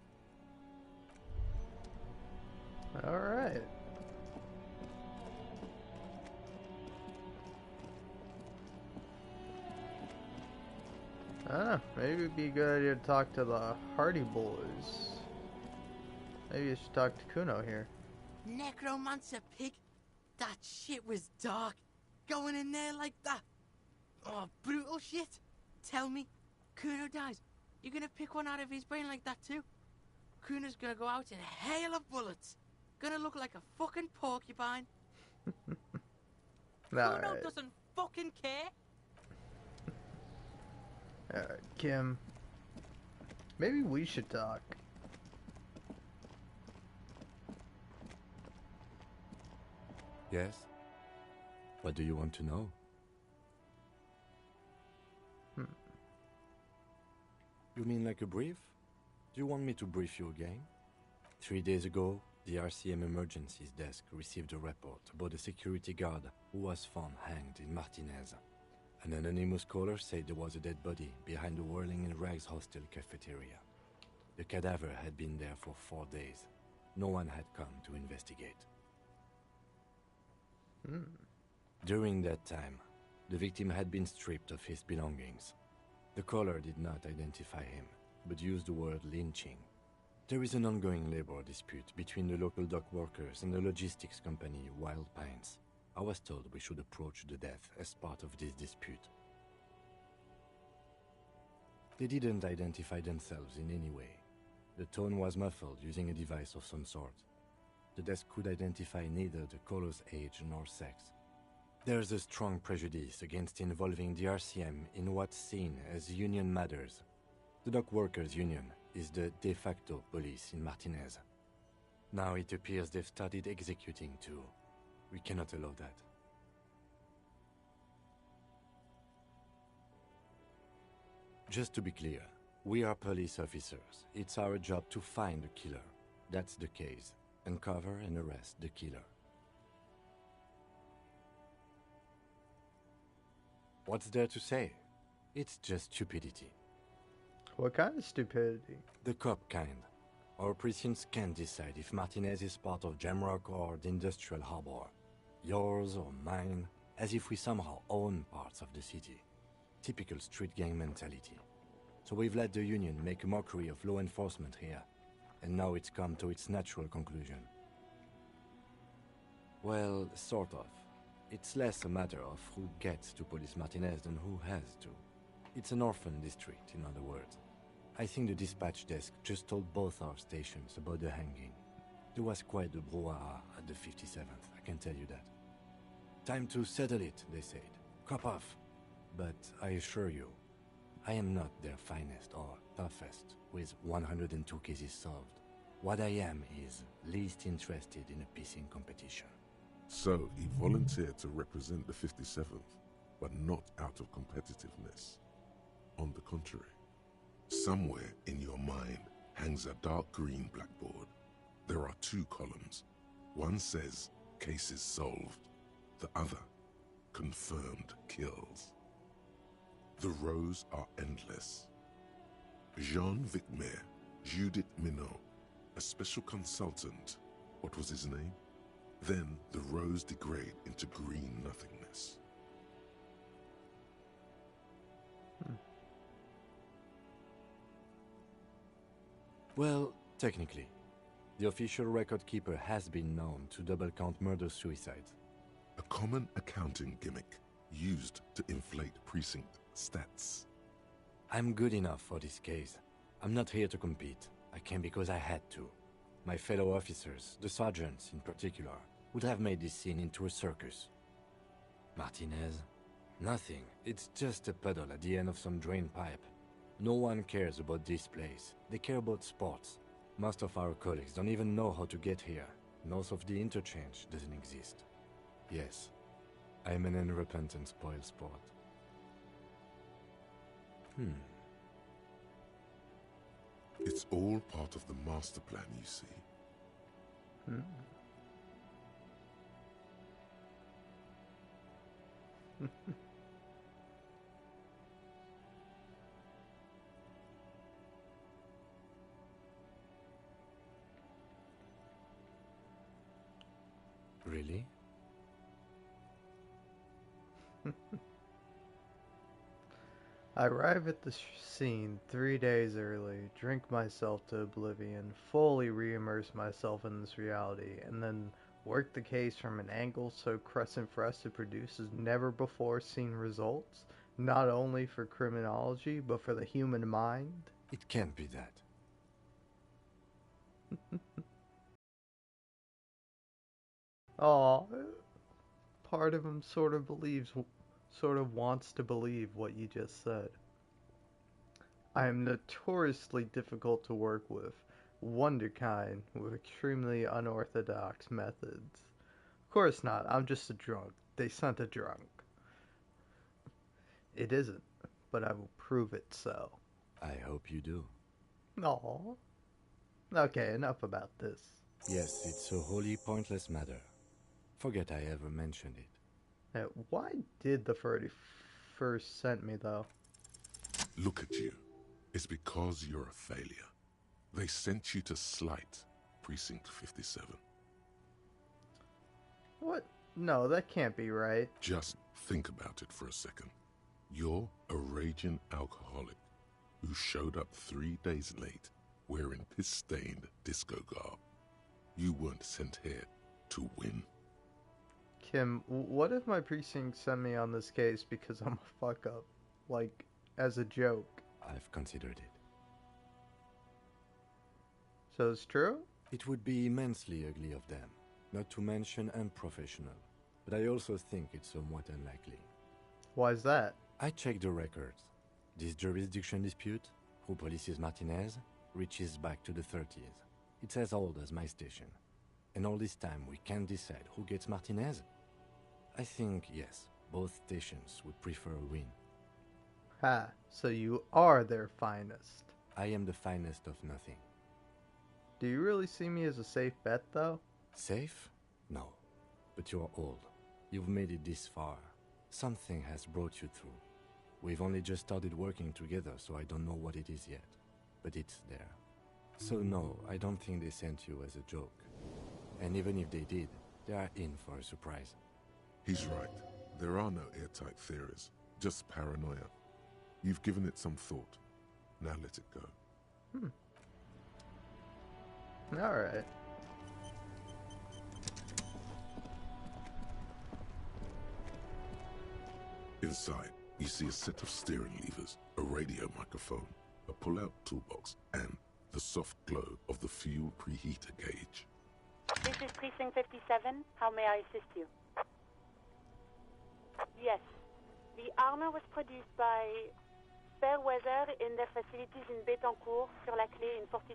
Alright. I don't know, maybe it'd be a good idea to talk to the Hardy Boys. Maybe you should talk to Kuno here. Necromancer pig? That shit was dark. Going in there like that. Oh, brutal shit. Tell me, Kuno dies. You're gonna pick one out of his brain like that too? Kuno's gonna go out in a hail of bullets. Gonna look like a fucking porcupine. Kuno doesn't fucking care. Alright, Kim. Maybe we should talk. Yes? What do you want to know? You mean like a brief? Do you want me to brief you again? 3 days ago, the RCM Emergencies Desk received a report about a security guard who was found hanged in Martinez. An anonymous caller said there was a dead body behind the Whirling in Rags hostel cafeteria. The cadaver had been there for 4 days. No one had come to investigate. During that time, the victim had been stripped of his belongings. The caller did not identify him, but used the word lynching. There is an ongoing labor dispute between the local dock workers and the logistics company Wild Pines. I was told we should approach the death as part of this dispute. They didn't identify themselves in any way. The tone was muffled using a device of some sort. The desk could identify neither the caller's age nor sex. There's a strong prejudice against involving the RCM in what's seen as union matters. The dock workers' union is the de facto police in Martinez. Now it appears they've started executing too. We cannot allow that. Just to be clear, we are police officers. It's our job to find the killer. That's the case. Uncover and arrest the killer. What's there to say? It's just stupidity. What kind of stupidity? The cop kind. Our precincts can't decide if Martinez is part of Jamrock or the Industrial Harbor. Yours or mine, as if we somehow own parts of the city. Typical street gang mentality. So we've let the Union make a mockery of law enforcement here, and now it's come to its natural conclusion. Well, sort of. It's less a matter of who gets to police Martinez than who has to. It's an orphan district, in other words. I think the dispatch desk just told both our stations about the hanging. There was quite the brouhaha at the 57th, I can tell you that. Time to settle it, they said. Cop off. But I assure you, I am not their finest or toughest, with 102 cases solved. What I am is least interested in a pissing competition. So he volunteered to represent the 57th, but not out of competitiveness. On the contrary, somewhere in your mind hangs a dark green blackboard. There are 2 columns. One says, cases solved. The other, confirmed kills. The rows are endless. Jean Vicmer, Judith Minot, a special consultant. What was his name? Then the rows degrade into green nothingness. Well, technically, the official record keeper has been known to double count murder-suicides. A common accounting gimmick used to inflate precinct stats. I'm good enough for this case. I'm not here to compete. I came because I had to. My fellow officers, the sergeants in particular, would have made this scene into a circus. Martinez? Nothing. It's just a puddle at the end of some drain pipe. No one cares about this place. They care about sports. Most of our colleagues don't even know how to get here. North of the interchange doesn't exist. Yes, I'm an unrepentant spoil sport. It's all part of the master plan, you see. Really? I arrive at the scene 3 days early, drink myself to oblivion, fully re-immerse myself in this reality, and then work the case from an angle so crescent for us to produce never before seen results, not only for criminology, but for the human mind? It can't be that. Aw, part of him sort of wants to believe what you just said. I am notoriously difficult to work with, wonderkind with extremely unorthodox methods. Of course not, I'm just a drunk. They sent a drunk. It isn't, but I will prove it so. I hope you do. Aw. Okay, enough about this. Yes, it's a wholly pointless matter. Forget I ever mentioned it. Now, why did the 31st send me, though? Look at you. It's because you're a failure. They sent you to slight Precinct 57. What? No, that can't be right. Just think about it for a second. You're a raging alcoholic who showed up 3 days late wearing piss-stained disco garb. You weren't sent here to win. Kim, what if my precinct sent me on this case because I'm a fuck-up? Like, as a joke? I've considered it. So it's true? It would be immensely ugly of them, not to mention unprofessional. But I also think it's somewhat unlikely. Why is that? I checked the records. This jurisdiction dispute, who polices Martinez, reaches back to the 30s. It's as old as my station. And all this time we can't decide who gets Martinez? I think, yes, both stations would prefer a win. Ha, so you are their finest. I am the finest of nothing. Do you really see me as a safe bet, though? Safe? No. But you're old. You've made it this far. Something has brought you through. We've only just started working together, so I don't know what it is yet. But it's there. So no, I don't think they sent you as a joke. And even if they did, they are in for a surprise. He's right. There are no airtight theories, just paranoia. You've given it some thought. Now let it go. Alright. Inside, you see a set of steering levers, a radio microphone, a pull-out toolbox, and the soft glow of the fuel preheater gauge. This is Precinct 57. How may I assist you? Yes. The armor was produced by Fairweather in their facilities in Bétancourt, sur la Clé in 42.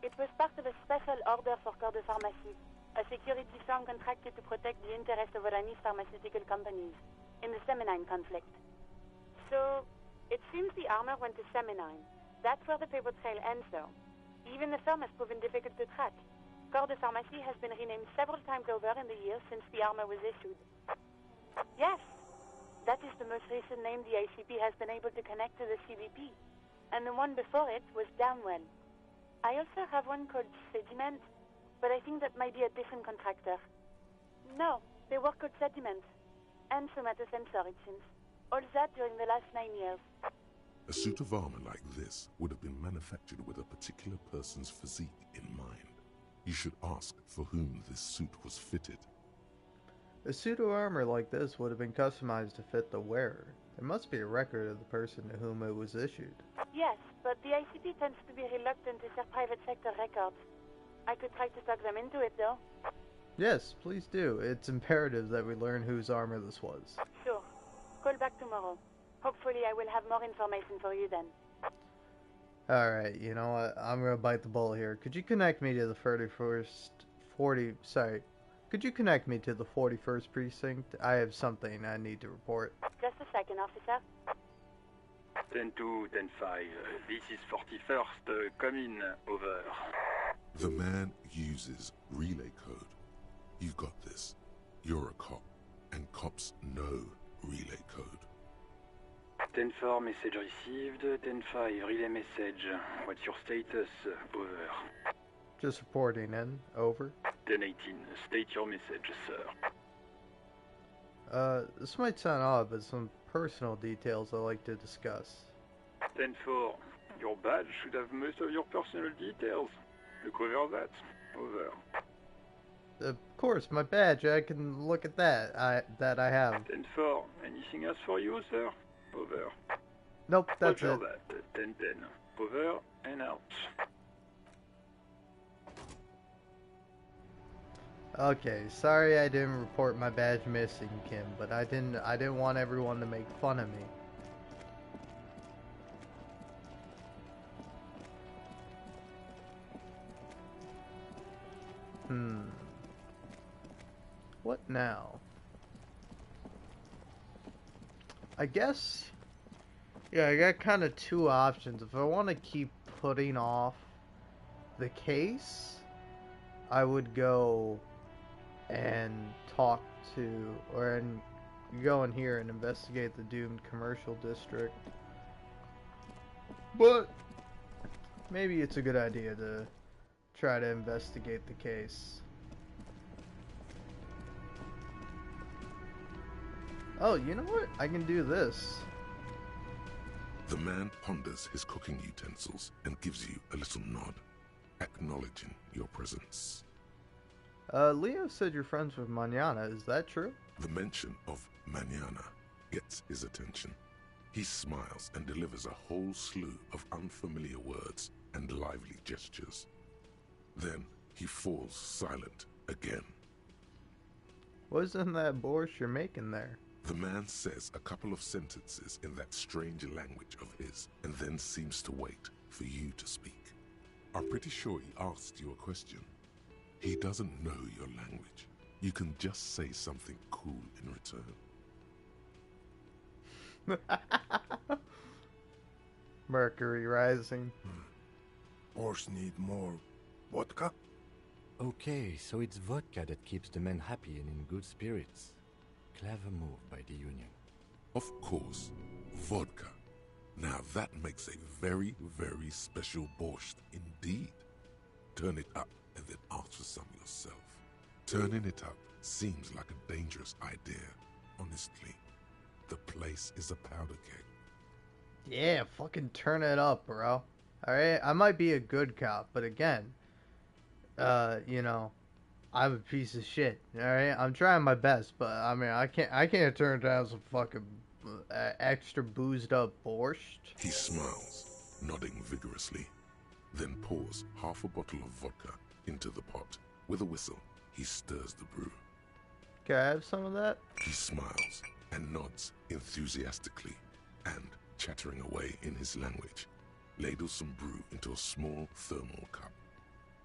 It was part of a special order for Corps de Pharmacie, a security firm contracted to protect the interests of Oranese pharmaceutical companies in the Semenine conflict. So, it seems the armor went to Semenine. That's where the paper trail ends, though. Even the firm has proven difficult to track. Corps de Pharmacie has been renamed several times over in the years since the armor was issued. Yes, that is the most recent name the ICP has been able to connect to the CBP. And the one before it was Downwell. I also have one called Sediment, but I think that might be a different contractor. No, they work called Sediment. And Somatosensor, it seems. All that during the last 9 years. A suit of armor like this would have been manufactured with a particular person's physique in mind. You should ask for whom this suit was fitted. A suit of armor like this would have been customized to fit the wearer. There must be a record of the person to whom it was issued. Yes, but the ICP tends to be reluctant to share private sector records. I could try to talk them into it, though. Yes, please do. It's imperative that we learn whose armor this was. Sure. Call back tomorrow. Hopefully I will have more information for you then. Alright, you know what? I'm gonna bite the bullet here. Could you connect me to the 41st... Could you connect me to the 41st precinct? I have something I need to report. Just a second, officer. 10-2, 10-5. This is 41st. Come in. Over. The man uses relay code. You've got this. You're a cop, and cops know relay code. 10-4, message received. 10-5, relay message. What's your status? Over. Just reporting in. Over. 10-18, state your message, sir. This might sound odd, but some personal details I'd like to discuss. 10-4, your badge should have most of your personal details. Look over that. Over. Of course, my badge. I can look at that. I have. 10-4, anything else for you, sir? Over. Nope, that's Roger it. that. 10-10. Over and out. Okay, sorry I didn't report my badge missing, Kim, but I didn't want everyone to make fun of me. What now? I guess, yeah, I got kind of two options. If I want to keep putting off the case, I would go and talk to, and go in here and investigate the doomed commercial district. But maybe it's a good idea to try to investigate the case. Oh, you know what? I can do this. The man ponders his cooking utensils and gives you a little nod, acknowledging your presence. Leo said you're friends with Mañana. Is that true? The mention of Mañana gets his attention. He smiles and delivers a whole slew of unfamiliar words and lively gestures. Then he falls silent again. What's in that borscht you're making there? The man says a couple of sentences in that strange language of his, and then seems to wait for you to speak. I'm pretty sure he asked you a question. He doesn't know your language. You can just say something cool in return. Mercury rising. Borscht need more vodka? Okay, so it's vodka that keeps the men happy and in good spirits. Clever move by the Union. Of course, vodka. Now that makes a very, very special borscht indeed. Turn it up and then ask for some yourself. Turning it up seems like a dangerous idea, honestly. The place is a powder keg. Yeah, fucking turn it up, bro. Alright, I might be a good cop, but again, you know, I'm a piece of shit. Alright, I'm trying my best, but I mean, I can't turn down some fucking extra boozed up borscht. He smiles, nodding vigorously, then pours half a bottle of vodka into the pot. With a whistle, he stirs the brew. Can I have some of that? He smiles and nods enthusiastically, and, chattering away in his language, ladles some brew into a small thermal cup,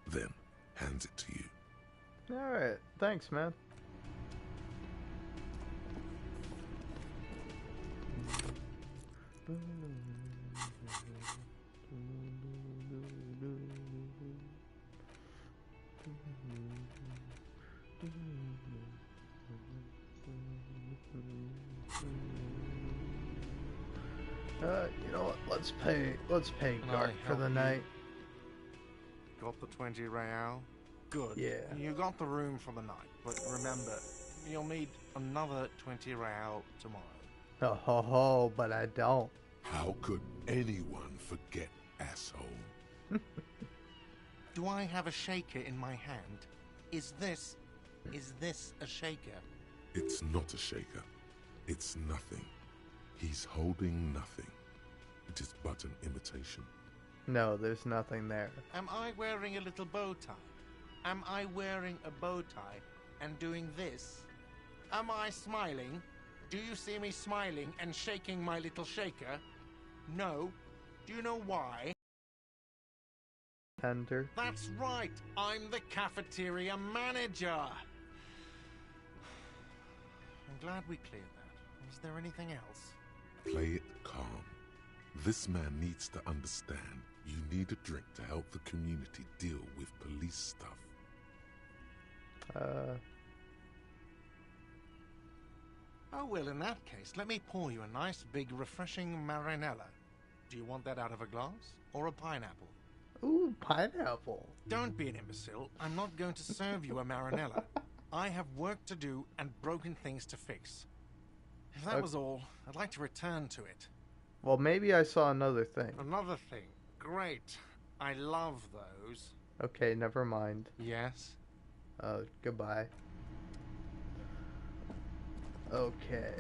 then hands it to you. Alright, thanks, man. You know what? Let's pay Can Gart I for the help you? night. Got the 20 real? Good. Yeah. You got the room for the night, but remember, you'll need another 20 real tomorrow. Oh ho ho, but I don't. How could anyone forget, asshole? Do I have a shaker in my hand? Is this a shaker? It's not a shaker. It's nothing. He's holding nothing. It is but an imitation. No, there's nothing there. Am I wearing a little bow tie? Am I wearing a bow tie and doing this? Am I smiling? Do you see me smiling and shaking my little shaker? No. Do you know why? Tender. That's right. I'm the cafeteria manager. I'm glad we cleared that. Is there anything else? Play it calm. This man needs to understand you need a drink to help the community deal with police stuff. Oh, well, in that case, let me pour you a nice, big, refreshing marinella. Do you want that out of a glass or a pineapple? Ooh, pineapple. Don't be an imbecile. I'm not going to serve you a marinella. I have work to do and broken things to fix. If that was all, I'd like to return to it. Well, maybe I saw another thing. Another thing. Great. I love those. Okay, never mind. Yes? Goodbye. Okay.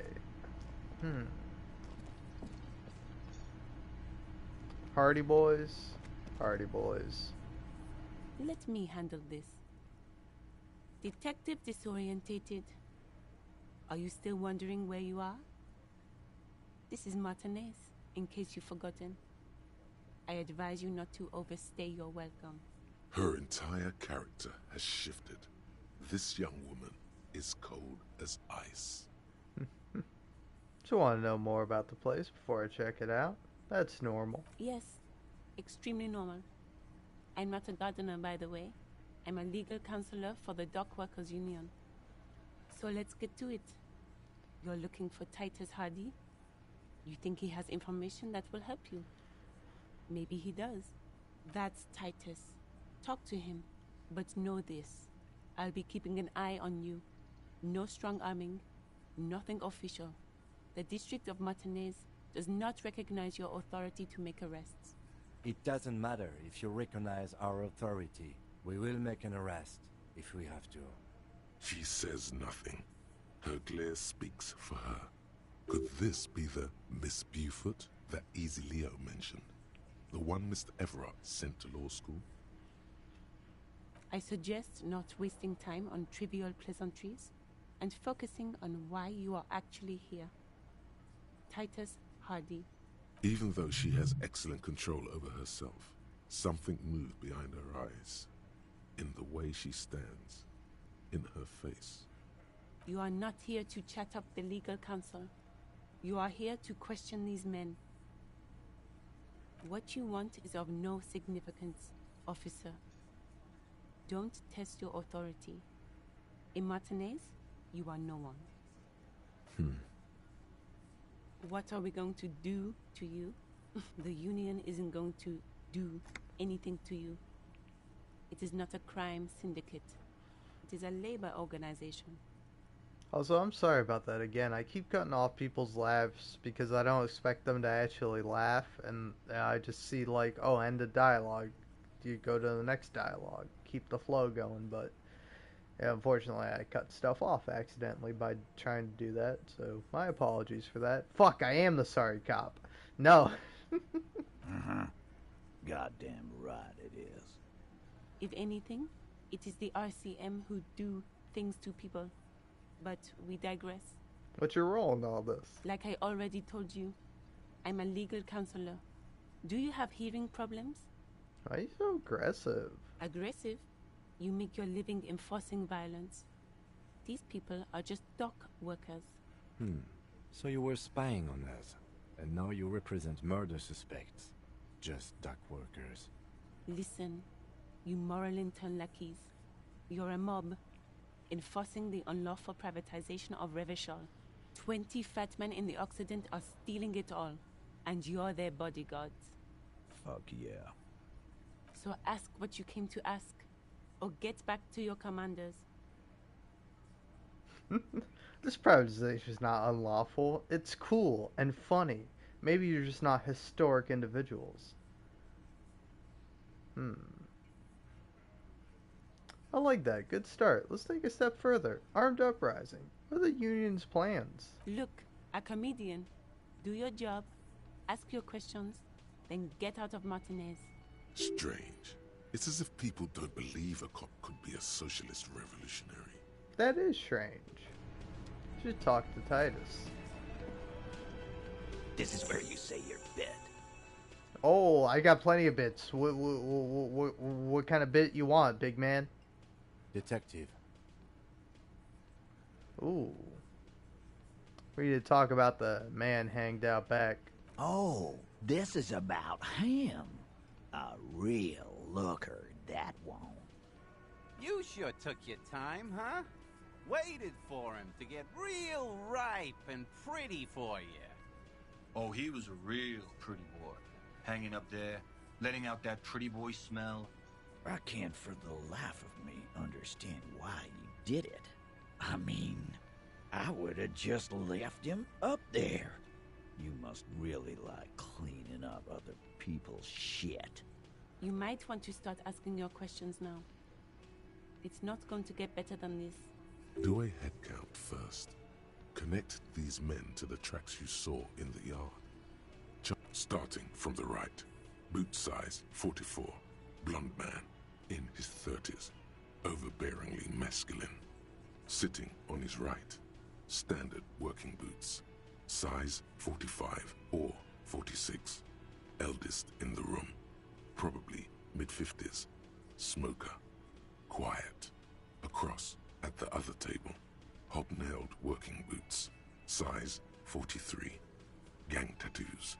Hardy boys. Hardy boys. Let me handle this. Detective disorientated. Are you still wondering where you are? This is Martinez, in case you've forgotten. I advise you not to overstay your welcome. Her entire character has shifted. This young woman is cold as ice. Just want to know more about the place before I check it out. That's normal. Yes, extremely normal. I'm not a gardener, by the way. I'm a legal counselor for the Dock Workers Union. So let's get to it. You're looking for Titus Hardy? You think he has information that will help you? Maybe he does. That's Titus. Talk to him. But know this. I'll be keeping an eye on you. No strong arming. Nothing official. The District of Martinez does not recognize your authority to make arrests. It doesn't matter if you recognize our authority. We will make an arrest if we have to. She says nothing. Her glare speaks for her. Could this be the Miss Beaufort that Easy Leo mentioned? The one Mr. Everard sent to law school? I suggest not wasting time on trivial pleasantries and focusing on why you are actually here. Titus Hardy. Even though she has excellent control over herself, something moved behind her eyes. In the way she stands. In her face. You are not here to chat up the legal counsel. You are here to question these men. What you want is of no significance, officer. Don't test your authority. In Martinez, you are no one. What are we going to do to you? The union isn't going to do anything to you. It is not a crime syndicate. It is a labor organization. Also, I'm sorry about that again. I keep cutting off people's laughs because I don't expect them to actually laugh, and I just see like, oh, end of dialogue. You go to the next dialogue. Keep the flow going, but yeah, unfortunately I cut stuff off accidentally by trying to do that, so my apologies for that. Fuck, I am the sorry cop. No. Goddamn right it is. If anything, it is the RCM who do things to people. But we digress. What's your role in all this? Like I already told you, I'm a legal counselor. Do you have hearing problems? Why are you so aggressive? Aggressive? You make your living enforcing violence. These people are just dock workers. So you were spying on us, and now you represent murder suspects. Just dock workers. Listen, you moral intern lackeys. You're a mob, enforcing the unlawful privatization of Revachol. 20 fat men in the Occident are stealing it all. And you're their bodyguard. Fuck yeah. So ask what you came to ask, or get back to your commanders. This privatization is not unlawful. It's cool and funny. Maybe you're just not historic individuals. I like that. Good start. Let's take a step further. Armed uprising. What are the union's plans? Look, a comedian. Do your job, ask your questions, then get out of Martinez. Strange. It's as if people don't believe a cop could be a socialist revolutionary. That is strange. Should talk to Titus. This is where you say your bit. Oh, I got plenty of bits. What kind of bit you want, big man? Detective. Ooh. We need to talk about the man hanged out back. Oh, this is about him. A real looker, that won't. You sure took your time, huh? Waited for him to get real ripe and pretty for you. Oh, he was a real pretty boy. Hanging up there, letting out that pretty boy smell. I can't for the life of me understand why you did it. I mean, I would have just left him up there. You must really like cleaning up other people's shit. You might want to start asking your questions now. It's not going to get better than this. Do a head count first. Connect these men to the tracks you saw in the yard. Starting from the right. Boot size 44. Blonde man. In his 30s. Overbearingly masculine. Sitting on his right. Standard working boots. Size 45 or 46. Eldest in the room. Probably mid-50s. Smoker. Quiet. Across at the other table. Hobnailed working boots. Size 43. Gang tattoos.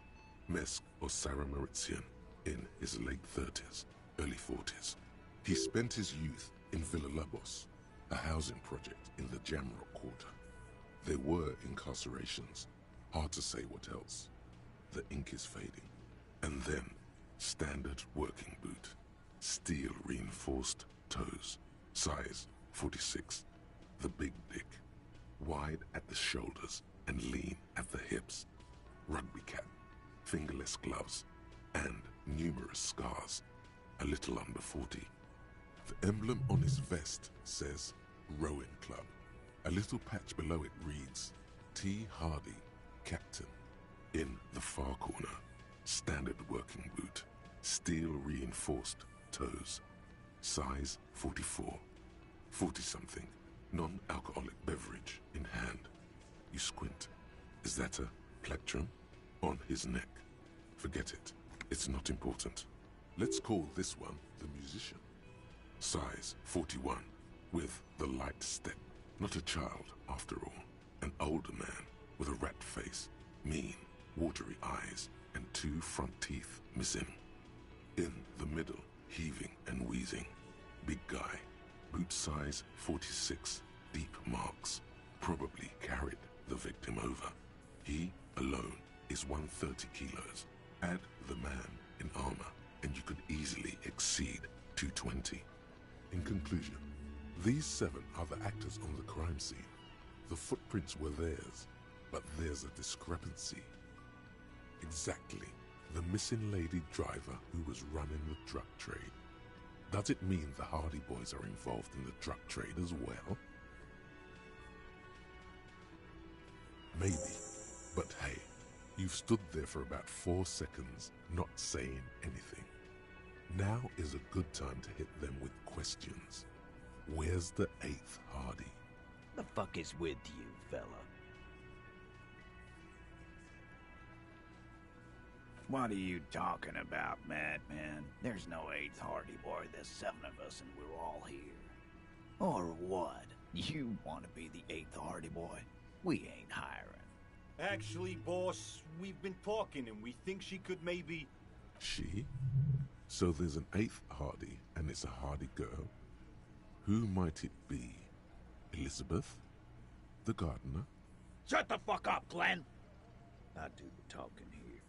Mesk or Sarah Mauritian. In his late 30s, early 40s. He spent his youth in Villa Labos, a housing project in the Jamrock quarter. There were incarcerations. Hard to say what else. The ink is fading. And then, standard working boot. Steel reinforced toes. Size 46. The big dick. Wide at the shoulders and lean at the hips. Rugby cap. Fingerless gloves. And numerous scars. A little under 40. The emblem on his vest says Rowing Club. A little patch below it reads T. Hardy, Captain. In the far corner, standard working boot. Steel reinforced toes. Size 44. 40-something. Non-alcoholic beverage in hand. You squint. Is that a plectrum? On his neck. Forget it. It's not important. Let's call this one the musician. Size 41. With the light step. Not a child, after all. An older man with a rat face, mean, watery eyes, and 2 front teeth missing. In the middle, heaving and wheezing. Big guy. Boot size 46. Deep marks. Probably carried the victim over. He, alone, is 130 kilos. Add the man in armor, and you could easily exceed 220. In conclusion, these 7 are the actors on the crime scene. The footprints were theirs, but there's a discrepancy. Exactly the missing lady driver who was running the drug trade. Does it mean the Hardy Boys are involved in the drug trade as well? Maybe, but hey, you've stood there for about 4 seconds not saying anything. Now is a good time to hit them with questions. Where's the 8th Hardy? The fuck is with you, fella? What are you talking about, madman? There's no 8th Hardy Boy, there's 7 of us and we're all here. Or what? You want to be the 8th Hardy Boy? We ain't hiring. Actually, boss, we've been talking and we think she could maybe... She? So there's an 8th Hardy, and it's a Hardy girl? Who might it be? Elizabeth? The gardener? Shut the fuck up, Glenn! I do the talking here.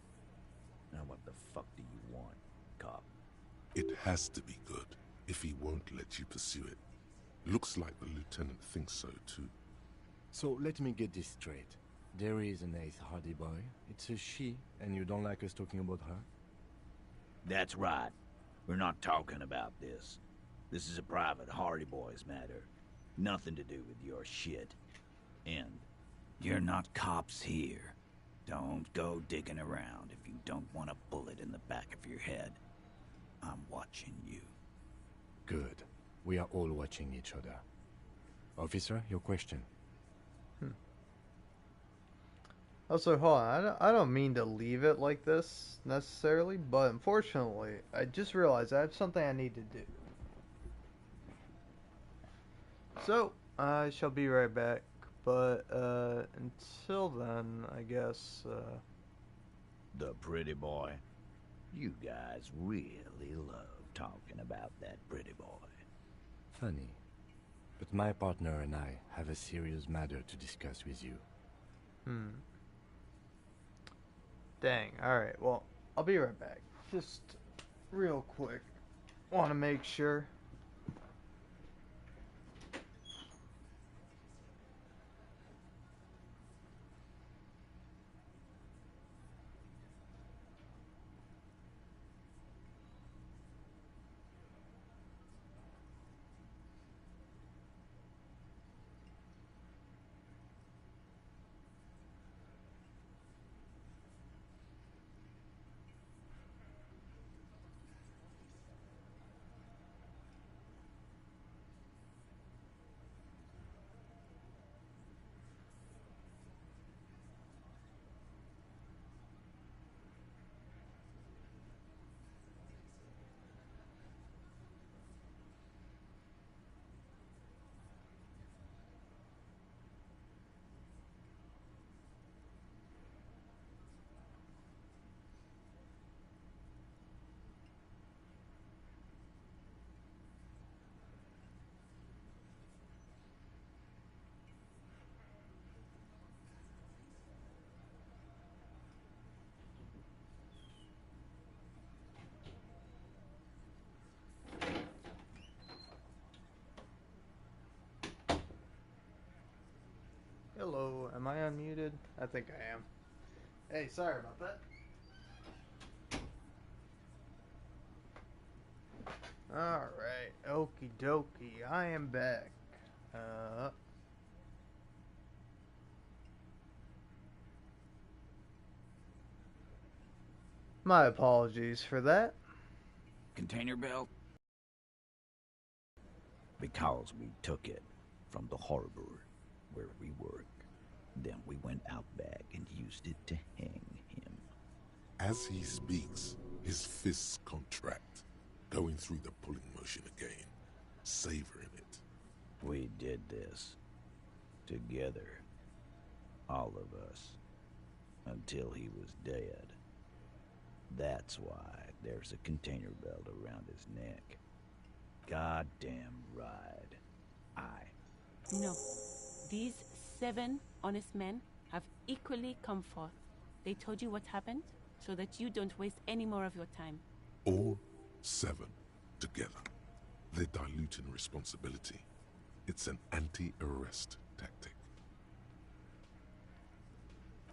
Now what the fuck do you want, cop? It has to be good, if he won't let you pursue it. Looks like the lieutenant thinks so too. So let me get this straight. There is an eighth Hardy Boy. It's a she, and you don't like us talking about her? That's right. We're not talking about this. This is a private Hardy Boys matter. Nothing to do with your shit. And you're not cops here. Don't go digging around if you don't want a bullet in the back of your head. I'm watching you. Good. We are all watching each other. Officer, your question. Also, hold on, I don't mean to leave it like this, necessarily, but unfortunately, I just realized I have something I need to do. So, I shall be right back, but, until then, I guess, The pretty boy. You guys really love talking about that pretty boy. Funny. But my partner and I have a serious matter to discuss with you. Dang, alright, well, I'll be right back. Just real quick. Want to make sure. Hello, am I unmuted? I think I am. Hey, sorry about that. Alright, okie dokie, I am back. My apologies for that. Container belt? Because we took it from the harbor where we work. Then we went out back and used it to hang him. As he speaks, his fists contract, going through the pulling motion again, savoring it. We did this. Together. All of us. Until he was dead. That's why there's a container belt around his neck. Goddamn right. No. These 7 honest men have equally come forth. They told you what happened, so that you don't waste any more of your time. All 7 together. They're diluting responsibility. It's an anti-arrest tactic.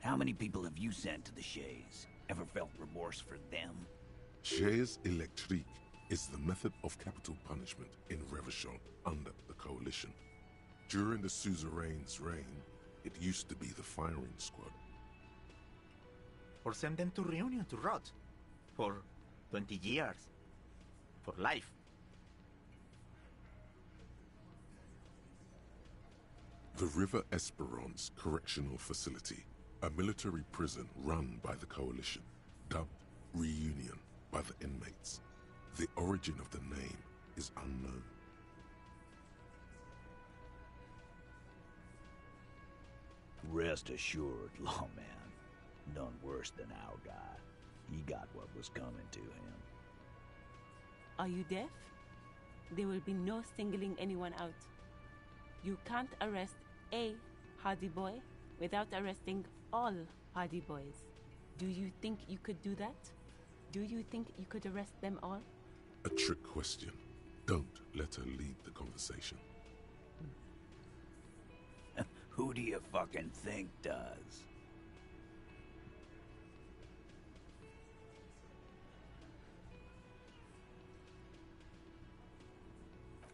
How many people have you sent to the Shays? Ever felt remorse for them? Chaise électrique is the method of capital punishment in Revachol under the Coalition. During the suzerain's reign, it used to be the firing squad. Or send them to Reunion to rot. For 20 years. For life. The River Esperance Correctional Facility, a military prison run by the Coalition, dubbed Reunion by the inmates. The origin of the name is unknown. Rest assured, lawman. None worse than our guy. He got what was coming to him. Are you deaf? There will be no singling anyone out. You can't arrest a Hardy Boy without arresting all Hardy Boys. Do you think you could do that? Do you think you could arrest them all? A trick question. Don't let her lead the conversation. Who do you fucking think does?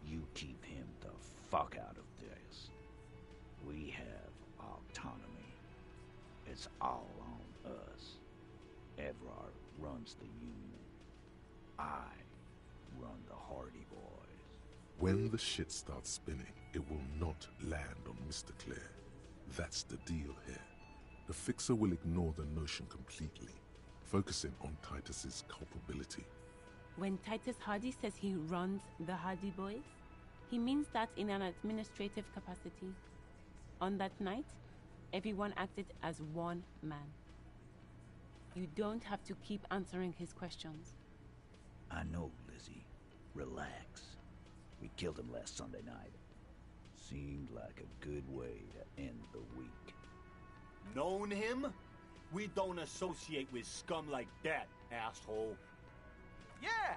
You keep him the fuck out of this. We have autonomy. It's all on us. Evrard runs the union. I run the Hardy Boys. When the shit starts spinning, it will not land on Mr. Clare. That's the deal here. The Fixer will ignore the notion completely, focusing on Titus's culpability. When Titus Hardy says he runs the Hardy Boys, he means that in an administrative capacity. On that night, everyone acted as one man. You don't have to keep answering his questions. I know, Lizzie. Relax. We killed him last Sunday night. Seemed like a good way to end the week. Known him? We don't associate with scum like that, asshole. Yeah!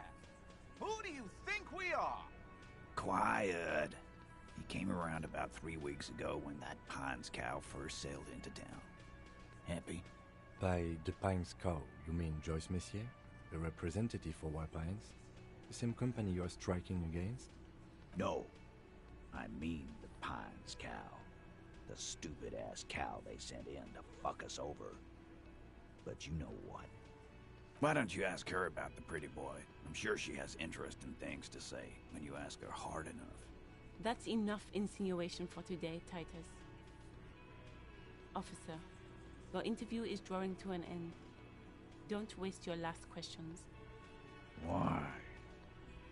Who do you think we are? Quiet. He came around about 3 weeks ago when that Pines cow first sailed into town. Happy? By the Pines cow, you mean Joyce Messier? The representative for White Pines? The same company you are striking against? No. I mean the Pines cow. The stupid-ass cow they sent in to fuck us over. But you know what? Why don't you ask her about the pretty boy? I'm sure she has interesting things to say when you ask her hard enough. That's enough insinuation for today, Titus. Officer, your interview is drawing to an end. Don't waste your last questions. Why?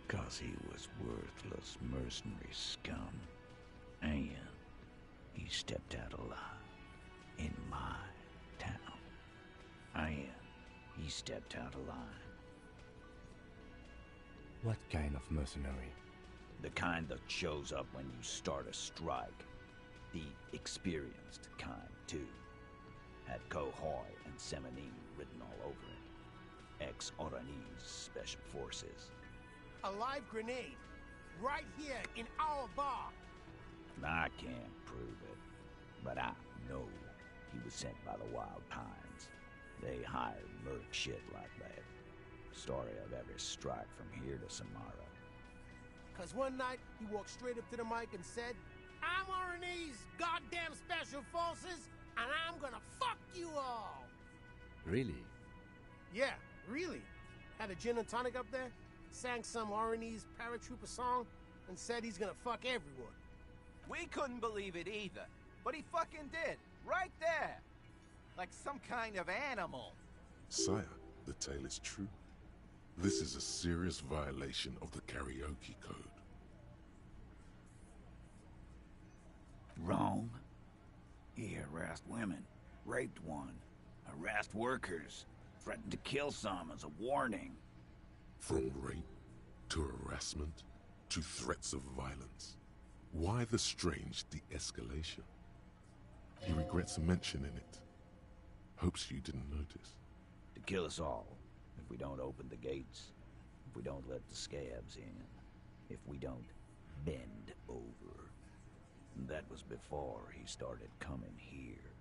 'Cause he was worthless mercenary scum. And he stepped out alive in my town. And he stepped out alive. What kind of mercenary? The kind that shows up when you start a strike. The experienced kind, too. Had Cohoy and Seminine written all over it. Ex-Oranese Special Forces. A live grenade. Right here in our bar. I can't prove it, but I know he was sent by the Wild Pines. They hired merc shit like that. Story of every strike from here to Samara. 'Cause one night, he walked straight up to the mic and said, I'm Oranese goddamn Special Forces, and I'm gonna fuck you all! Really? Yeah, really. Had a gin and tonic up there, sang some Oranese paratrooper song, and said he's gonna fuck everyone. We couldn't believe it either, but he fucking did, right there. Like some kind of animal. Sire, the tale is true. This is a serious violation of the karaoke code. Wrong. He harassed women, raped one, harassed workers, threatened to kill some as a warning. From rape to harassment to threats of violence. Why the strange de-escalation? He regrets mentioning it. Hopes you didn't notice. To kill us all, if we don't open the gates, if we don't let the scabs in, if we don't bend over. And that was before he started coming here.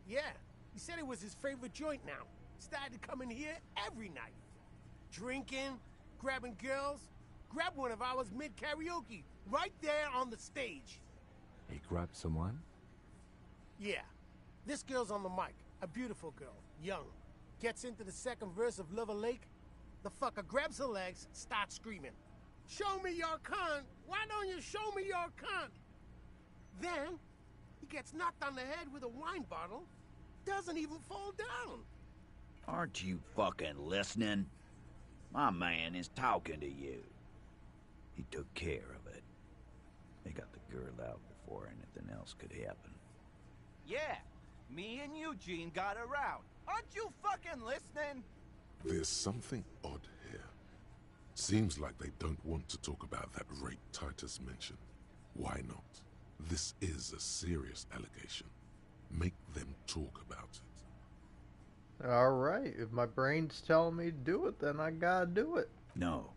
Yeah, he said it was his favorite joint now. Started coming here every night. Drinking, grabbing girls. Grab one of ours mid-karaoke, right there on the stage. He grabbed someone? Yeah. This girl's on the mic. A beautiful girl. Young. Gets into the second verse of Lover Lake. The fucker grabs her legs, starts screaming. Show me your cunt! Why don't you show me your cunt? Then, he gets knocked on the head with a wine bottle. Doesn't even fall down. Aren't you fucking listening? My man is talking to you. He took care of it. They got the girl out before anything else could happen. Yeah, me and Eugene got her out. Aren't you fucking listening? There's something odd here. Seems like they don't want to talk about that rape Titus mentioned. Why not? This is a serious allegation. Make them talk about it. Alright, if my brain's telling me to do it, then I gotta do it. No.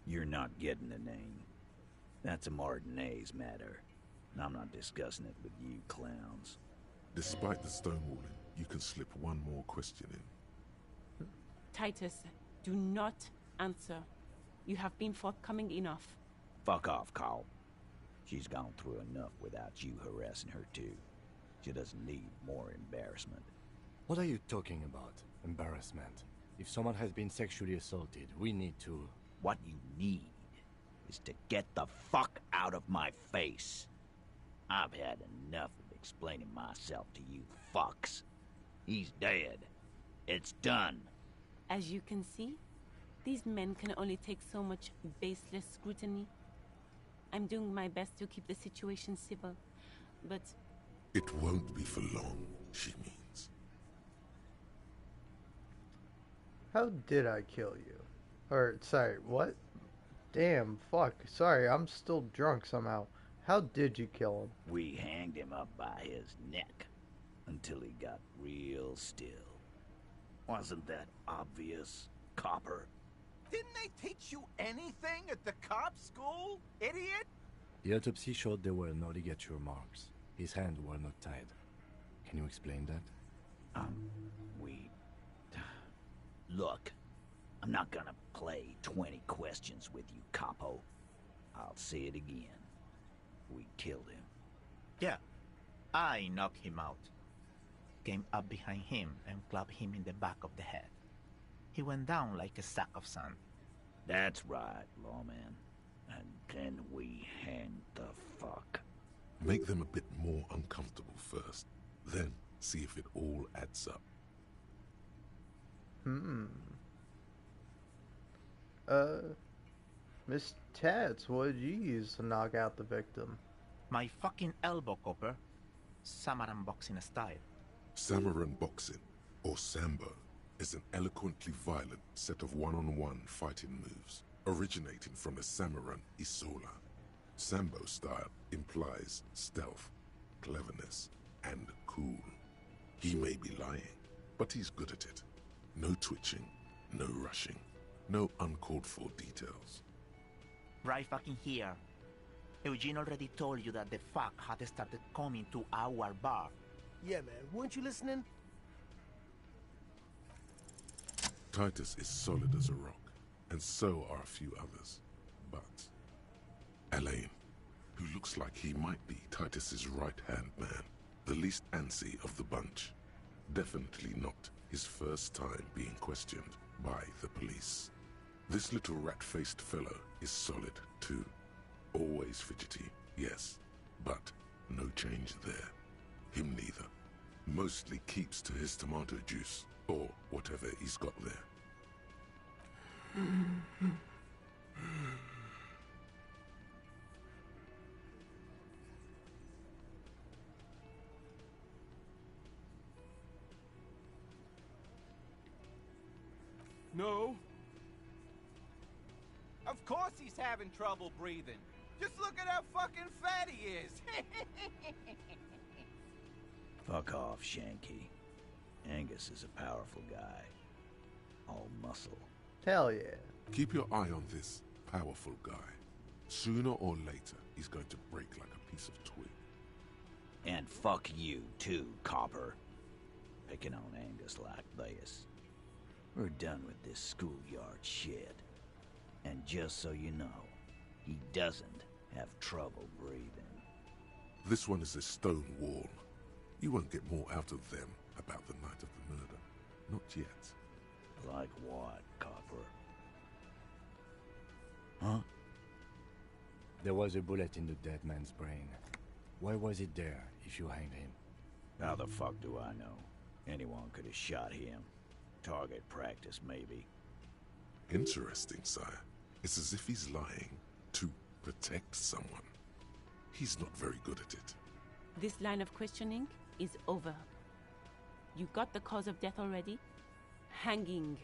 You're not getting the name. That's a Martinez matter. And I'm not discussing it with you clowns. Despite the stonewalling, you can slip one more question in. Titus, do not answer. You have been forthcoming enough. Fuck off, Carl. She's gone through enough without you harassing her too. She doesn't need more embarrassment. What are you talking about? Embarrassment. If someone has been sexually assaulted, we need to... What you need is to get the fuck out of my face. I've had enough of explaining myself to you fucks. He's dead. It's done. As you can see, these men can only take so much baseless scrutiny. I'm doing my best to keep the situation civil, but... It won't be for long, she means. How did I kill you? Or, sorry, what? Damn, fuck. Sorry, I'm still drunk somehow. How did you kill him? We hanged him up by his neck until he got real still. Wasn't that obvious, Copper? Didn't they teach you anything at the cop school, idiot? The autopsy showed there were no ligature marks. His hands were not tied. Can you explain that? Look, I'm not gonna play 20 questions with you, Capo. I'll say it again. We killed him. Yeah, I knocked him out. Came up behind him and clubbed him in the back of the head. He went down like a sack of sand. That's right, lawman. And then we hanged the fuck. Make them a bit more uncomfortable first, then see if it all adds up. Miss Tats, what did you use to knock out the victim? My fucking elbow, Copper. Samaran boxing style. Samaran boxing, or Sambo, is an eloquently violent set of one-on-one fighting moves, originating from the Samaran Isola. Sambo style implies stealth, cleverness, and cool. He may be lying, but he's good at it. No twitching, no rushing, no uncalled for details. Right fucking here. Eugene already told you that the fuck had started coming to our bar. Yeah, man. Weren't you listening? Titus is solid as a rock, and so are a few others. But Elaine, who looks like he might be Titus's right-hand man, the least antsy of the bunch, definitely not his first time being questioned by the police. This little rat-faced fellow is solid, too. Always fidgety, yes, but no change there. Him neither. Mostly keeps to his tomato juice, or whatever he's got there. No. Of course he's having trouble breathing. Just look at how fucking fat he is. Fuck off, Shanky. Angus is a powerful guy. All muscle. Hell yeah. Keep your eye on this powerful guy. Sooner or later, he's going to break like a piece of twig. And fuck you, too, Copper. Picking on Angus like this. We're done with this schoolyard shit. And just so you know, he doesn't have trouble breathing. This one is a stone wall. You won't get more out of them about the night of the murder. Not yet. Like what, Copper? Huh? There was a bullet in the dead man's brain. Why was it there if you hanged him? How the fuck do I know? Anyone could have shot him. Target practice, maybe. Interesting, sire. It's as if he's lying to protect someone. He's not very good at it. This line of questioning is over. You got the cause of death already? Hanging.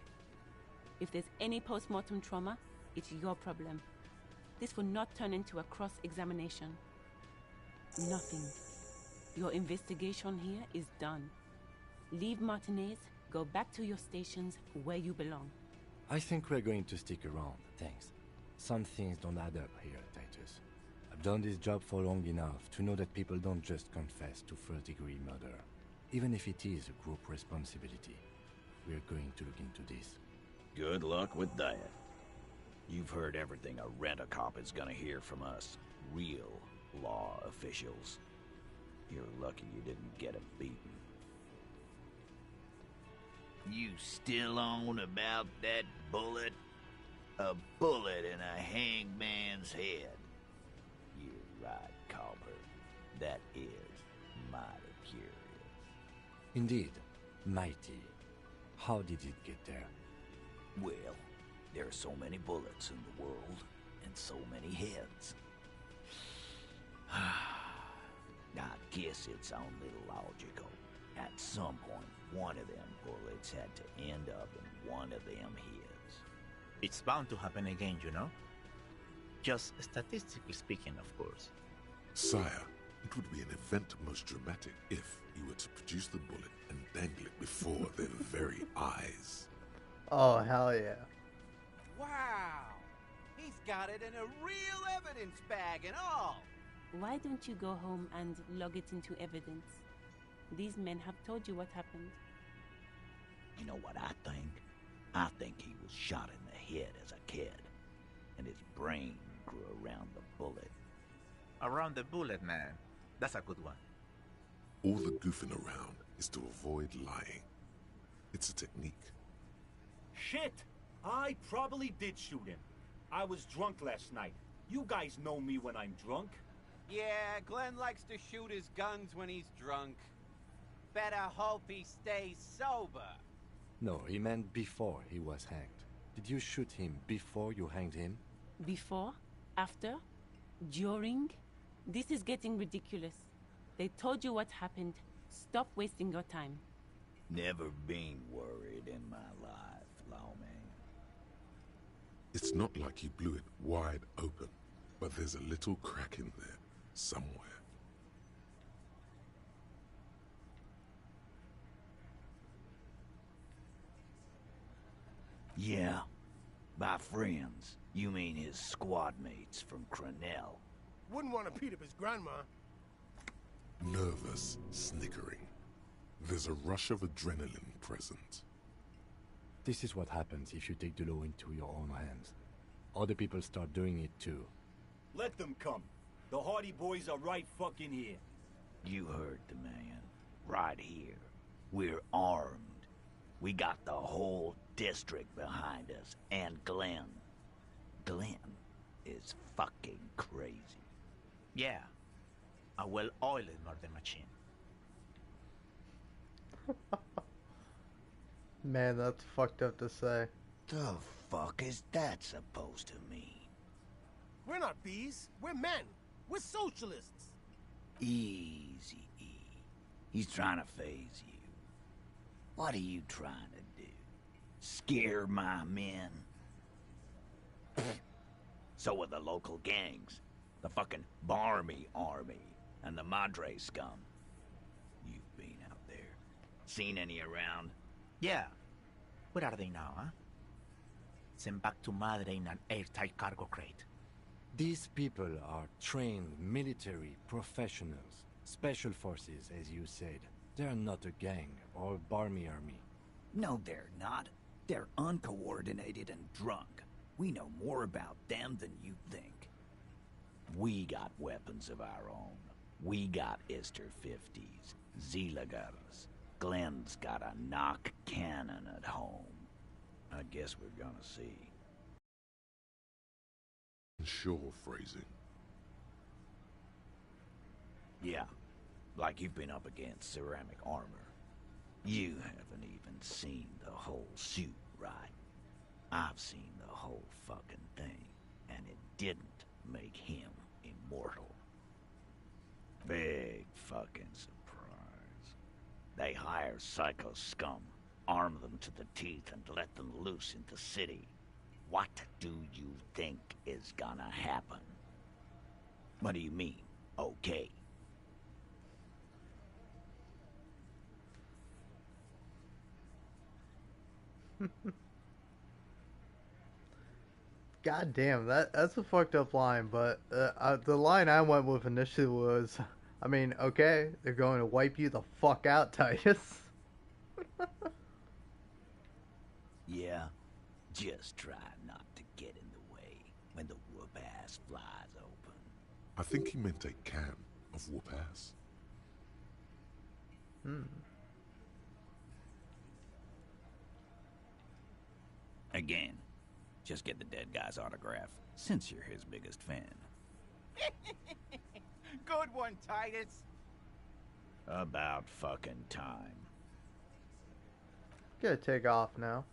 If there's any post-mortem trauma, it's your problem. This will not turn into a cross-examination. Nothing. Your investigation here is done. Leave Martinez Go back to your stations where you belong. I think we're going to stick around, thanks. Some things don't add up here, Titus. I've done this job for long enough to know that people don't just confess to first-degree murder. Even if it is a group responsibility, we're going to look into this. Good luck with that. You've heard everything a rent-a-cop is gonna hear from us, real law officials. You're lucky you didn't get 'em beaten. You still on about that bullet? A bullet in a hangman's head. You're right, Copper. That is mighty curious. Indeed, mighty. How did it get there? Well, there are so many bullets in the world, and so many heads. I guess it's only logical. At some point, one of them bullets had to end up in one of them heads. It's bound to happen again, you know? Just statistically speaking, of course. Sire, it would be an event most dramatic if you were to produce the bullet and dangle it before their very eyes. Oh, hell yeah. Wow! He's got it in a real evidence bag and all! Why don't you go home and log it into evidence? These men have told you what happened. You know what I think? I think he was shot in the head as a kid, and his brain grew around the bullet. Around the bullet, man. That's a good one. All the goofing around is to avoid lying. It's a technique. Shit! I probably did shoot him. I was drunk last night. You guys know me when I'm drunk. Yeah, Glenn likes to shoot his guns when he's drunk. Better hope he stays sober. No, he meant before he was hanged. Did you shoot him before you hanged him? Before? After? During? This is getting ridiculous. They told you what happened. Stop wasting your time. Never been worried in my life, lawman. It's not like he blew it wide open, but there's a little crack in there, somewhere. Yeah. By friends, you mean his squad mates from Crenell. Wouldn't want to beat up his grandma. Nervous, snickering. There's a rush of adrenaline present. This is what happens if you take the law into your own hands. Other people start doing it too. Let them come. The Hardy Boys are right fucking here. You heard the man. Right here. We're armed. We got the whole district behind us, and Glenn. Glenn is fucking crazy. Yeah. A well-oiled murder machine. Man, that's fucked up to say. The fuck is that supposed to mean? We're not bees. We're men. We're socialists. Easy, E. He's trying to phase you. What are you trying to do? Scare my men? So are the local gangs. The fucking Barmy Army and the Madre scum. You've been out there. Seen any around? Yeah. Where are they now, huh? Sent back to Madre in an airtight cargo crate. These people are trained military professionals, special forces, as you said. They're not a gang or a barmy army. No, they're not. They're uncoordinated and drunk. We know more about them than you think. We got weapons of our own. We got Ister 50s, Zilagars. Glenn's got a knock cannon at home. I guess we're gonna see. Sure phrasing. Yeah, like you've been up against ceramic armor. You haven't even seen the whole suit, right? I've seen the whole fucking thing, and it didn't make him immortal. Big fucking surprise. They hire psycho scum, arm them to the teeth, and let them loose in the city. What do you think is gonna happen? What do you mean, okay? God damn, that's a fucked up line, but the line I went with initially was, I mean, okay, they're going to wipe you the fuck out, Titus. Yeah, just try not to get in the way when the whoop-ass flies open. I think he meant a can of whoop-ass. Again, just get the dead guy's autograph, since you're his biggest fan. Good one, Titus. About fucking time. Gotta take off now.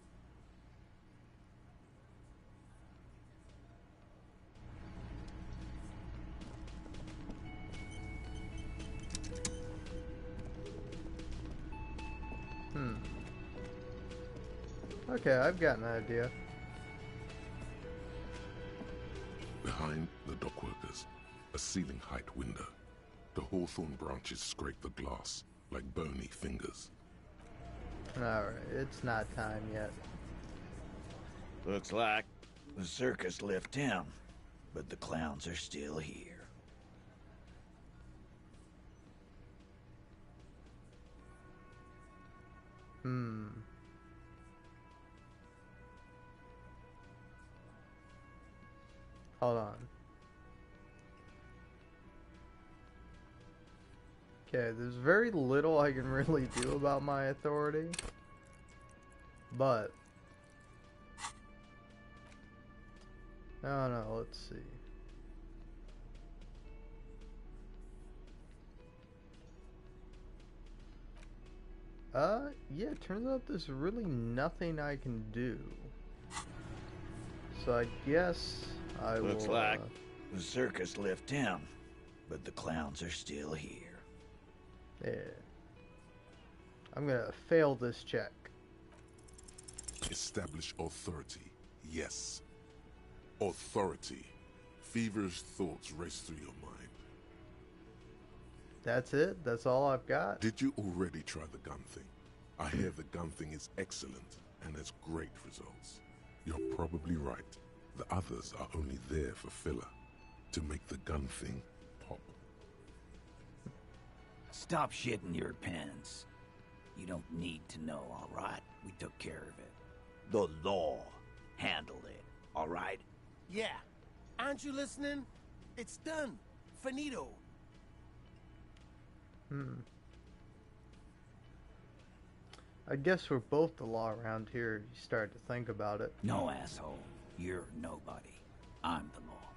Okay, I've got an idea. Behind the dockworkers, a ceiling height window. The hawthorn branches scrape the glass like bony fingers. Alright, it's not time yet. Looks like the circus left town, but the clowns are still here. Hold on. Okay, there's very little I can really do about my authority. But no, let's see. Yeah, it turns out there's really nothing I can do. So I guess I will... Looks like the circus left town, but the clowns are still here. Yeah. I'm gonna fail this check. Establish authority. Yes. Authority. Feverish thoughts race through your mind. That's it? That's all I've got? Did you already try the gun thing? I hear the gun thing is excellent and has great results. You're probably right. The others are only there for filler, to make the gun thing pop. Stop shitting your pants. You don't need to know, all right? We took care of it. The law handled it, all right? Yeah. Aren't you listening? It's done. Finito. I guess we're both the law around here. You start to think about it. No, asshole. You're nobody. I'm the law.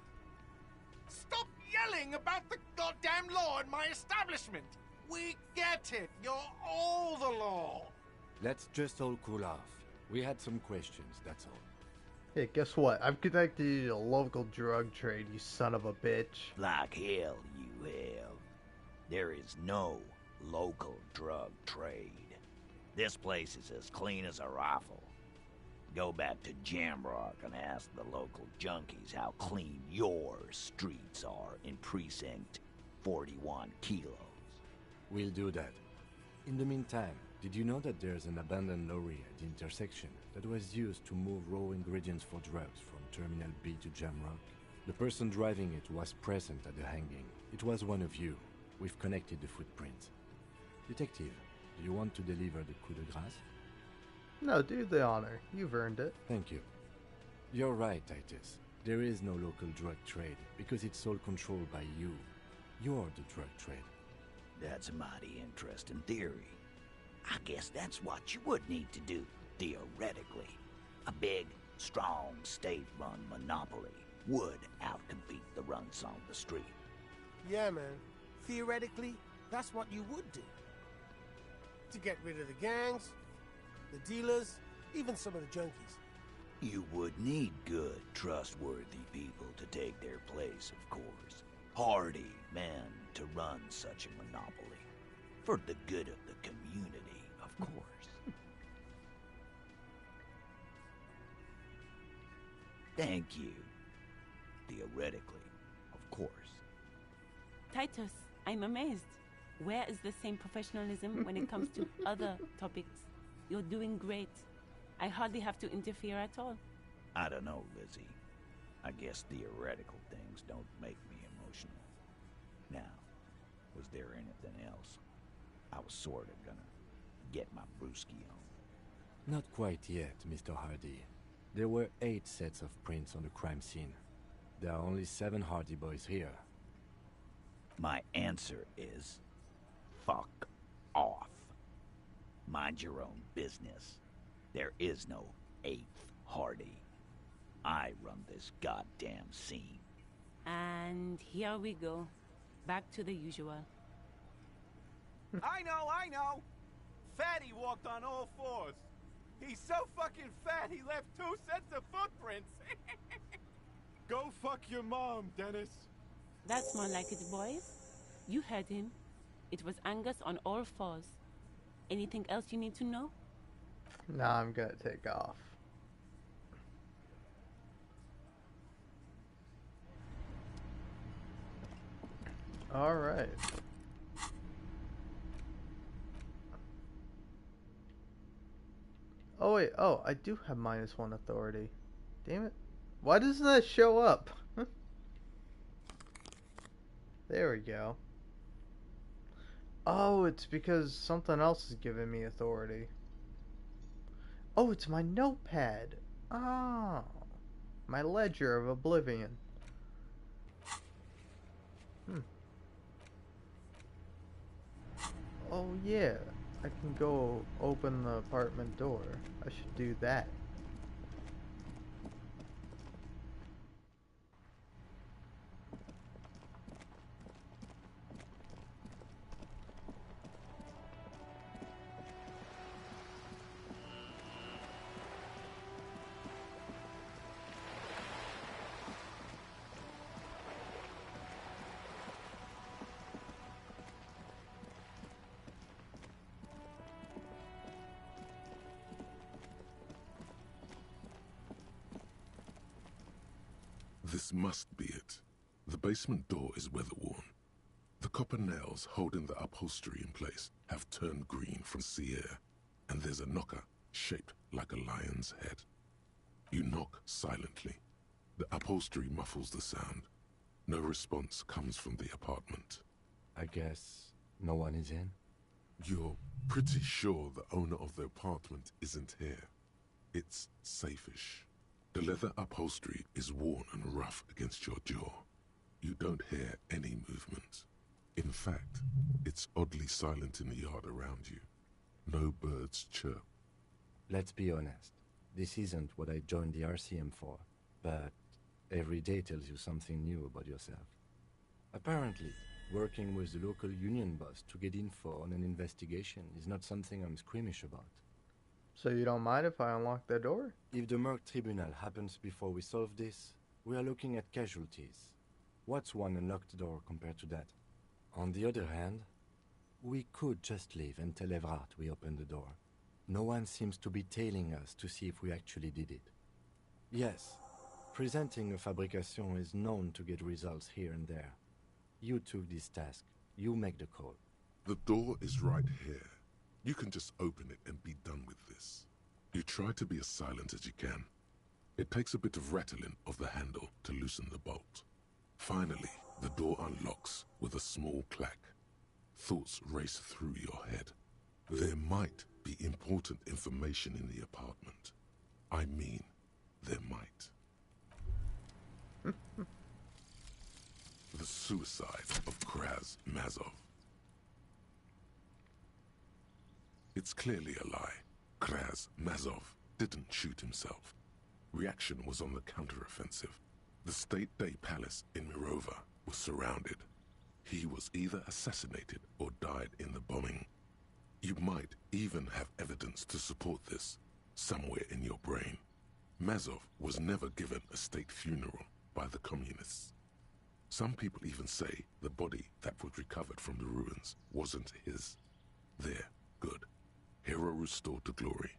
Stop yelling about the goddamn law in my establishment! We get it! You're all the law! Let's just all cool off. We had some questions, that's all. Hey, guess what? I've connected you to the local drug trade, you son of a bitch. Like hell you have. There is no local drug trade. This place is as clean as a rifle. Go back to Jamrock and ask the local junkies how clean your streets are in Precinct 41 kilos. We'll do that. In the meantime, did you know that there's an abandoned lorry at the intersection that was used to move raw ingredients for drugs from Terminal B to Jamrock? The person driving it was present at the hanging. It was one of you. We've connected the footprints. Detective, do you want to deliver the coup de grâce? No, do the honor. You've earned it. Thank you. You're right, Titus. There is no local drug trade because it's all controlled by you. You're the drug trade. That's a mighty interesting theory. I guess that's what you would need to do, theoretically. A big, strong, state-run monopoly would outcompete the runts on the street. Yeah, man. Theoretically, that's what you would do. To get rid of the gangs, the dealers, even some of the junkies. You would need good, trustworthy people to take their place, of course. Hardy men to run such a monopoly. For the good of the community, of course. Thank you. Theoretically, of course. Titus, I'm amazed. Where is the same professionalism when it comes to other topics? You're doing great. I hardly have to interfere at all. I don't know, Lizzie. I guess theoretical things don't make me emotional. Now, was there anything else? I was sorta gonna get my brewski on. Not quite yet, Mr. Hardy. There were 8 sets of prints on the crime scene. There are only 7 Hardy boys here. My answer is... fuck off. Mind your own business. There is no 8th Hardy. I run this goddamn scene. And here we go. Back to the usual. I know! Fatty walked on all 4s. He's so fucking fat he left 2 sets of footprints. Go fuck your mom, Dennis. That's more like it, boys. You heard him. It was Angus on all 4s. Anything else you need to know? Nah, I'm gonna take off. Alright. Oh wait, oh, I do have -1 authority. Damn it. Why doesn't that show up? There we go. Oh, it's because something else is giving me authority. Oh, it's my notepad. Oh. My ledger of oblivion. Oh yeah, I can go open the apartment door. I should do that. This must be it. The basement door is weather-worn. The copper nails holding the upholstery in place have turned green from sea air, and there's a knocker shaped like a lion's head. You knock silently. The upholstery muffles the sound. No response comes from the apartment. I guess no one is in? You're pretty sure the owner of the apartment isn't here. It's safe-ish. The leather upholstery is worn and rough against your jaw. You don't hear any movement. In fact, it's oddly silent in the yard around you. No birds chirp. Let's be honest. This isn't what I joined the RCM for, but every day tells you something new about yourself. Apparently, working with the local union boss to get info on an investigation is not something I'm squeamish about. So you don't mind if I unlock the door? If the Merc Tribunal happens before we solve this, we are looking at casualties. What's one unlocked door compared to that? On the other hand, we could just leave and tell Evrart we opened the door. No one seems to be tailing us to see if we actually did it. Yes, presenting a fabrication is known to get results here and there. You took this task. You make the call. The door is right here. You can just open it and be done with this. You try to be as silent as you can. It takes a bit of rattling of the handle to loosen the bolt. Finally, the door unlocks with a small clack. Thoughts race through your head. There might be important information in the apartment. I mean, there might. The suicide of Kraz Mazov. It's clearly a lie. Kraz Mazov didn't shoot himself. Reaction was on the counteroffensive. The State Day Palace in Mirova was surrounded. He was either assassinated or died in the bombing. You might even have evidence to support this, somewhere in your brain. Mazov was never given a state funeral by the communists. Some people even say the body that was recovered from the ruins wasn't his. There, good. Hero restored to glory.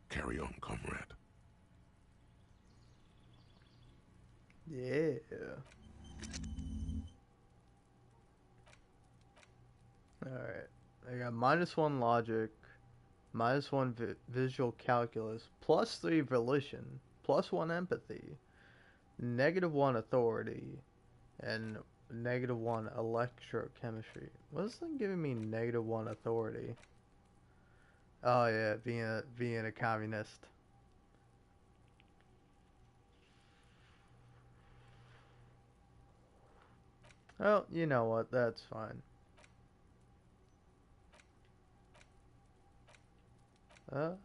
Carry on, comrade. Yeah. Alright. I got -1 logic, -1 visual calculus, +3 volition, +1 empathy, -1 authority, and -1 electrochemistry. What's it giving me -1 authority? Oh yeah, being a communist. Oh, you know what? That's fine. I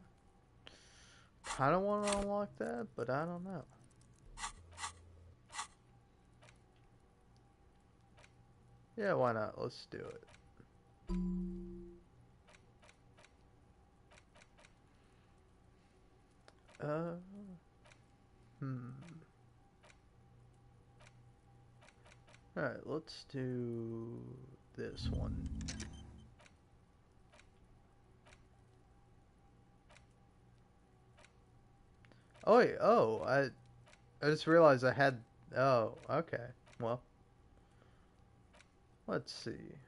don't want to unlock that, but I don't know. Yeah, why not? Let's do it. Alright, let's do this one. Oh, wait, oh, I just realized I had, oh, okay, well, let's see.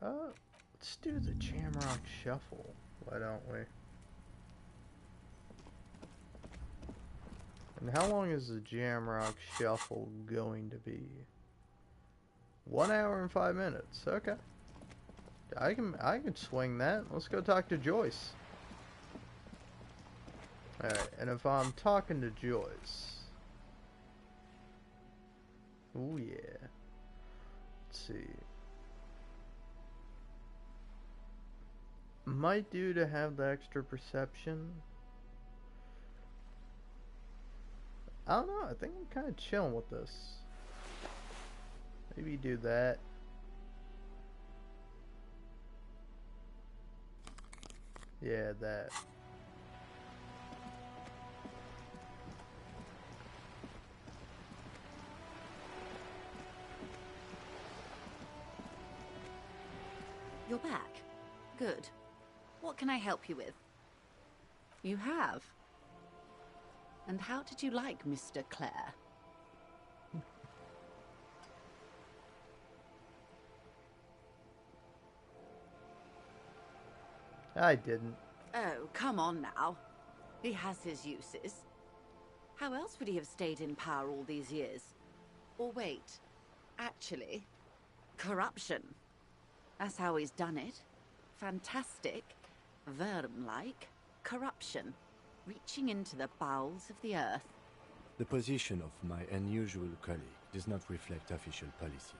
Let's do the Jamrock Shuffle, why don't we? And how long is the Jamrock Shuffle going to be? 1 hour and 5 minutes, okay. I can swing that. Let's go talk to Joyce. Alright, and if I'm talking to Joyce... Oh yeah. Let's see. Might do to have the extra perception. I don't know, I think I'm kind of chilling with this. Maybe do that. Yeah, that. You're back. Good. What can I help you with? You have? And how did you like Mr. Clare? I didn't. Oh, come on now. He has his uses. How else would he have stayed in power all these years? Or wait, actually, corruption. That's how he's done it. Fantastic, Verm-like corruption, reaching into the bowels of the earth. The position of my unusual colleague does not reflect official policy.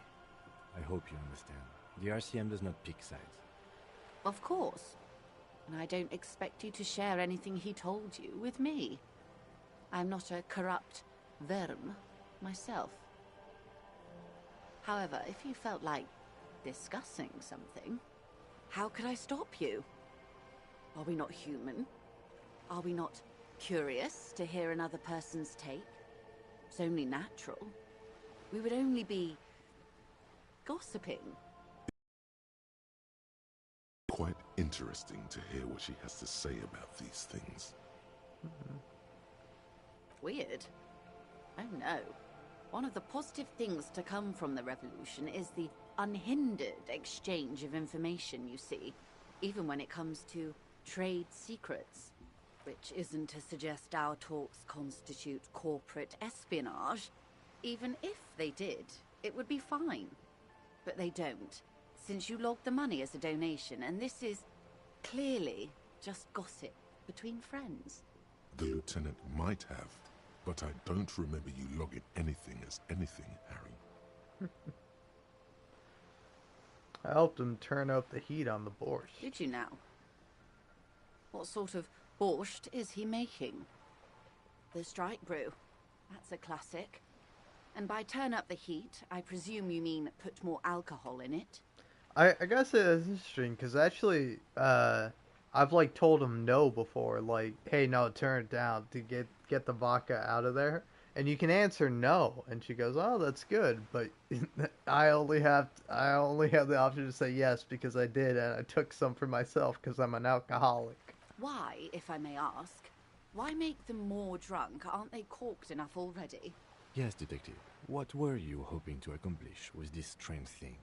I hope you understand. The RCM does not pick sides. Of course. And I don't expect you to share anything he told you with me. I'm not a corrupt Verm myself. However, if you felt like discussing something, how could I stop you? Are we not human? Are we not curious to hear another person's take? It's only natural. We would only be gossiping. Quite interesting to hear what she has to say about these things. Weird. Oh no. One of the positive things to come from the revolution is the unhindered exchange of information, you see, even when it comes to trade secrets, which isn't to suggest our talks constitute corporate espionage. Even if they did, it would be fine. But they don't, since you logged the money as a donation, and this is clearly just gossip between friends. The lieutenant might have, but I don't remember you logging anything as anything, Harry. I helped him turn up the heat on the borscht. Did you now? What sort of borscht is he making? The strike brew. That's a classic. And by turn up the heat, I presume you mean put more alcohol in it? I gotta say that's interesting, because actually, I've like told him no before, like, hey, no, turn it down to get the vodka out of there. And you can answer no, and she goes, "Oh, that's good." But I only have the option to say yes because I did, and I took some for myself because I'm an alcoholic. Why, if I may ask? Why make them more drunk? Aren't they corked enough already? Yes, Detective. What were you hoping to accomplish with this strange thing?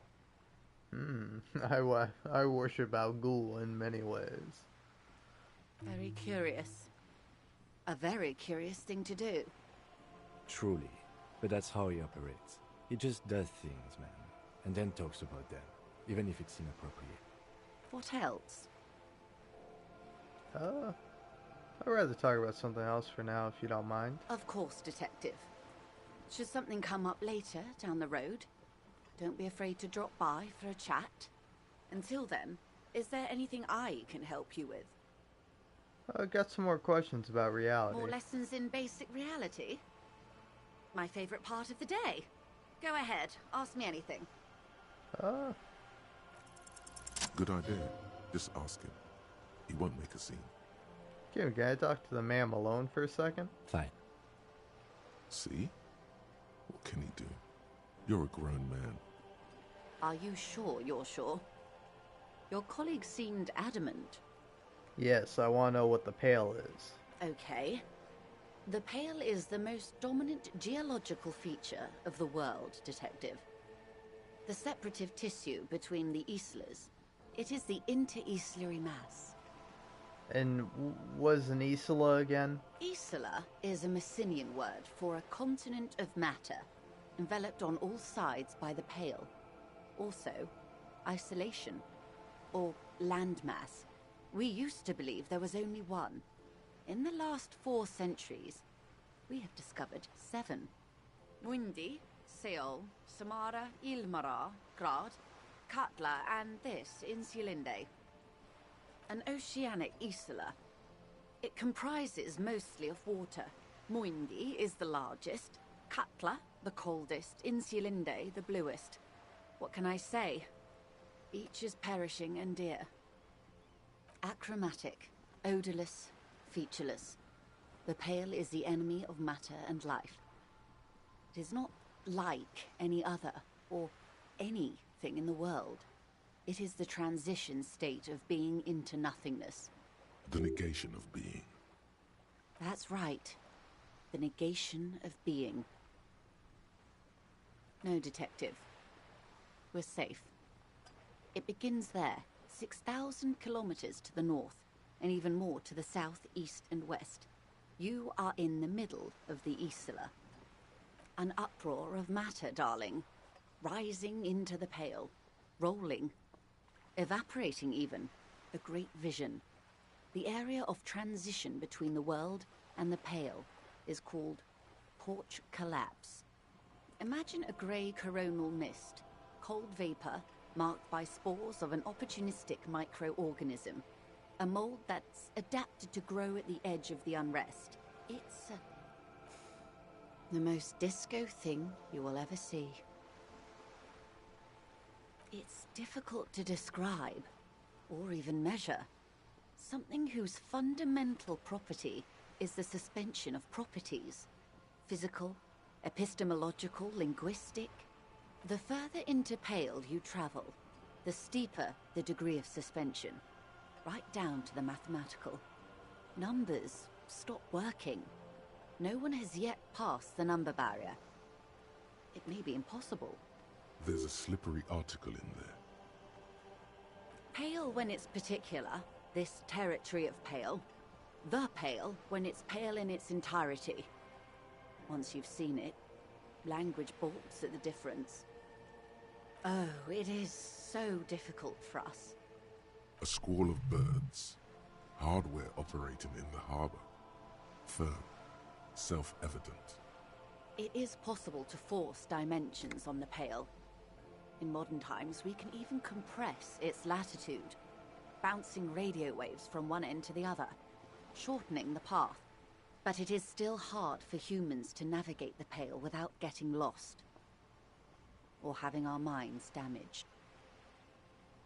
I worship Al Ghul in many ways. Very curious. A very curious thing to do. Truly. But that's how he operates. He just does things, man. And then talks about them, even if it's inappropriate. What else? I'd rather talk about something else for now, if you don't mind. Of course, Detective. Should something come up later, down the road, don't be afraid to drop by for a chat. Until then, is there anything I can help you with? I've got some more questions about reality. More lessons in basic reality? My favorite part of the day. Go ahead, ask me anything. Good idea. Just ask him. He won't make a scene. Kim, can I talk to the ma'am alone for a second? Fine. See? What can he do? You're a grown man. Are you sure you're sure? Your colleague seemed adamant. Yes, I want to know what the Pale is. Okay. The Pale is the most dominant geological feature of the world, Detective. The separative tissue between the islas. It is the inter-islary mass. And was an isla again? Isla is a Messinian word for a continent of matter, enveloped on all sides by the Pale. Also, isolation, or landmass. We used to believe there was only one. In the last 4 centuries, we have discovered 7. Mundi, Seol, Samara, Ilmara, Grad, Katla, and this, Insulinde. An oceanic isla. It comprises mostly of water. Muindi is the largest, Katla the coldest, Insulinde the bluest. What can I say? Each is perishing and dear. Achromatic, odorless, featureless. The Pale is the enemy of matter and life. It is not like any other, or anything in the world. It is the transition state of being into nothingness. The negation of being. That's right. The negation of being. No, Detective. We're safe. It begins there, 6,000 kilometers to the north, and even more to the south, east, and west. You are in the middle of the Isla. An uproar of matter, darling. Rising into the Pale. Rolling. Evaporating even. A great vision. The area of transition between the world and the Pale is called Porch Collapse. Imagine a grey coronal mist, cold vapor marked by spores of an opportunistic microorganism, a mold that's adapted to grow at the edge of the unrest. It's the most disco thing you will ever see. It's difficult to describe, or even measure. Something whose fundamental property is the suspension of properties. Physical, epistemological, linguistic. The further into Pale you travel, the steeper the degree of suspension. Right down to the mathematical. Numbers stop working. No one has yet passed the number barrier. It may be impossible. There's a slippery article in there. Pale when it's particular, this territory of Pale. The Pale when it's Pale in its entirety. Once you've seen it, language balks at the difference. Oh, it is so difficult for us. A squall of birds. Hardware operating in the harbor. Firm. Self-evident. It is possible to force dimensions on the Pale. In modern times, we can even compress its latitude, bouncing radio waves from one end to the other, shortening the path. But it is still hard for humans to navigate the Pale without getting lost, or having our minds damaged.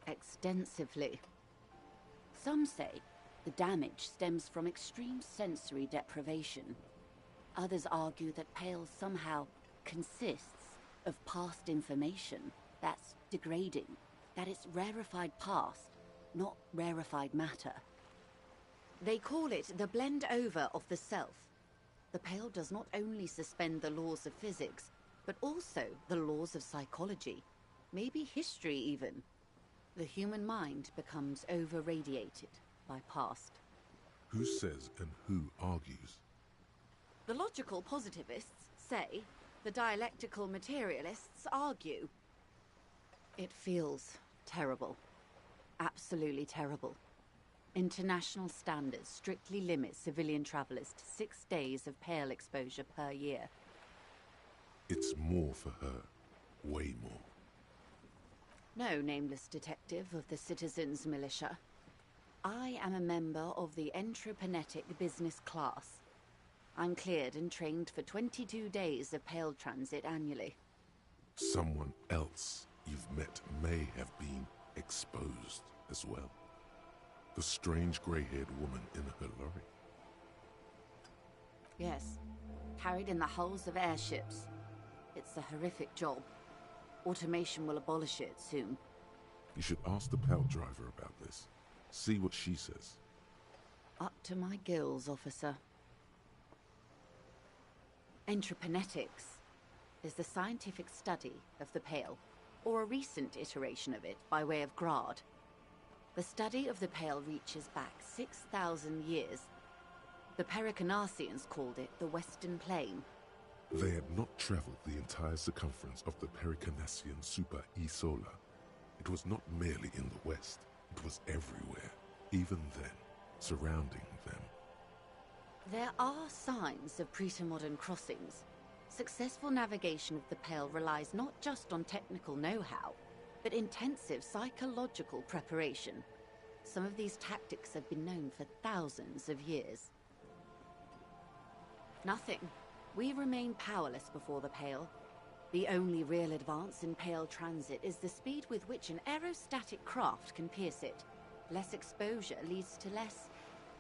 Extensively. Some say the damage stems from extreme sensory deprivation. Others argue that Pale somehow consists of past information that's degrading, that it's rarefied past, not rarefied matter. They call it the blend over of the self. The Pale does not only suspend the laws of physics, but also the laws of psychology. maybe history even. The human mind becomes over-radiated by past. Who says and who argues? The logical positivists say, the dialectical materialists argue. It feels terrible. Absolutely terrible. International standards strictly limit civilian travelers to 6 days of pale exposure per year. It's more for her. Way more. No, nameless detective of the Citizens Militia. I am a member of the entreprenetic business class. I'm cleared and trained for 22 days of pale transit annually. Someone else you've met may have been exposed as well. The strange grey-haired woman in her lorry. Yes, carried in the hulls of airships. It's a horrific job. Automation will abolish it soon. You should ask the pal driver about this. See what she says. Up to my gills, officer. Entreprenetics is the scientific study of the Pale, or a recent iteration of it by way of Grad. The study of the Pale reaches back 6,000 years. The Pericarnassians called it the Western Plain. They had not traveled the entire circumference of the Pericarnassian Super E-Solar. It was not merely in the west, it was everywhere, even then, surrounding them. There are signs of pre-modern crossings. Successful navigation of the Pale relies not just on technical know-how, but intensive psychological preparation. Some of these tactics have been known for thousands of years. Nothing. We remain powerless before the Pale. The only real advance in Pale transit is the speed with which an aerostatic craft can pierce it. Less exposure leads to less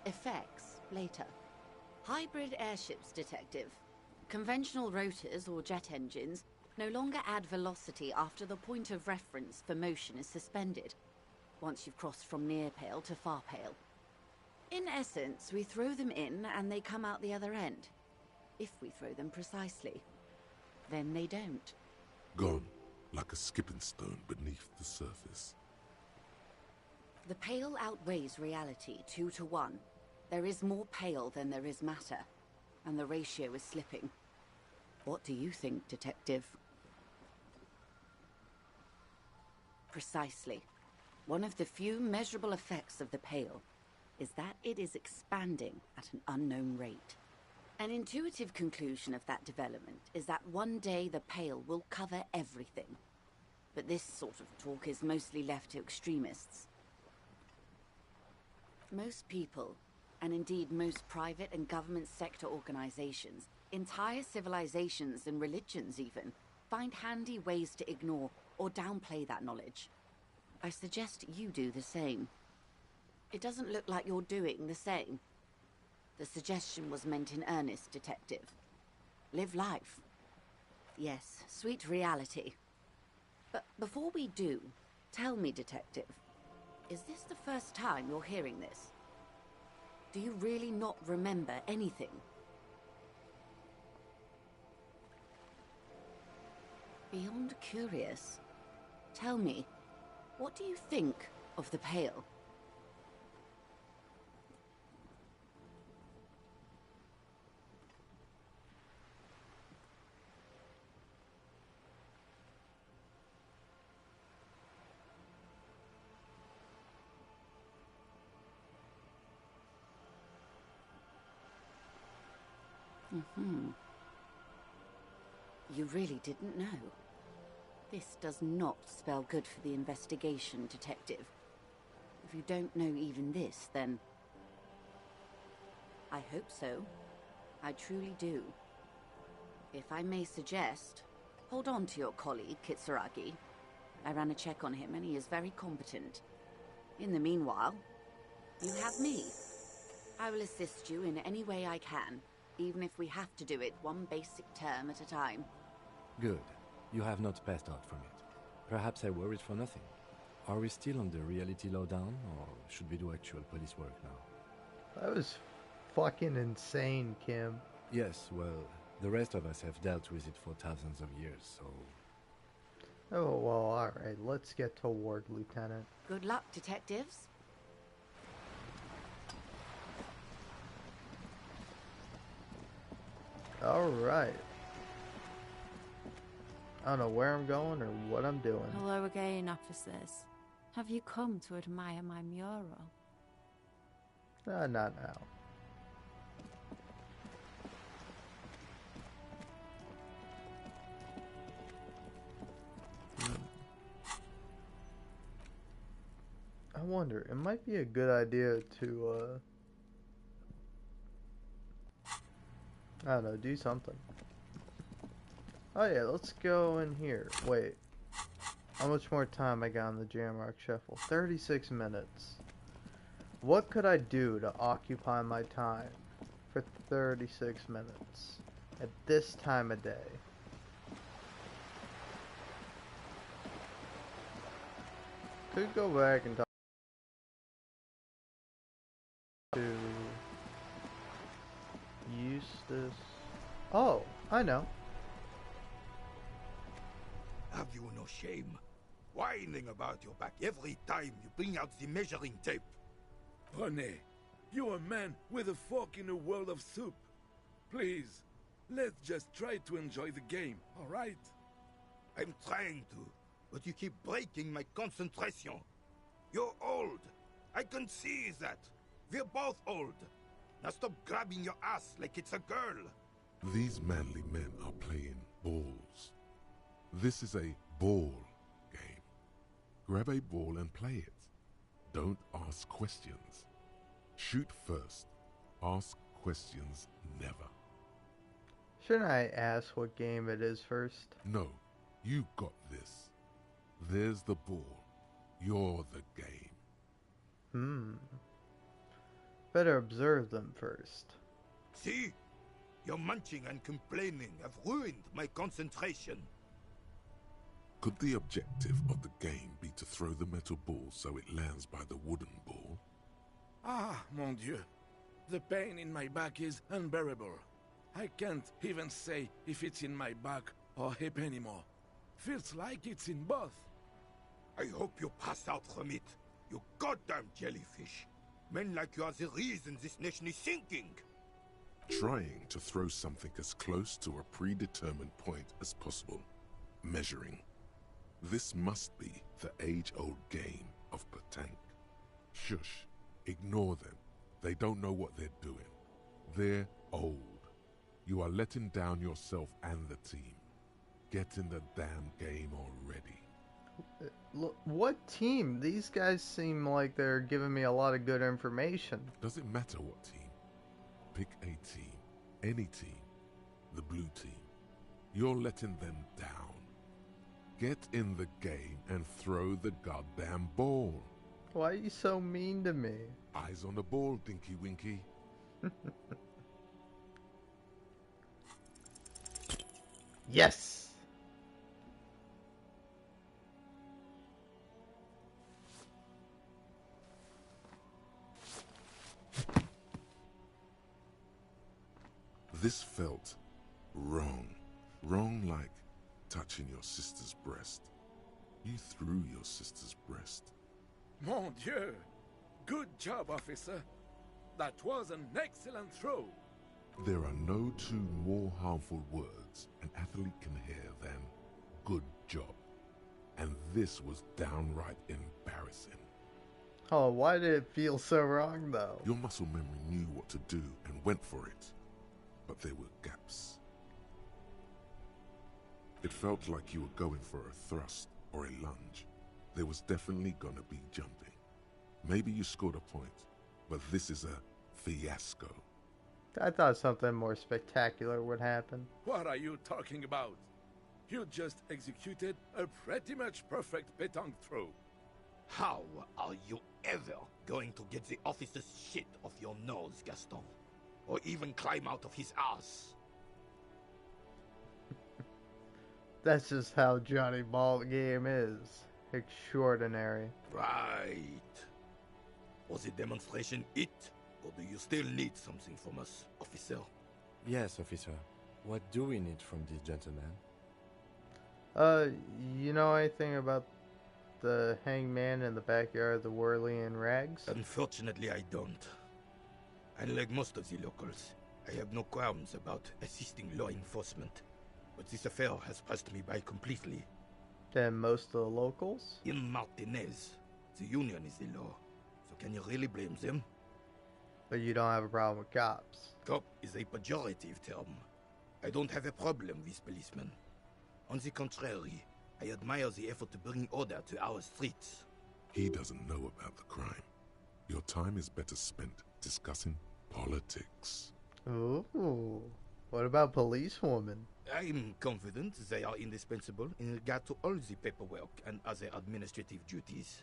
effects later. Hybrid airships, Detective. Conventional rotors or jet engines no longer add velocity after the point of reference for motion is suspended, once you've crossed from near Pale to far Pale. In essence, we throw them in and they come out the other end. If we throw them precisely. Then they don't. Gone, like a skipping stone beneath the surface. The Pale outweighs reality 2 to 1. There is more Pale than there is matter, and the ratio is slipping. What do you think, Detective? Precisely. One of the few measurable effects of the Pale is that it is expanding at an unknown rate. An intuitive conclusion of that development is that one day the Pale will cover everything. But this sort of talk is mostly left to extremists. Most people, and indeed most private and government sector organizations, entire civilizations and religions even, find handy ways to ignore or downplay that knowledge. I suggest you do the same. It doesn't look like you're doing the same. The suggestion was meant in earnest, Detective. Live life. Yes, sweet reality. But before we do, tell me, Detective, is this the first time you're hearing this? Do you really not remember anything? Beyond curious. Tell me, what do you think of the Pale? You really didn't know. This does not spell good for the investigation, Detective. If you don't know even this, then... I hope so. I truly do. If I may suggest, hold on to your colleague, Kitsuragi. I ran a check on him and he is very competent. In the meanwhile, you have me. I will assist you in any way I can, even if we have to do it one basic term at a time. Good. You have not passed out from it. Perhaps I worried for nothing. Are we still on the reality lowdown, or should we do actual police work now? That was fucking insane, Kim. Yes, well, the rest of us have dealt with it for thousands of years, so... Oh, well, alright. Let's get to work, Lieutenant. Good luck, detectives. Alright. I don't know where I'm going or what I'm doing. Hello again, officers. Have you come to admire my mural? Not now. I wonder, it might be a good idea to, I don't know, do something. Oh yeah, let's go in here. Wait. How much more time I got on the Jamrock Shuffle? 36 minutes. What could I do to occupy my time for 36 minutes at this time of day? Could go back and talk to Eustace. Oh, I know. Have you no shame? Whining about your back every time you bring out the measuring tape. René, you're a man with a fork in a world of soup. Please, let's just try to enjoy the game, alright? I'm trying to, but you keep breaking my concentration. You're old. I can see that. We're both old. Now stop grabbing your ass like it's a girl. These manly men are playing balls. This is a ball game. Grab a ball and play it. Don't ask questions. Shoot first. Ask questions never. Shouldn't I ask what game it is first? No, you got this. There's the ball. You're the game. Better observe them first. See? Your munching and complaining have ruined my concentration. Could the objective of the game be to throw the metal ball so it lands by the wooden ball? Ah, mon Dieu. The pain in my back is unbearable. I can't even say if it's in my back or hip anymore. Feels like it's in both. I hope you pass out from it, you goddamn jellyfish. Men like you are the reason this nation is sinking. Trying to throw something as close to a predetermined point as possible. Measuring. This must be the age-old game of petanque. Shush. Ignore them. They don't know what they're doing. They're old. You are letting down yourself and the team. Get in the damn game already. Look, what team? These guys seem like they're giving me a lot of good information. Doesn't matter what team. Pick a team. Any team. The blue team. You're letting them down. Get in the game and throw the goddamn ball. Why are you so mean to me? Eyes on the ball, Dinky Winky. Yes! This felt wrong. Wrong like touching your sister's breast. You threw your sister's breast. Mon Dieu! Good job, officer. That was an excellent throw. There are no two more harmful words an athlete can hear than good job. And this was downright embarrassing. Oh, why did it feel so wrong, though? Your muscle memory knew what to do and went for it. But there were gaps. It felt like you were going for a thrust or a lunge. There was definitely gonna be jumping. Maybe you scored a point, but this is a fiasco. I thought something more spectacular would happen. What are you talking about? You just executed a pretty much perfect pétanque throw. How are you ever going to get the officer's shit off your nose, Gaston? Or even climb out of his ass? That's just how Johnny Ball game is. Extraordinary. Right. Was the demonstration it? Or do you still need something from us, officer? Yes, officer. What do we need from this gentleman? Uh, you know anything about the hangman in the backyard of the Whirlian Rags? Unfortunately, I don't. Unlike most of the locals, I have no qualms about assisting law enforcement. But this affair has passed me by completely. Than most of the locals? In Martinez, the union is the law. So can you really blame them? But you don't have a problem with cops. Cop is a pejorative term. I don't have a problem with policemen. On the contrary, I admire the effort to bring order to our streets. He doesn't know about the crime. Your time is better spent discussing politics. Ooh. What about policewomen? I'm confident they are indispensable in regard to all the paperwork and other administrative duties.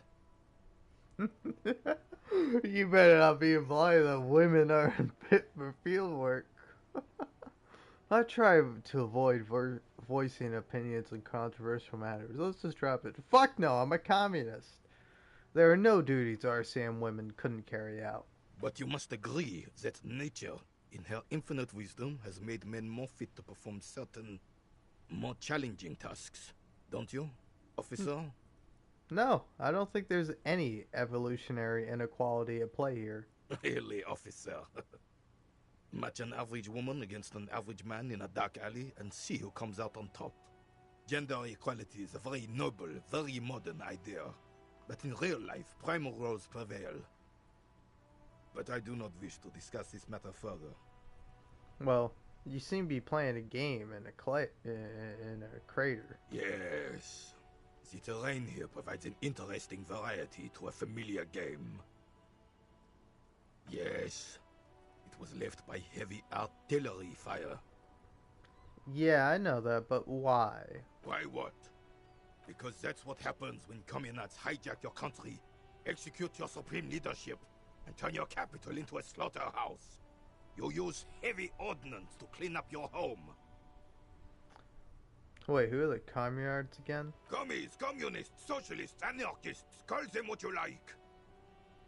You better not be implying that women are fit for field work. I try to avoid voicing opinions on controversial matters. Let's just drop it. Fuck no, I'm a communist. There are no duties RCM women couldn't carry out. But you must agree that nature, in her infinite wisdom, has made men more fit to perform certain, more challenging tasks. Don't you, officer? No, I don't think there's any evolutionary inequality at play here. Really, officer. Match an average woman against an average man in a dark alley and see who comes out on top. Gender equality is a very noble, very modern idea. But in real life, primal roles prevail. But I do not wish to discuss this matter further. Well, you seem to be playing a game in a crater. Yes. The terrain here provides an interesting variety to a familiar game. Yes. It was left by heavy artillery fire. Yeah, I know that, but why? Why what? Because that's what happens when communists hijack your country, execute your supreme leadership, and turn your capital into a slaughterhouse. You use heavy ordnance to clean up your home. Wait, who are the communards again? Commies, communists, socialists, anarchists, call them what you like.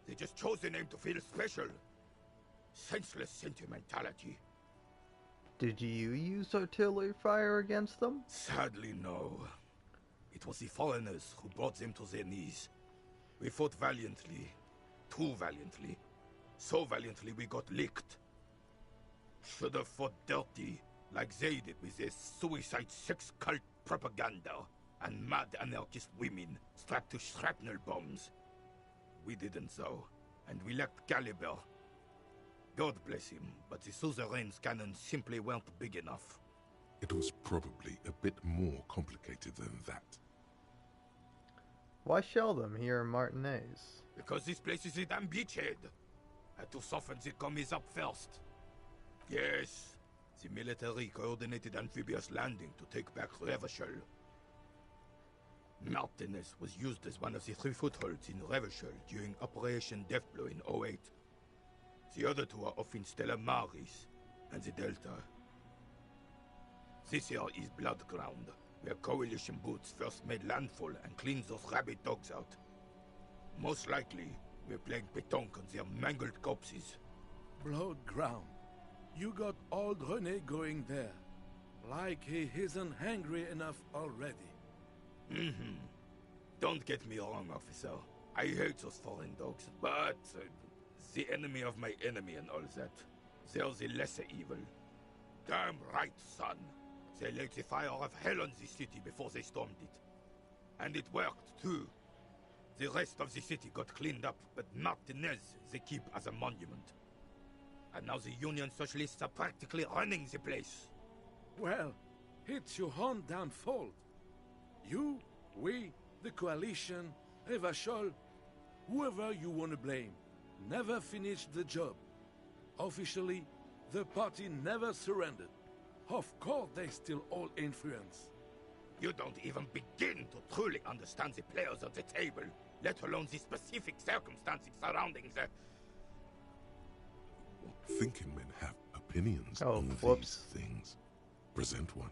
They just chose the name to feel special. Senseless sentimentality. Did you use artillery fire against them? Sadly, no. It was the foreigners who brought them to their knees. We fought valiantly. Too valiantly. So valiantly we got licked. Should have fought dirty, like they did with their suicide sex cult propaganda and mad anarchist women strapped to shrapnel bombs. We didn't so, and we lacked caliber. God bless him, but the suzerain's cannons simply weren't big enough. It was probably a bit more complicated than that. Why shell them here in Martinez? Because this place is a damn beachhead. Had to soften the commies up first. Yes, the military coordinated amphibious landing to take back Revachol. Martinez was used as one of the 3 footholds in Revachol during Operation Deathblow in 08. The other 2 are off in Stella Maris and the Delta. This here is Blood Ground, where coalition boots first made landfall and cleaned those rabid dogs out. Most likely, we're playing pétanque on their mangled corpses. Blood Ground. You got old René going there. Like he isn't hungry enough already. Don't get me wrong, officer. I hate those foreign dogs, but the enemy of my enemy and all that. They're the lesser evil. Damn right, son. They laid the fire of hell on the city before they stormed it. And it worked, too. The rest of the city got cleaned up, but Martinez they keep as a monument. And now the Union Socialists are practically running the place. Well, it's your own damn fault. You, we, the coalition, Revachol, whoever you want to blame, never finished the job. Officially, the party never surrendered. Of course they still hold influence. You don't even begin to truly understand the players at the table, let alone the specific circumstances surrounding the... Thinking men have opinions Oh, on whoops. these things. Present one.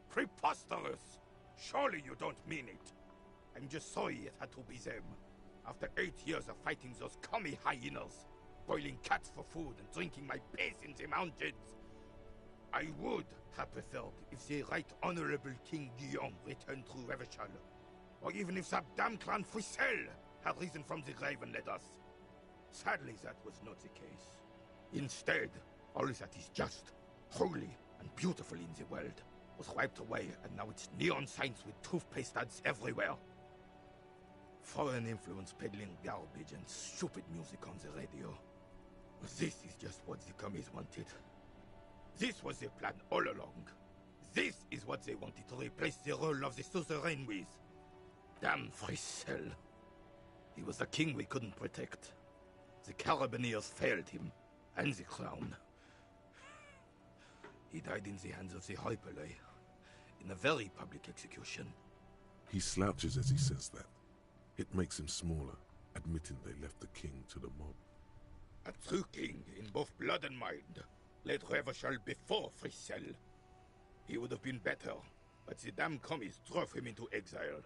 Preposterous! Surely you don't mean it. I'm just sorry it had to be them. After 8 years of fighting those commie hyenas, boiling cats for food and drinking my piss in the mountains, I would have preferred if the Right Honorable King Guillaume returned through Revachol, or even if that damn clan Frisel had risen from the grave and led us. Sadly, that was not the case. Instead, all that is just, holy, and beautiful in the world was wiped away, and now it's neon signs with toothpaste ads everywhere. Foreign influence peddling garbage and stupid music on the radio. This is just what the commies wanted. This was their plan all along. This is what they wanted to replace the role of the suzerain with. Damn Frisel. He was the king we couldn't protect. The Carabineers failed him, and the crown. He died in the hands of the Hyperlay, in a very public execution. He slouches as he says that. It makes him smaller, admitting they left the king to the mob. A true king in both blood and mind led Revachol before Frisel. He would have been better, but the damn commies drove him into exile.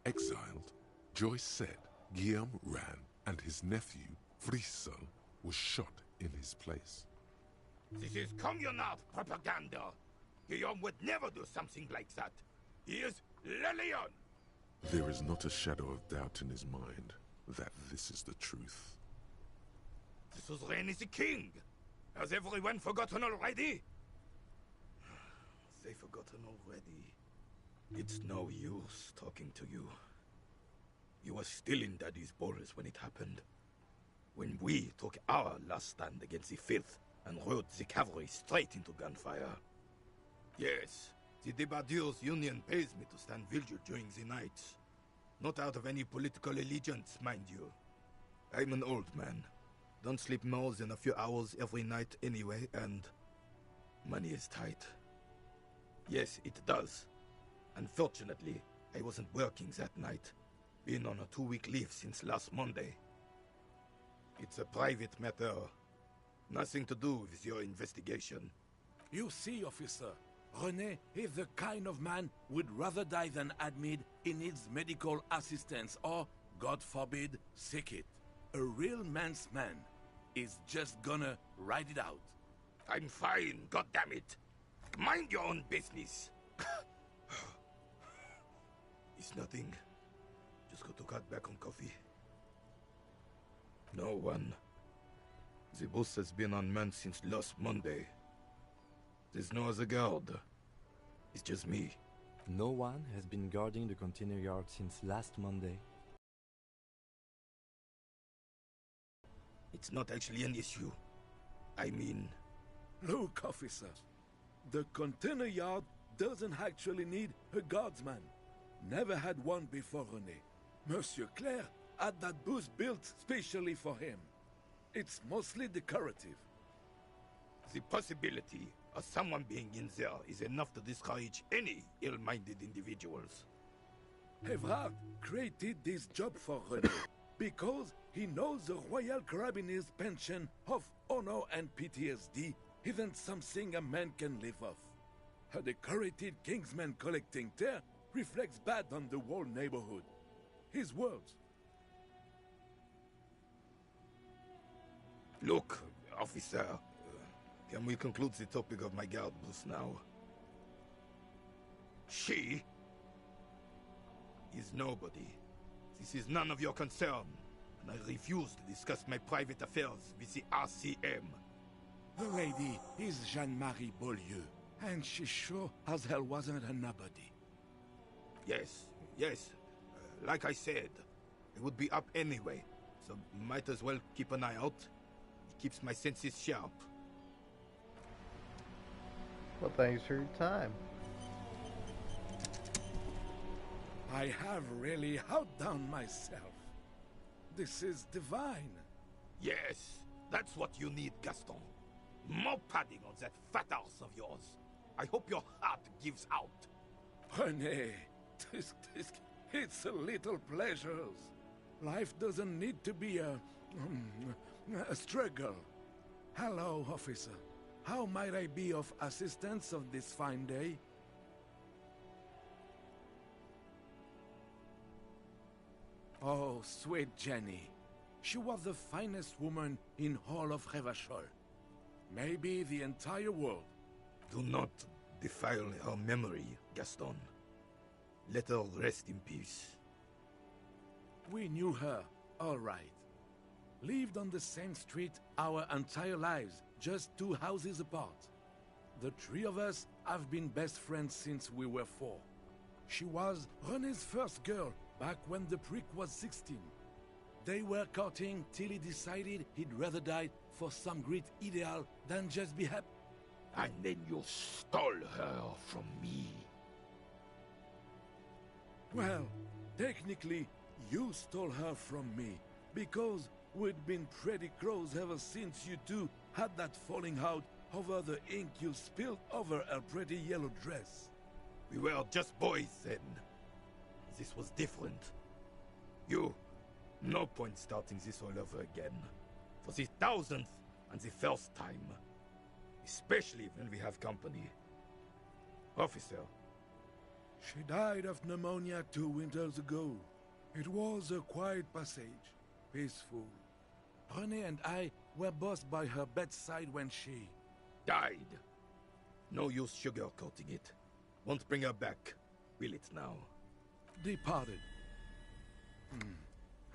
Exiled? Joyce said Guillaume ran and his nephew, Frisel, was shot in his place. This is communard propaganda. Guillaume would never do something like that. He is Le Lion. There is not a shadow of doubt in his mind that this is the truth. The suzerain is the king. Has everyone forgotten already? They've forgotten already. It's no use talking to you. You were still in Daddy's balls when it happened. When we took our last stand against the filth and rode the cavalry straight into gunfire. Yes, the Debardeurs Union pays me to stand vigil during the night. Not out of any political allegiance, mind you. I'm an old man. Don't sleep more than a few hours every night anyway, and money is tight. Yes, it does. Unfortunately, I wasn't working that night. Been on a 2-week leave since last Monday. It's a private matter. Nothing to do with your investigation. You see, officer, René is the kind of man would rather die than admit he needs medical assistance or, God forbid, sick it. A real man's man is just gonna ride it out. I'm fine, goddammit. Mind your own business. It's nothing. Just got to cut back on coffee. No one. The boss has been unmanned since last Monday. There's no other guard. It's just me. No one has been guarding the container yard since last Monday. It's not actually an issue. I mean... Look, officer. The container yard doesn't actually need a guardsman. Never had one before René. Monsieur Claire had that booth built specially for him. It's mostly decorative. The possibility of someone being in there is enough to discourage any ill-minded individuals. Evrard created this job for René because he knows the Royal Carabiniers' pension of honor and PTSD isn't something a man can live off. A decorated Kingsman collecting tear reflects bad on the whole neighborhood. His words. Look, officer, can we conclude the topic of my guard booth now? She is nobody. This is none of your concern, and I refuse to discuss my private affairs with the RCM. The lady is Jeanne-Marie Beaulieu, and she sure as hell wasn't a nobody. Yes, yes. Like I said, it would be up anyway, so might as well keep an eye out. It keeps my senses sharp. Well, thanks for your time. I have really outdone myself. This is divine. Yes, that's what you need, Gaston. More padding on that fat arse of yours. I hope your heart gives out. René, it's a little pleasures. Life doesn't need to be a struggle. Hello, officer. How might I be of assistance on this fine day? Oh, sweet Jenny. She was the finest woman in all of Revachol. Maybe the entire world. Do not defile her memory, Gaston. Let her rest in peace. We knew her, all right. Lived on the same street our entire lives, just 2 houses apart. The 3 of us have been best friends since we were 4. She was René's first girl, back when the prick was 16. They were courting till he decided he'd rather die for some great ideal than just be happy. And then you stole her from me. Well, technically, you stole her from me, because we'd been pretty close ever since you two had that falling out over the ink you spilled over her pretty yellow dress. We were just boys then. This was different. No point starting this all over again. For the 1000th and the first time. Especially when we have company. Officer. She died of pneumonia 2 winters ago. It was a quiet passage, peaceful. René and I were both by her bedside when she... died. No use sugarcoating it. Won't bring her back, will it now? Departed.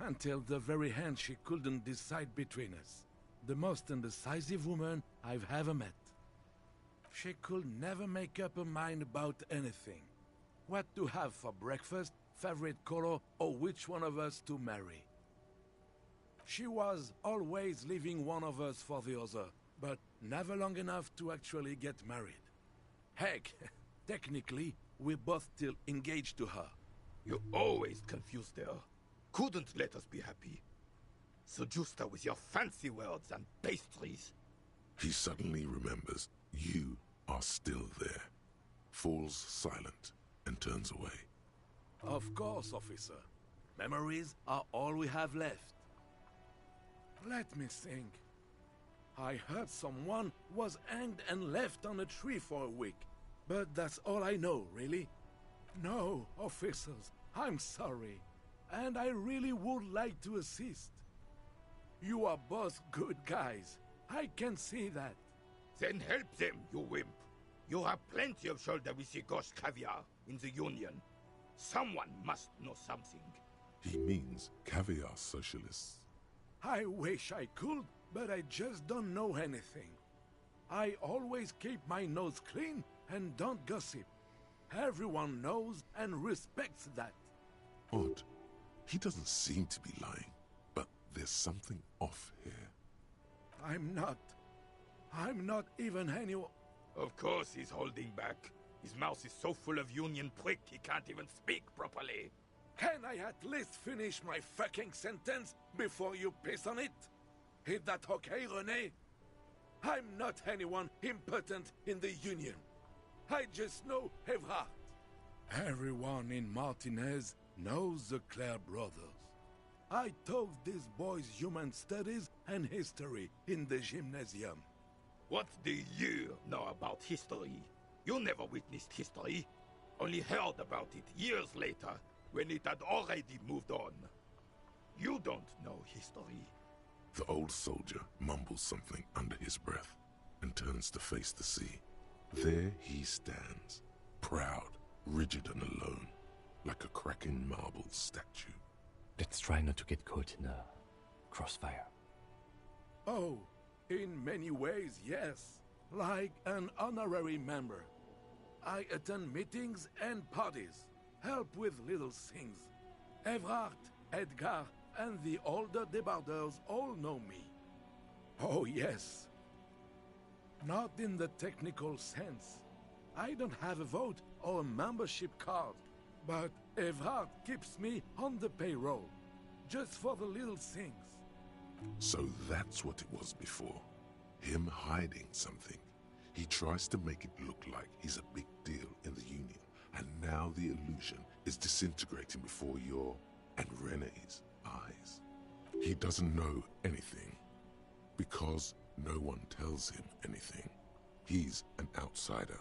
Until the very end she couldn't decide between us. The most indecisive woman I've ever met. She could never make up her mind about anything. What to have for breakfast, favorite color, or which one of us to marry. She was always leaving one of us for the other, but never long enough to actually get married. Heck, technically, we're both still engaged to her. You always confused her. Couldn't let us be happy. Seduced her with your fancy words and pastries. He suddenly remembers you are still there, falls silent, and turns away. Of course, officer. Memories are all we have left. Let me think. I heard someone was hanged and left on a tree for a week, but that's all I know, really. No, officers, I'm sorry, and I really would like to assist. You are both good guys. I can see that. Then help them, you wimp. You have plenty of shoulder with the gauche caviar in the Union. Someone must know something. He means caviar socialists. I wish I could, but I just don't know anything. I always keep my nose clean and don't gossip. Everyone knows and respects that. Odd. He doesn't seem to be lying, but there's something off here. I'm not even anyone. Of course he's holding back. His mouth is so full of Union prick he can't even speak properly. Can I at least finish my fucking sentence before you piss on it? Is that okay, René? I'm not anyone important in the Union. I just know Evrard. Everyone in Martinez knows the Clare brothers. I taught these boys human studies and history in the gymnasium. What do you know about history? You never witnessed history. Only heard about it years later, when it had already moved on. You don't know history. The old soldier mumbles something under his breath and turns to face the sea. There he stands, proud, rigid and alone, like a cracking marble statue. Let's try not to get caught in a crossfire. Oh, in many ways, yes. Like an honorary member. I attend meetings and parties, help with little things. Evrard, Edgar, and the older debarders all know me. Oh, yes. Not in the technical sense. I don't have a vote or a membership card, but Evrard keeps me on the payroll, just for the little things. So that's what it was before. Him hiding something. He tries to make it look like he's a big deal in the Union, and now the illusion is disintegrating before your and René's eyes. He doesn't know anything, because no one tells him anything. He's an outsider.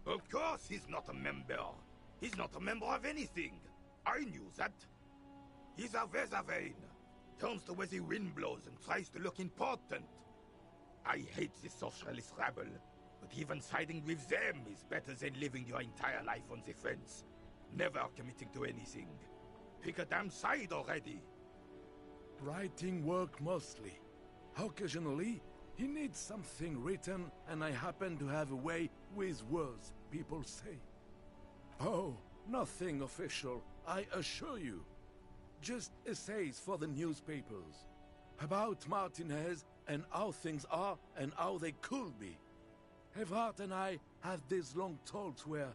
Of course he's not a member. He's not a member of anything. I knew that. He's a Vezavane. Turns the way the wind blows and tries to look important. I hate the socialist rabble, but even siding with them is better than living your entire life on the fence, never committing to anything. Pick a damn side already. Writing work mostly. Occasionally, he needs something written, and I happen to have a way with words, people say. Oh, nothing official, I assure you. Just essays for the newspapers. About Martinez and how things are and how they could be. Everhart and I have these long talks where...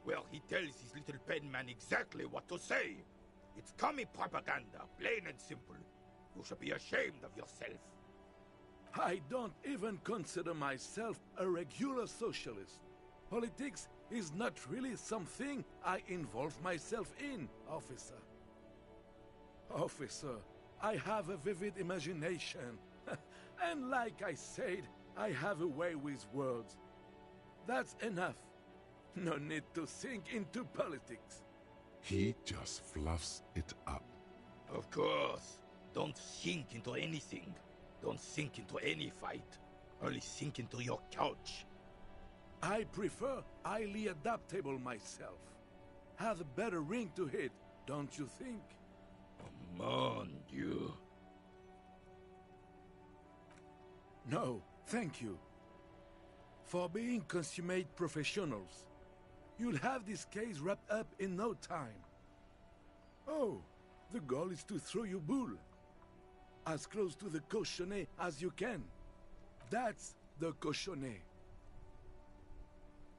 Well, he tells his little pen man exactly what to say. It's commie propaganda, plain and simple. You should be ashamed of yourself. I don't even consider myself a regular socialist. Politics is not really something I involve myself in, officer. Officer, I have a vivid imagination. And like I said, I have a way with words. That's enough. No need to sink into politics. He just fluffs it up. Of course. Don't sink into anything. Don't sink into any fight. Only sink into your couch. I prefer highly adaptable myself. Have a better ring to hit, don't you think? Mon Dieu. No, thank you. For being consummate professionals, you'll have this case wrapped up in no time. Oh, the goal is to throw you bull. As close to the cochonnet as you can. That's the cochonnet.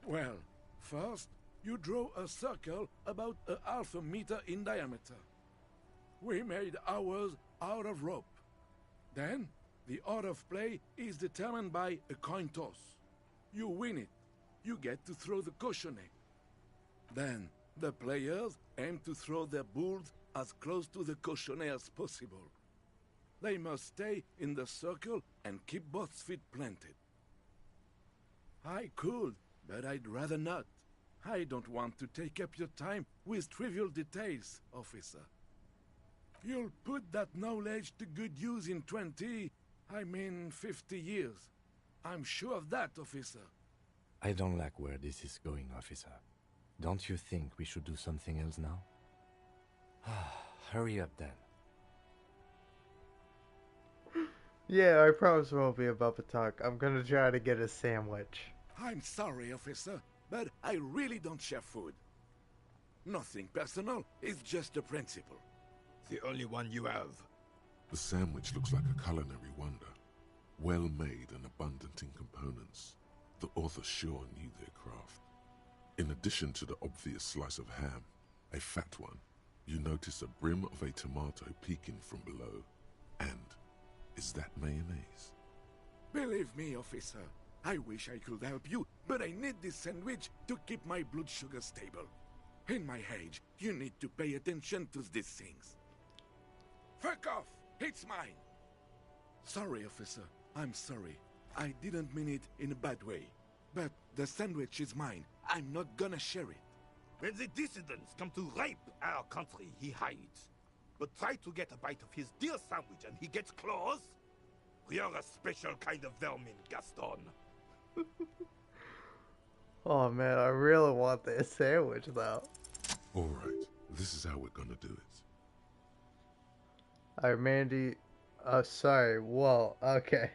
Well, first, you draw a circle about a half a meter in diameter. We made ours out of rope. Then, the order of play is determined by a coin toss. You win it. You get to throw the cochonnet. Then, the players aim to throw their bulls as close to the cochonnet as possible. They must stay in the circle and keep both feet planted. I could, but I'd rather not. I don't want to take up your time with trivial details, officer. You'll put that knowledge to good use in 50 years. I'm sure of that, officer. I don't like where this is going, officer. Don't you think we should do something else now? Hurry up, then. Yeah, I promise it won't be a Bubba talk. I'm gonna try to get a sandwich. I'm sorry, officer, but I really don't share food. Nothing personal, it's just a principle. The only one you have. The sandwich looks like a culinary wonder. Well made and abundant in components. The author sure knew their craft. In addition to the obvious slice of ham, a fat one, you notice a brim of a tomato peeking from below. And is that mayonnaise? Believe me, officer, I wish I could help you, but I need this sandwich to keep my blood sugar stable. In my age, you need to pay attention to these things. Fuck off! It's mine! Sorry, officer. I'm sorry. I didn't mean it in a bad way. But the sandwich is mine. I'm not gonna share it. When the dissidents come to rape our country, he hides. But try to get a bite of his dear sandwich and he gets claws? You're a special kind of vermin, Gaston. Oh man, I really want this sandwich though. Alright, this is how we're gonna do it. Alright, Mandy. Sorry. Well, okay.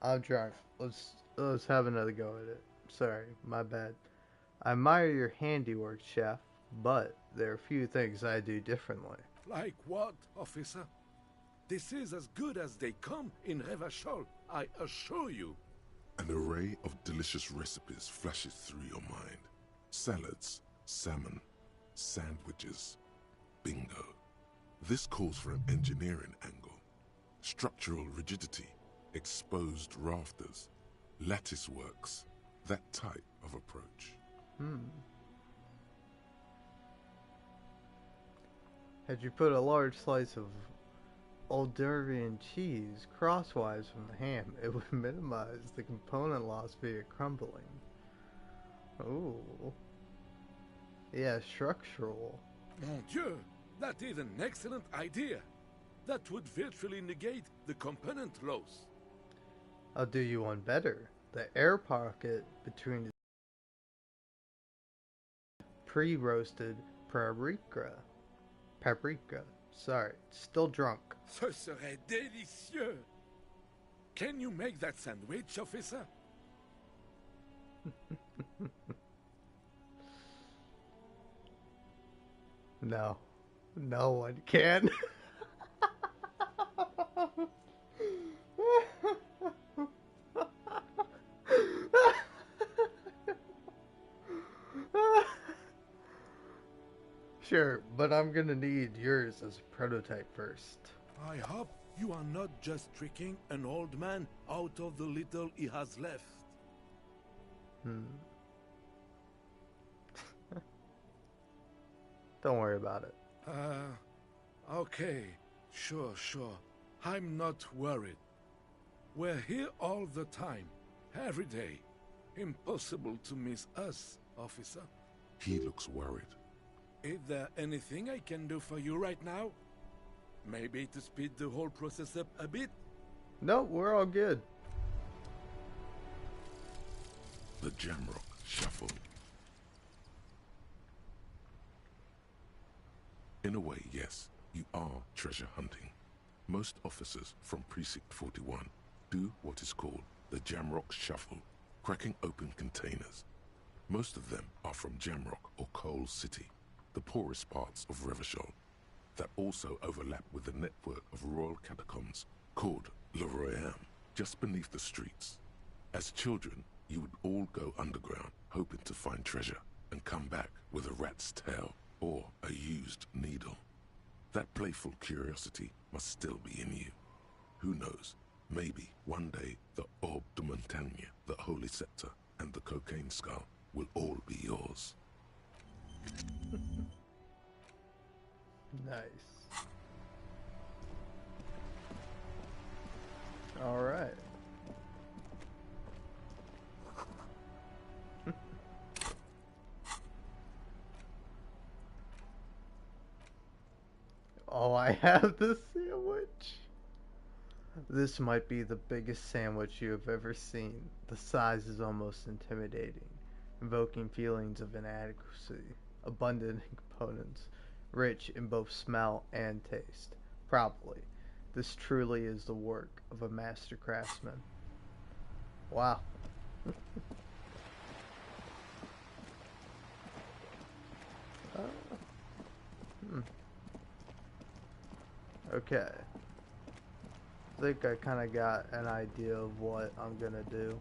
I'm drunk. Let's have another go at it. Sorry, my bad. I admire your handiwork, chef, but there are a few things I do differently. Like what, officer? This is as good as they come in Revachol, I assure you. An array of delicious recipes flashes through your mind. Salads, salmon, sandwiches, bingo. This calls for an engineering angle. Structural rigidity, exposed rafters, lattice works, that type of approach. Had you put a large slice of Alderian cheese crosswise from the ham, it would minimize the component loss via crumbling. Ooh. Yeah, structural. Mon Dieu! That is an excellent idea. That would virtually negate the component loss. I'll do you one better. The air pocket between the pre-roasted paprika. Sorry, still drunk. Ce serait délicieux. Can you make that sandwich, officer? No. No one can. Sure, but I'm gonna need yours as a prototype first. I hope you are not just tricking an old man out of the little he has left. Don't worry about it. Okay. Sure. I'm not worried. We're here all the time, every day. Impossible to miss us, officer. He looks worried. Is there anything I can do for you right now? Maybe to speed the whole process up a bit? No, we're all good. The Jamrock Shuffle. In a way, yes, you are treasure hunting. Most officers from Precinct 41 do what is called the Jamrock Shuffle, cracking open containers. Most of them are from Jamrock or Coal City, the poorest parts of Revachol, that also overlap with the network of royal catacombs called Le Royaume, just beneath the streets. As children, you would all go underground, hoping to find treasure, and come back with a rat's tail or a used needle. That playful curiosity must still be in you. Who knows, maybe one day the Orbe de Montagne, the Holy Scepter, and the Cocaine Skull will all be yours. Nice. All right. Oh, I have the sandwich. This might be the biggest sandwich you have ever seen. The size is almost intimidating, invoking feelings of inadequacy, abundant in components, rich in both smell and taste. Probably, this truly is the work of a master craftsman. Wow. Okay. I think I kind of got an idea of what I'm gonna do.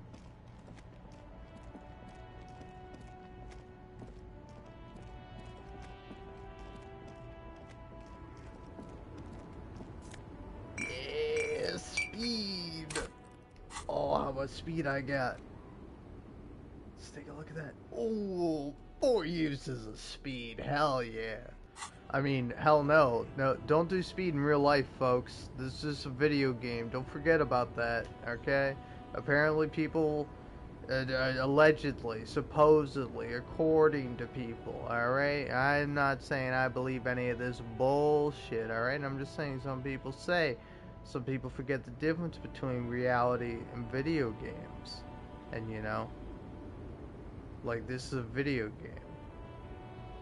Yeah, speed! Oh, how much speed I got. Let's take a look at that. Oh, 4 uses of speed. Hell yeah. I mean, hell no. No, don't do speed in real life, folks. This is a video game. Don't forget about that, okay? Apparently people, allegedly, supposedly, according to people, alright? I'm not saying I believe any of this bullshit, alright? I'm just saying some people say. Some people forget the difference between reality and video games. And, you know, like, this is a video game.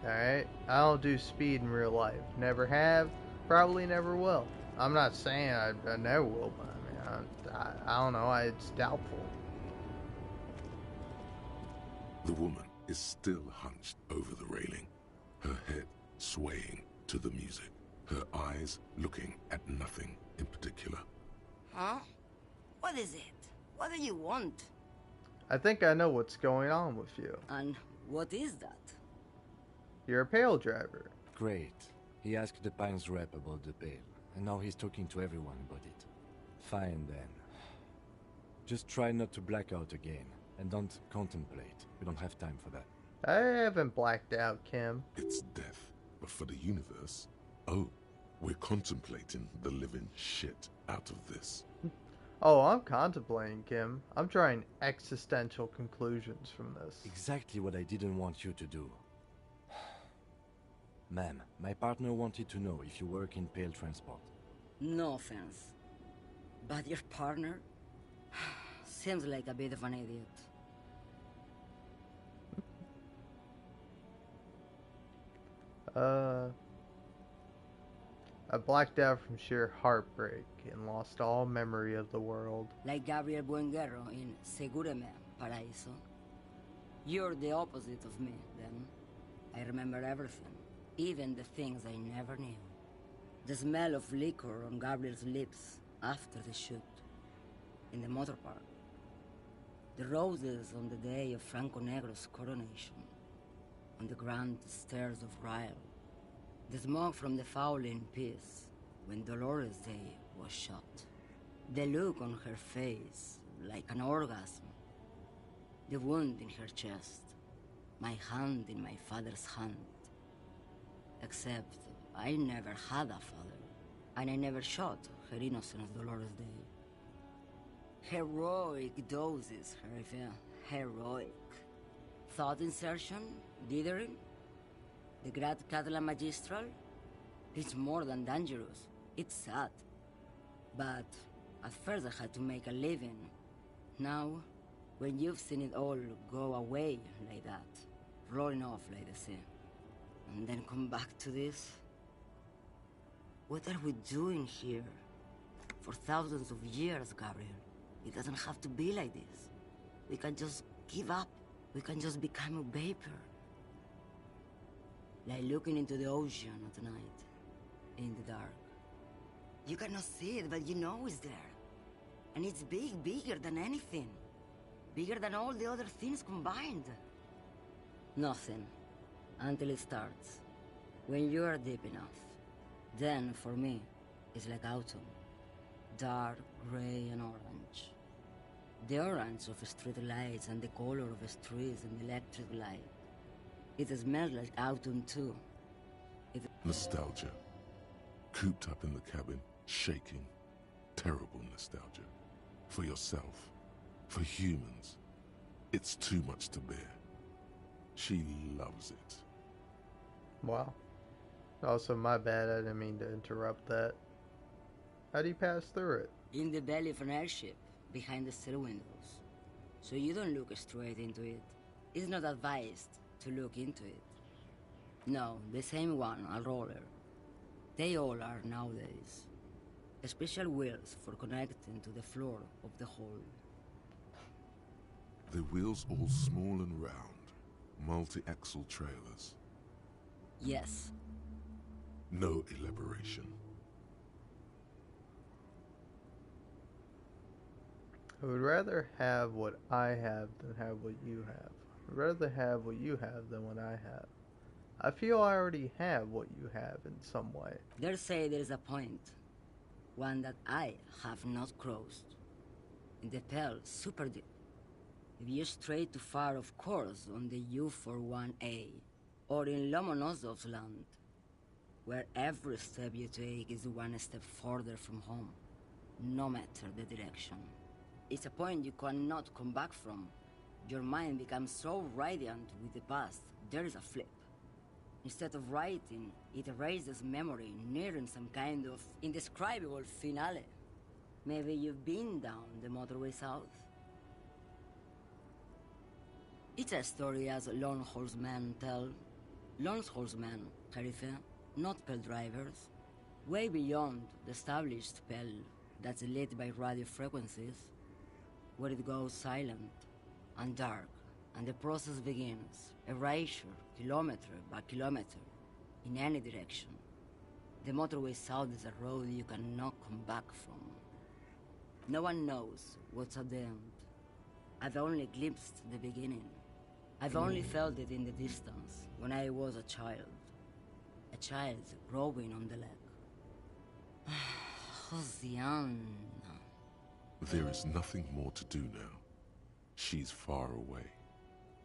Alright? I don't do speed in real life. Never have. Probably never will. I'm not saying I never will, but I mean, I don't know. It's doubtful. The woman is still hunched over the railing, her head swaying to the music, her eyes looking at nothing in particular. Huh? What is it? What do you want? I think I know what's going on with you. And what is that? You're a pail driver. Great. He asked the Pines rep about the pail, and now he's talking to everyone about it. Fine then. Just try not to black out again, and don't contemplate. We don't have time for that. I haven't blacked out, Kim. It's death, but for the universe, oh, we're contemplating the living shit out of this. Oh, I'm contemplating, Kim. I'm drawing existential conclusions from this. Exactly what I didn't want you to do. Ma'am, my partner wanted to know if you work in Pale Transport. No offense, but your partner seems like a bit of an idiot. I blacked out from sheer heartbreak and lost all memory of the world. Like Gabriel Buenguerro in Segúreme, Paraíso. You're the opposite of me, then. I remember everything, even the things I never knew. The smell of liquor on Gabriel's lips after the shoot, in the motor park. The roses on the day of Franco Negro's coronation, on the grand stairs of Ryle. The smoke from the Fowling piece when Dolores Day was shot. The look on her face, like an orgasm. The wound in her chest. My hand in my father's hand. Except I never had a father, and I never shot her innocent Dolores Day. Heroic doses, Harifia. Heroic. Thought insertion? Dithering? The Grad Catalan Magistral? It's more than dangerous. It's sad. But at first I had to make a living. Now, when you've seen it all go away like that, rolling off like the sea, and then come back to this? What are we doing here? For thousands of years, Gabriel. It doesn't have to be like this. We can just give up. We can just become a vapor. Like looking into the ocean at night, in the dark. You cannot see it, but you know it's there. And it's big, bigger than anything. Bigger than all the other things combined. Nothing. Until it starts. When you are deep enough. Then, for me, it's like autumn. Dark, gray, and orange. The orange of street lights and the color of streets and electric light. It smells like autumn too. Nostalgia. Cooped up in the cabin, shaking. Terrible nostalgia. For yourself. For humans. It's too much to bear. She loves it. Wow. Also, my bad, I didn't mean to interrupt that. How do you pass through it? In the belly of an airship, behind the stair windows. So you don't look straight into it. It's not advised to look into it. No, the same one, a roller. They all are nowadays. Special wheels for connecting to the floor of the hold. The wheels all small and round. Multi-axle trailers. Yes. No elaboration. I would rather have what I have than have what you have. I'd rather have what you have than what I have. I feel I already have what you have in some way. They say there is a point. One that I have not crossed. In the Pale, super deep. If you stray too far, of course, on the U41A, or in Lomonosov's land, where every step you take is one step further from home, no matter the direction. It's a point you cannot come back from. Your mind becomes so radiant with the past, there is a flip. Instead of writing, it erases memory, nearing some kind of indescribable finale. Maybe you've been down the motorway south. It's a story as lone horsemen tell. Lone horsemen, Jerife, not Pale drivers. Way beyond the established Pale that's lit by radio frequencies, where it goes silent and dark, and the process begins. Erasure, kilometer by kilometer, in any direction. The motorway south is a road you cannot come back from. No one knows what's at the end. I've only glimpsed the beginning. I've only felt it in the distance, when I was a child. A child growing on the leg. Josiane. There is nothing more to do now. She's far away.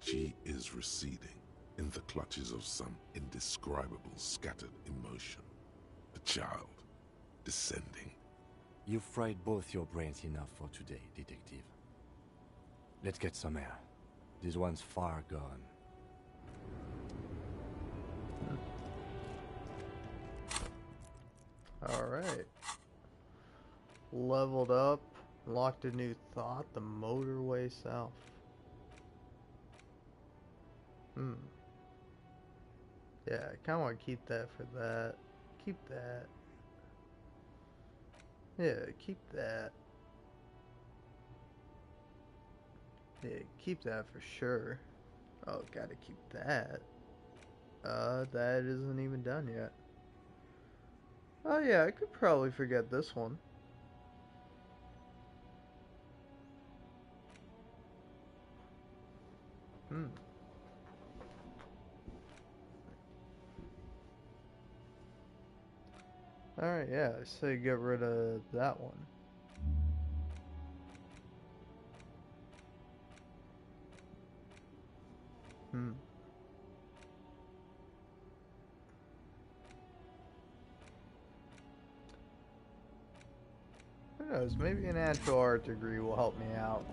She is receding in the clutches of some indescribable scattered emotion. A child descending. You've fried both your brains enough for today, detective. Let's get some air. This one's far gone. Alright. Leveled up. Locked a new thought. The motorway south. Yeah, I kinda wanna keep that for that. Keep that. Yeah, keep that. Yeah, keep that for sure. Oh, gotta keep that. That isn't even done yet. Oh yeah, I could probably forget this one. Alright, yeah, I say get rid of that one. Who knows, maybe an actual art degree will help me out.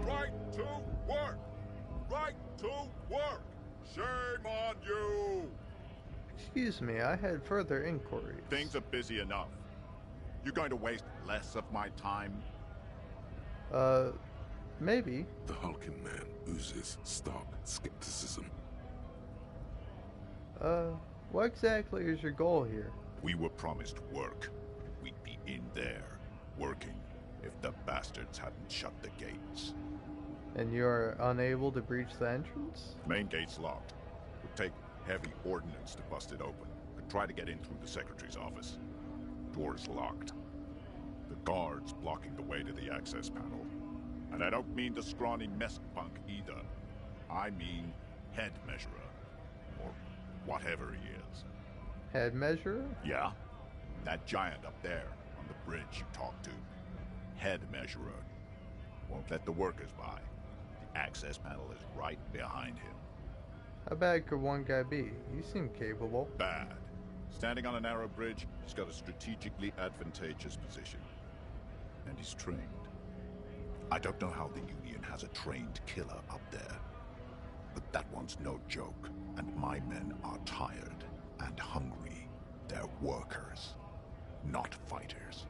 Right to work! Right to work! Shame on you! Excuse me, I had further inquiries. Things are busy enough. You're going to waste less of my time? Maybe. The hulking man oozes stark skepticism. What exactly is your goal here? We were promised work. We'd be in there, working, if the bastards hadn't shut the gates. And you're unable to breach the entrance? Main gate's locked. Would take heavy ordnance to bust it open. Could try to get in through the secretary's office. Door's locked. The guard's blocking the way to the access panel. And I don't mean the scrawny mess punk either. I mean head measurer. Or whatever he is. Head measurer? Yeah. That giant up there on the bridge you talked to. Head measurer. Won't let the workers by. The access panel is right behind him. How bad could one guy be? He seemed capable. Bad. Standing on a narrow bridge, he's got a strategically advantageous position. And he's trained. I don't know how the Union has a trained killer up there. But that one's no joke. And my men are tired and hungry. They're workers, not fighters.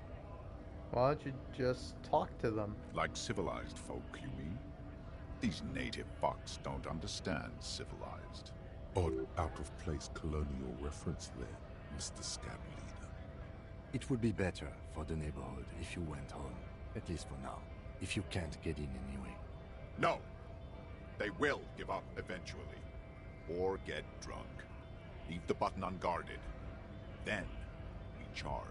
Why don't you just talk to them? Like civilized folk, you mean? These native fucks don't understand civilized. Odd out-of-place colonial reference there, Mr. Scab Leader. It would be better for the neighborhood if you went home, at least for now, if you can't get in anyway. No! They will give up eventually. Or get drunk. Leave the button unguarded. Then, we charge.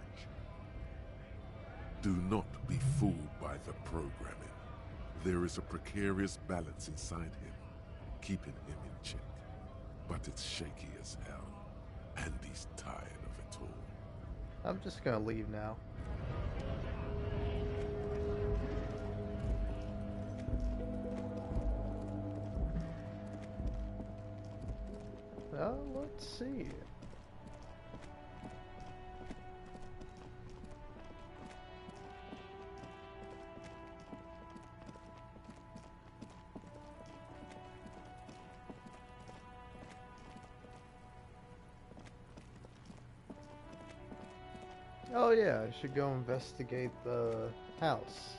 Do not be fooled by the programming. There is a precarious balance inside him, keeping him in check. But it's shaky as hell, and he's tired of it all. I'm just gonna leave now. Well, let's see. Oh yeah, I should go investigate the house.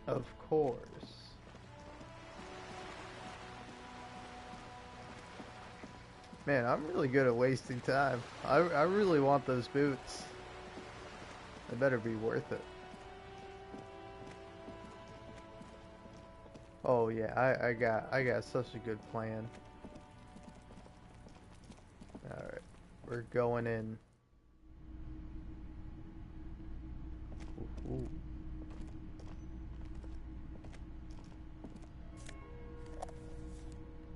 Of course. Man, I'm really good at wasting time. I really want those boots. They better be worth it. Oh yeah, I got such a good plan. Alright, we're going in. Ooh.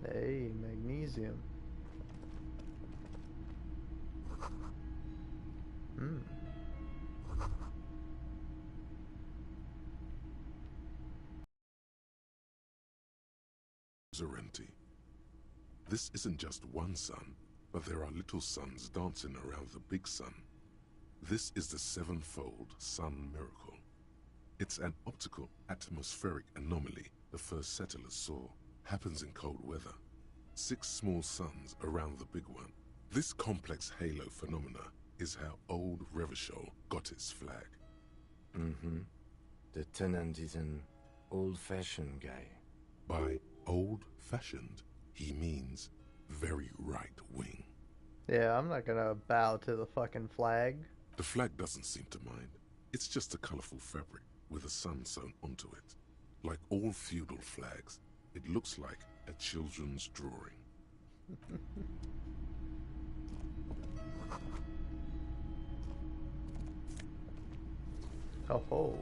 Hey, magnesium. Zarenti. This isn't just one sun, but there are little suns dancing around the big sun. This is the sevenfold sun miracle. It's an optical atmospheric anomaly the first settlers saw. Happens in cold weather. 6 small suns around the big one. This complex halo phenomena is how old Revachol got its flag. Mm-hmm. The tenant is an old-fashioned guy. By old-fashioned, he means very right-wing. Yeah, I'm not gonna bow to the fucking flag. The flag doesn't seem to mind. It's just a colorful fabric with a sun sewn onto it. Like all feudal flags, it looks like a children's drawing. Oh ho.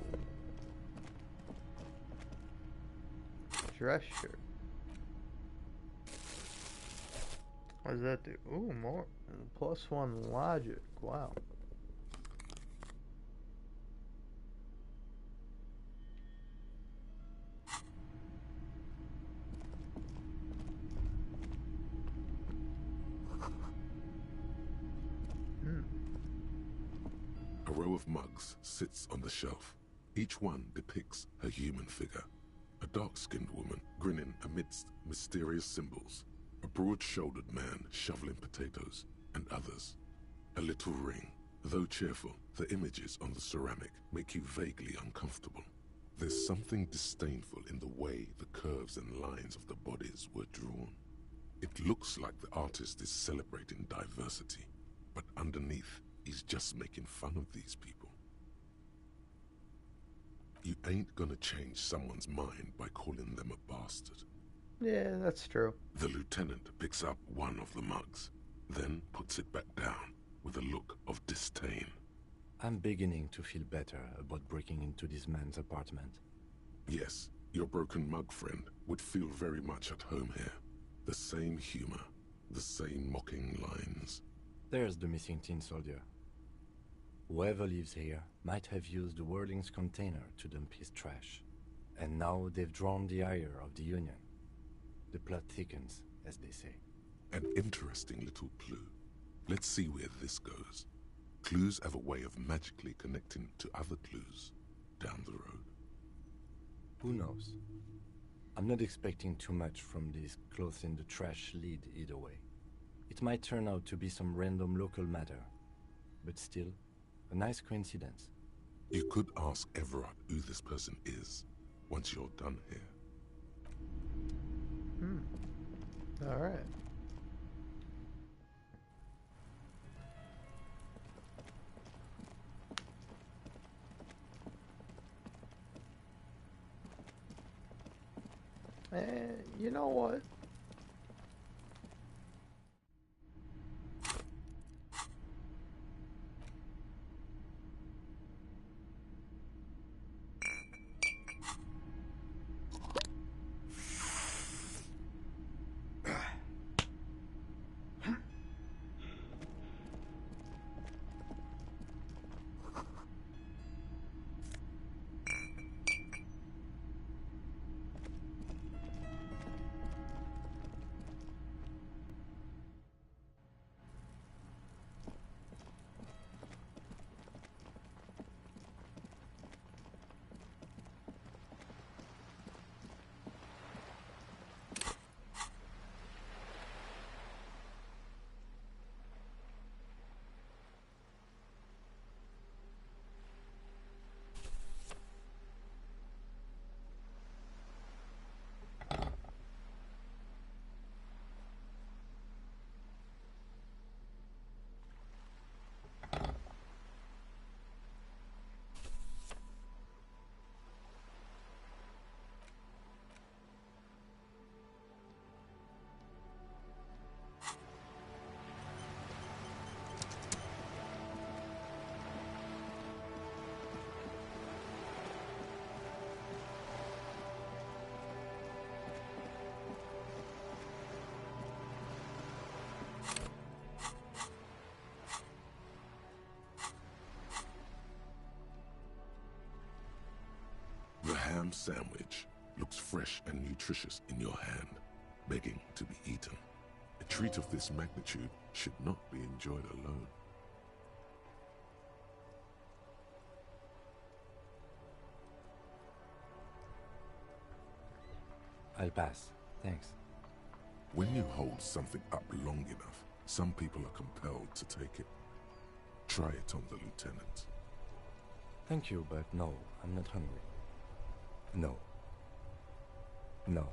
Dress shirt. What does that do? Ooh, more. +1 logic. Wow. A row of mugs sits on the shelf. Each one depicts a human figure. A dark-skinned woman grinning amidst mysterious symbols. A broad-shouldered man shoveling potatoes, and others. A little ring. Though cheerful, the images on the ceramic make you vaguely uncomfortable. There's something disdainful in the way the curves and lines of the bodies were drawn. It looks like the artist is celebrating diversity, but underneath, he's just making fun of these people. You ain't gonna change someone's mind by calling them a bastard. Yeah, that's true. The lieutenant picks up one of the mugs, then puts it back down with a look of disdain. I'm beginning to feel better about breaking into this man's apartment. Yes, your broken mug friend would feel very much at home here. The same humor, the same mocking lines. There's the missing tin soldier. Whoever lives here might have used the Whirling's container to dump his trash. And now they've drawn the ire of the Union. The plot thickens, as they say. An interesting little clue. Let's see where this goes. Clues have a way of magically connecting to other clues down the road. Who knows? I'm not expecting too much from this clothes in the trash lead either way. It might turn out to be some random local matter, but still, a nice coincidence. You could ask Everard who this person is once you're done here. Alright. You know what? The ham sandwich looks fresh and nutritious in your hand, begging to be eaten. A treat of this magnitude should not be enjoyed alone. I'll pass. Thanks. When you hold something up long enough, some people are compelled to take it. Try it on the lieutenant. Thank you, but no, I'm not hungry. No. No.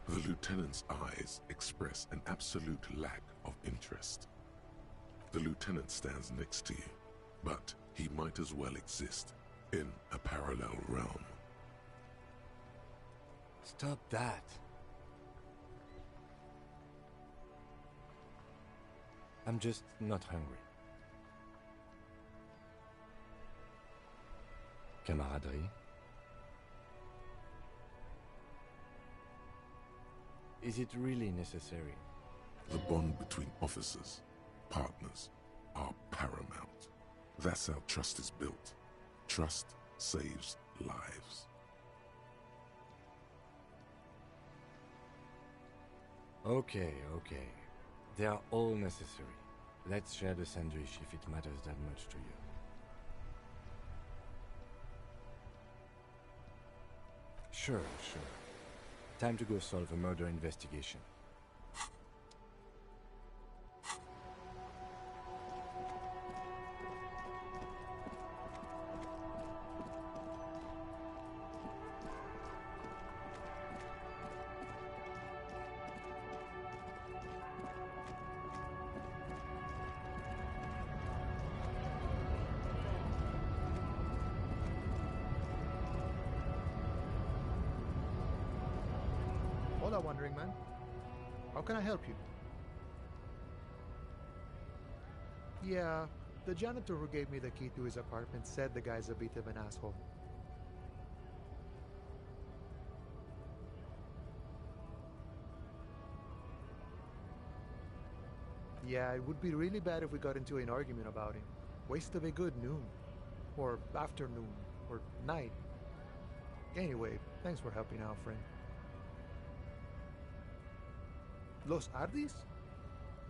The lieutenant's eyes express an absolute lack of interest. The lieutenant stands next to you, but he might as well exist in a parallel realm. Stop that. I'm just not hungry. Camaraderie? Is it really necessary? The bond between officers, partners, are paramount. That's how trust is built. Trust saves lives. Okay. They are all necessary. Let's share the sandwich if it matters that much to you. Sure. Time to go solve a murder investigation. Hola, Wandering Man. How can I help you? Yeah, the janitor who gave me the key to his apartment said the guy's a bit of an asshole. Yeah, it would be really bad if we got into an argument about him. Waste of a good noon. Or afternoon. Or night. Anyway, thanks for helping out, friend. Los Ardis?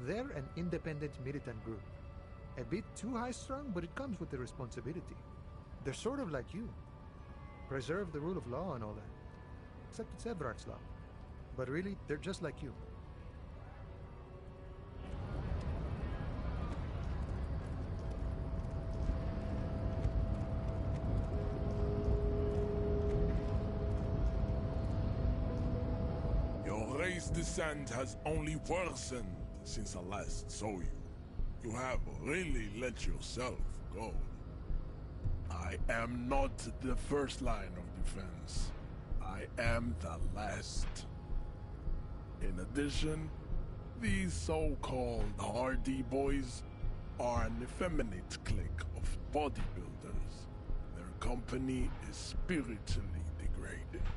They're an independent militant group. A bit too high-strung, but it comes with the responsibility. They're sort of like you. Preserve the rule of law and all that. Except it's Evrard's law. But really, they're just like you. Your race descent has only worsened since I last saw you. You have really let yourself go. I am not the first line of defense. I am the last. In addition, these so-called Hardy Boys are an effeminate clique of bodybuilders. Their company is spiritually degrading.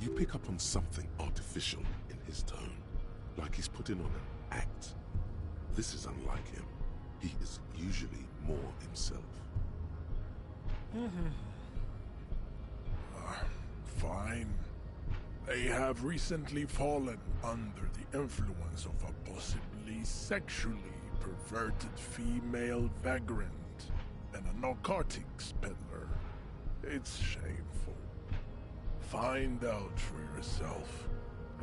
You pick up on something artificial in his tone, like he's putting on an act. This is unlike him. He is usually more himself. Fine. They have recently fallen under the influence of a possibly sexually perverted female vagrant and a narcotics peddler. It's shameful. Find out for yourself.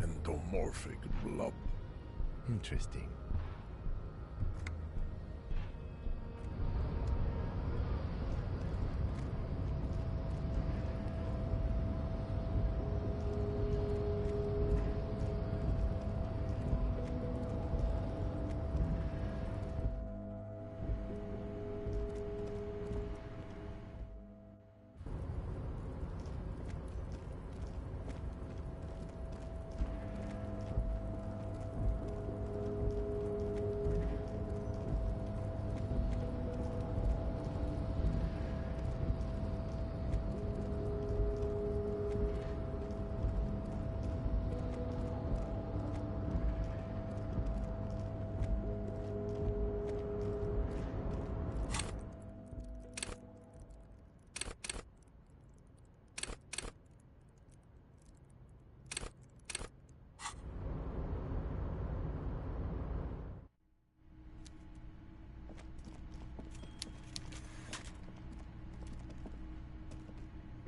Endomorphic blob. Interesting.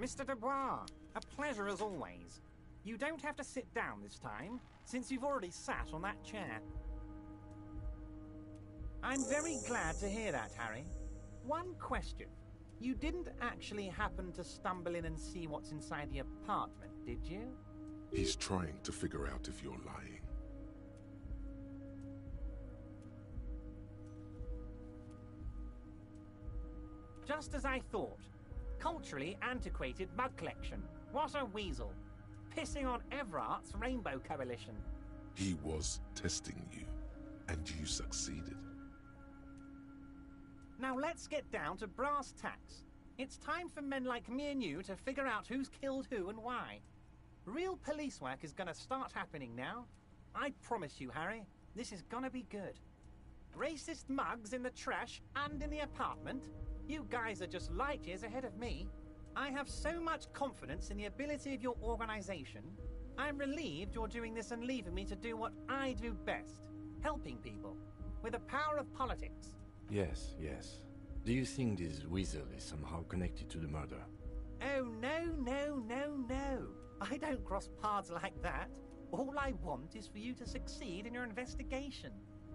Mr. Dubois, a pleasure as always. You don't have to sit down this time, since you've already sat on that chair. I'm very glad to hear that, Harry. One question. You didn't actually happen to stumble in and see what's inside the apartment, did you? He's trying to figure out if you're lying. Just as I thought. Culturally antiquated mug collection. What a weasel. Pissing on Everart's Rainbow Coalition. He was testing you, and you succeeded. Now let's get down to brass tacks. It's time for men like me and you to figure out who's killed who and why. Real police work is gonna start happening now. I promise you, Harry, this is gonna be good. Racist mugs in the trash and in the apartment? You guys are just light years ahead of me. I have so much confidence in the ability of your organization. I'm relieved you're doing this and leaving me to do what I do best. Helping people. With the power of politics. Yes, yes. Do you think this weasel is somehow connected to the murder? Oh, no, no, no, no. I don't cross paths like that. All I want is for you to succeed in your investigation.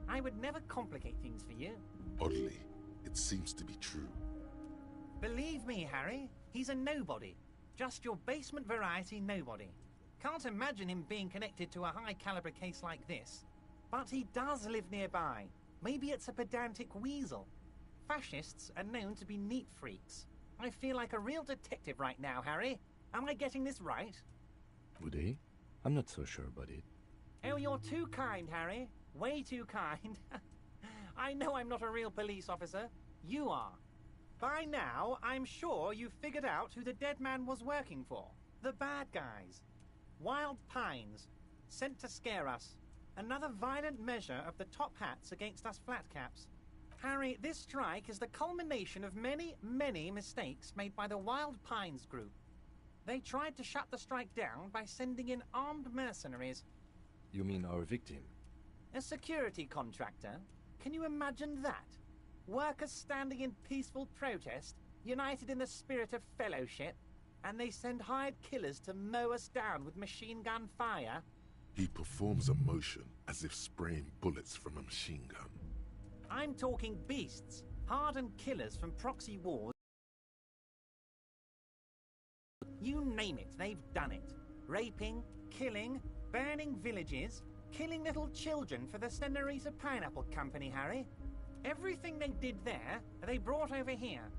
I would never complicate things for you. Oddly, it seems to be true. Believe me, Harry, he's a nobody. Just your basement variety nobody. Can't imagine him being connected to a high-caliber case like this. But he does live nearby. Maybe it's a pedantic weasel. Fascists are known to be neat freaks. I feel like a real detective right now, Harry. Am I getting this right? Would he? I'm not so sure about it. Oh, you're too kind, Harry. Way too kind. I know I'm not a real police officer. You are. By now, I'm sure you've figured out who the dead man was working for. The bad guys. Wild Pines. Sent to scare us. Another violent measure of the top hats against us flatcaps. Harry, this strike is the culmination of many, many mistakes made by the Wild Pines group. They tried to shut the strike down by sending in armed mercenaries. You mean our victim? A security contractor? Can you imagine that? Workers standing in peaceful protest, united in the spirit of fellowship, and they send hired killers to mow us down with machine gun fire? He performs a motion as if spraying bullets from a machine gun. I'm talking beasts, hardened killers from proxy wars. You name it, they've done it. Raping, killing, burning villages, killing little children for the Senorita Pineapple Company, Harry. Everything they did there, they brought over here.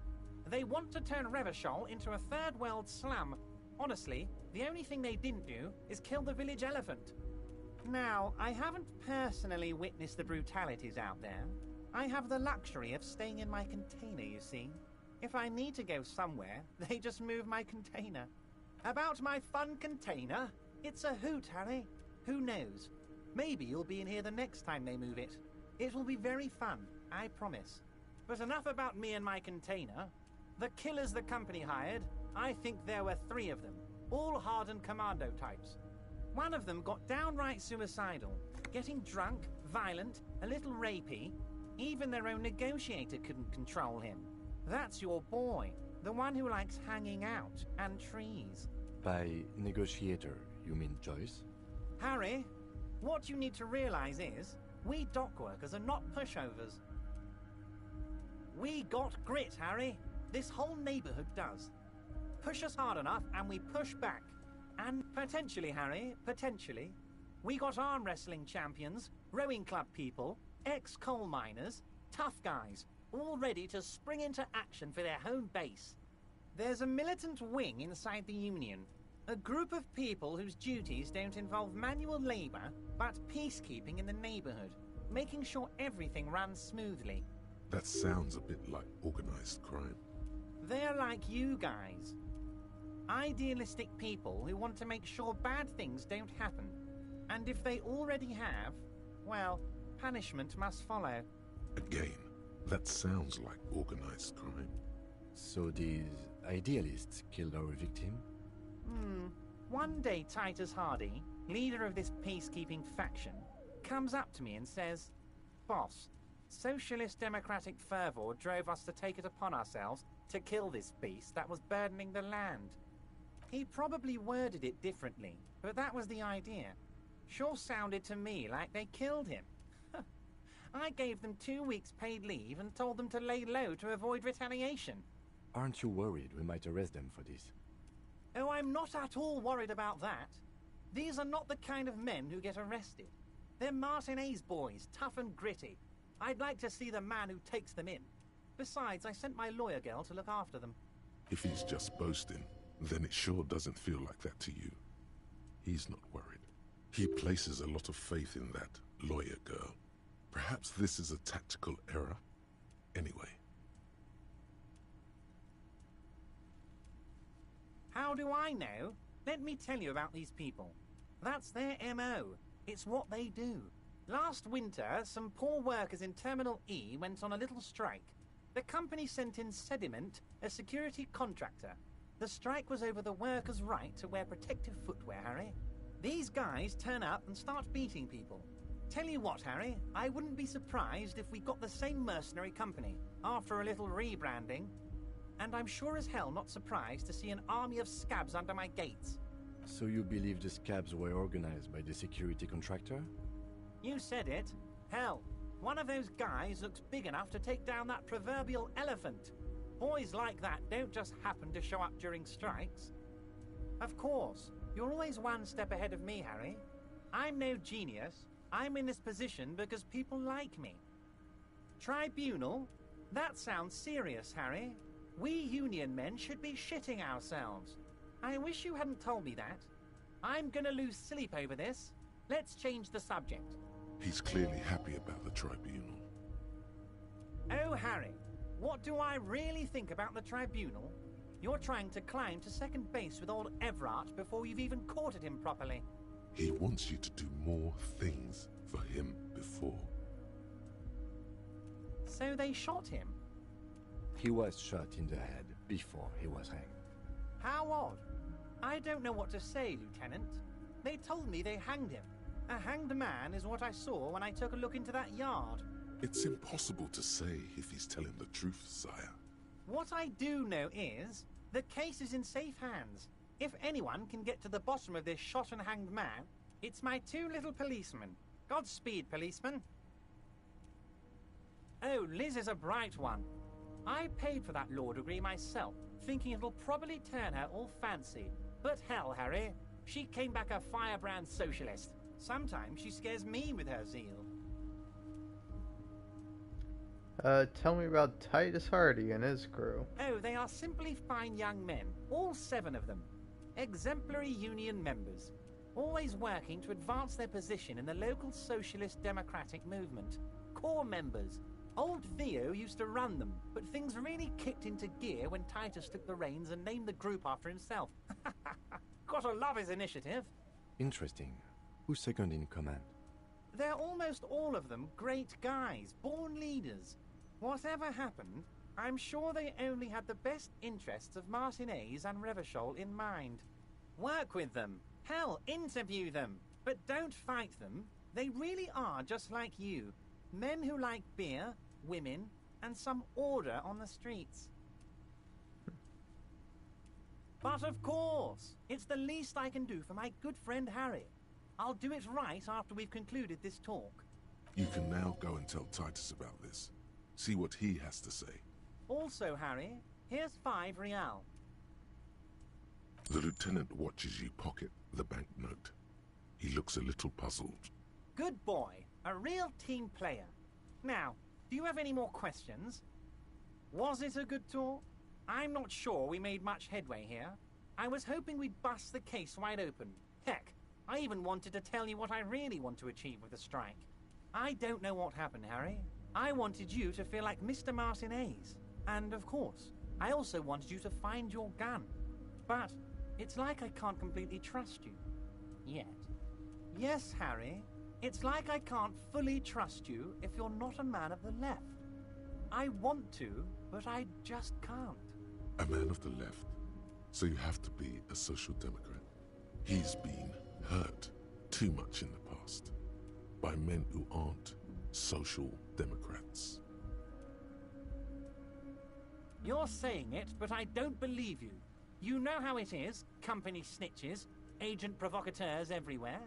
They want to turn Revachol into a third world slum. Honestly, the only thing they didn't do is kill the village elephant. Now, I haven't personally witnessed the brutalities out there. I have the luxury of staying in my container, you see. If I need to go somewhere, they just move my container. About my fun container? It's a hoot, Harry. Who knows? Maybe you'll be in here the next time they move it. It will be very fun, I promise. But enough about me and my container. The killers the company hired, I think there were 3 of them, all hardened commando types. One of them got downright suicidal, getting drunk, violent, a little rapey. Even their own negotiator couldn't control him. That's your boy, the one who likes hanging out and trees. By negotiator, you mean Joyce? Harry, what you need to realize is, we dock workers are not pushovers. We got grit, Harry. This whole neighborhood does. Push us hard enough and we push back. And potentially, Harry, potentially, we got arm wrestling champions, rowing club people, ex-coal miners, tough guys, all ready to spring into action for their home base. There's a militant wing inside the Union, a group of people whose duties don't involve manual labor, but peacekeeping in the neighborhood, making sure everything runs smoothly. That sounds a bit like organized crime. They're like you guys. Idealistic people who want to make sure bad things don't happen. And if they already have, well, punishment must follow. Again, that sounds like organized crime. So these idealists killed our victim? One day Titus Hardy, leader of this peacekeeping faction, comes up to me and says, "Boss, socialist democratic fervor drove us to take it upon ourselves to kill this beast that was burdening the land. He probably worded it differently, but that was the idea. Sure sounded to me like they killed him. I gave them 2 weeks paid leave and told them to lay low to avoid retaliation. Aren't you worried we might arrest them for this? Oh, I'm not at all worried about that. These are not the kind of men who get arrested. They're Martinez boys, tough and gritty. I'd like to see the man who takes them in. Besides, I sent my lawyer girl to look after them. If he's just boasting, then it sure doesn't feel like that to you. He's not worried. He places a lot of faith in that lawyer girl. Perhaps this is a tactical error. Anyway. How do I know? Let me tell you about these people. That's their MO. It's what they do. Last winter, some poor workers in Terminal E went on a little strike. The company sent in Sediment, a security contractor. The strike was over the workers' right to wear protective footwear, Harry. These guys turn up and start beating people. Tell you what, Harry, I wouldn't be surprised if we got the same mercenary company after a little rebranding. And I'm sure as hell not surprised to see an army of scabs under my gates. So you believe the scabs were organized by the security contractor? You said it. Hell, one of those guys looks big enough to take down that proverbial elephant. Boys like that don't just happen to show up during strikes. Of course, you're always one step ahead of me, Harry. I'm no genius. I'm in this position because people like me. Tribunal? That sounds serious, Harry. We union men should be shitting ourselves. I wish you hadn't told me that. I'm gonna lose sleep over this. Let's change the subject. He's clearly happy about the tribunal. Oh, Harry, what do I really think about the tribunal? You're trying to climb to second base with old Everard before you've even courted him properly. He wants you to do more things for him before. So they shot him? He was shot in the head before he was hanged. How odd. I don't know what to say, Lieutenant. They told me they hanged him. A hanged man is what I saw when I took a look into that yard. It's impossible to say if he's telling the truth, sire. What I do know is, the case is in safe hands. If anyone can get to the bottom of this shot and hanged man, it's my 2 little policemen. Godspeed, policeman. Oh, Liz is a bright one. I paid for that law degree myself, thinking it'll probably turn her all fancy. But hell, Harry, she came back a firebrand socialist. Sometimes she scares me with her zeal. Tell me about Titus Hardy and his crew. Oh, they are simply fine young men, all 7 of them. Exemplary union members, always working to advance their position in the local socialist democratic movement. Core members. Old Theo used to run them, but things really kicked into gear when Titus took the reins and named the group after himself. Gotta love his initiative. Interesting. Who's second in command? They're almost all of them great guys, born leaders. Whatever happened, I'm sure they only had the best interests of Martinez and Revachol in mind. Work with them. Hell, interview them. But don't fight them. They really are just like you. Men who like beer, women, and some order on the streets. But of course, it's the least I can do for my good friend Harry. I'll do it right after we've concluded this talk. You can now go and tell Titus about this. See what he has to say. Also, Harry, here's 5 real. The lieutenant watches you pocket the banknote. He looks a little puzzled. Good boy. A real team player. Now, do you have any more questions? Was it a good talk? I'm not sure we made much headway here. I was hoping we'd bust the case wide open. Heck, I even wanted to tell you what I really want to achieve with the strike. I don't know what happened, Harry. I wanted you to feel like Mr. Martinez. And of course, I also wanted you to find your gun. But it's like I can't completely trust you. Yet. Yes, Harry. It's like I can't fully trust you if you're not a man of the left. I want to, but I just can't. A man of the left? So you have to be a social democrat? He's been hurt too much in the past by men who aren't social democrats. You're saying it, but I don't believe you. You know how it is, company snitches, agent provocateurs everywhere.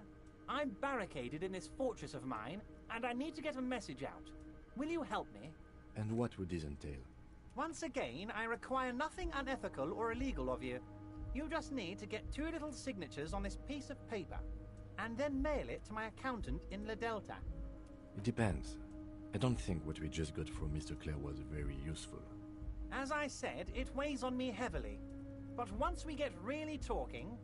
I'm barricaded in this fortress of mine, and I need to get a message out. Will you help me? And what would this entail? Once again, I require nothing unethical or illegal of you. You just need to get 2 little signatures on this piece of paper, and then mail it to my accountant in La Delta. It depends. I don't think what we just got from Mr. Clare was very useful. As I said, it weighs on me heavily. But once we get really talking,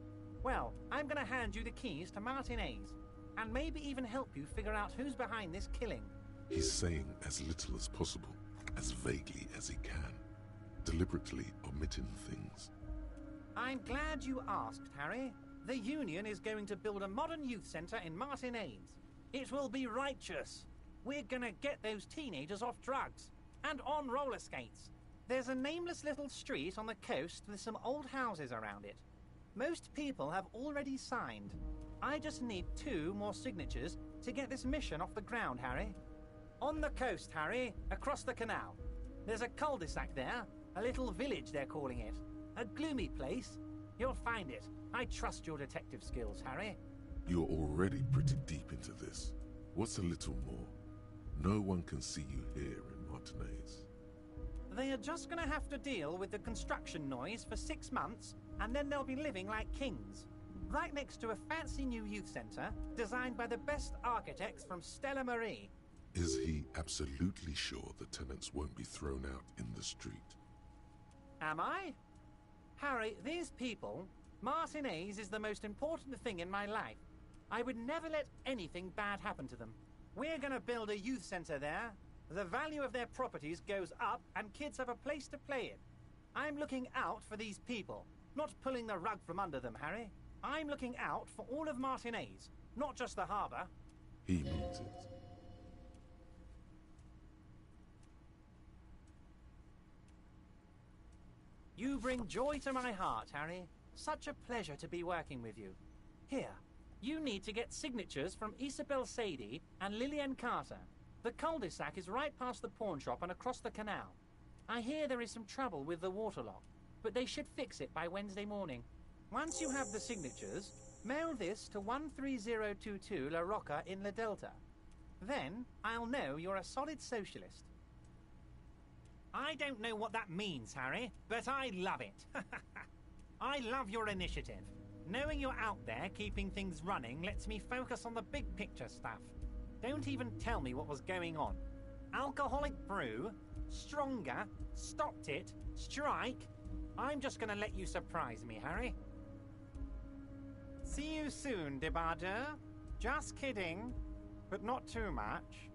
well, I'm gonna hand you the keys to Martin A's, and maybe even help you figure out who's behind this killing. He's saying as little as possible, as vaguely as he can, deliberately omitting things. I'm glad you asked, Harry. The Union is going to build a modern youth centre in Martin A's. It will be righteous. We're gonna get those teenagers off drugs and on roller skates. There's a nameless little street on the coast with some old houses around it. Most people have already signed. I just need 2 more signatures to get this mission off the ground, Harry. On the coast, Harry, across the canal. There's a cul-de-sac there, a little village they're calling it. A gloomy place. You'll find it. I trust your detective skills, Harry. You're already pretty deep into this. What's a little more? No one can see you here in Martinez. They are just gonna have to deal with the construction noise for 6 months, and then they'll be living like kings. Right next to a fancy new youth centre, designed by the best architects from Stella Marie. Is he absolutely sure the tenants won't be thrown out in the street? Am I? Harry, these people, Martin A's is the most important thing in my life. I would never let anything bad happen to them. We're gonna build a youth centre there. The value of their properties goes up and kids have a place to play in. I'm looking out for these people, not pulling the rug from under them, Harry. I'm looking out for all of Martin A's, not just the harbour. He means it. You bring joy to my heart, Harry. Such a pleasure to be working with you. Here, you need to get signatures from Isabel Sadie and Lillian Carter. The cul-de-sac is right past the pawn shop and across the canal. I hear there is some trouble with the water lock, but they should fix it by Wednesday morning. Once you have the signatures, mail this to 13022 La Rocca in La Delta. Then I'll know you're a solid socialist. I don't know what that means, Harry, but I love it. I love your initiative. Knowing you're out there keeping things running lets me focus on the big picture stuff. Don't even tell me what was going on. Alcoholic brew, stronger, stopped it, strike. I'm just gonna let you surprise me, Harry. See you soon, Debardeur. Just kidding, but not too much.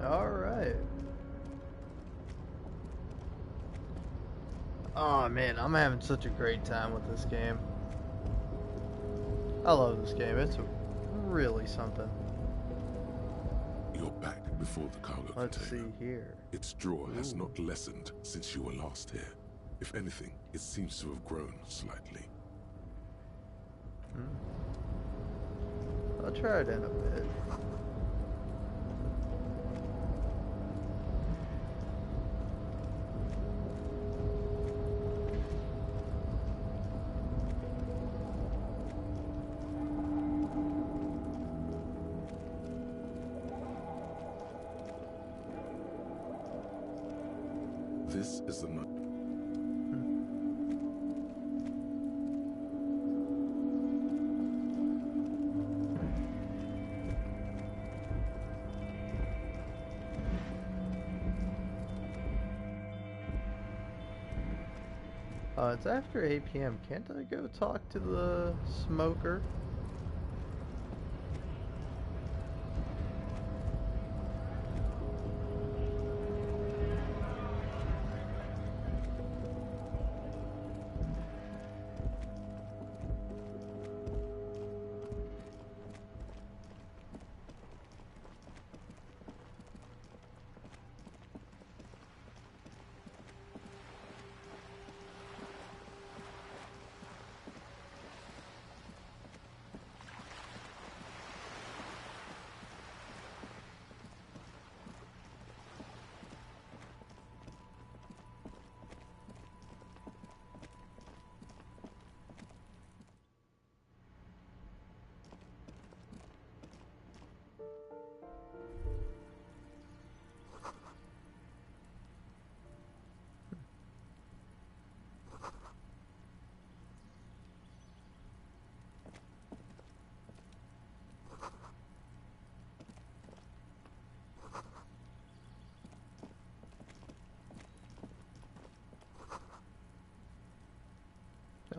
All right. Oh man, I'm having such a great time with this game. I love this game. It's really something. You're back before the cargo Let's container. see here. Its draw has not lessened since you were last here. If anything, it seems to have grown slightly. I'll try it in a bit. This is the night. It's after 8 p.m. Can't I go talk to the smoker?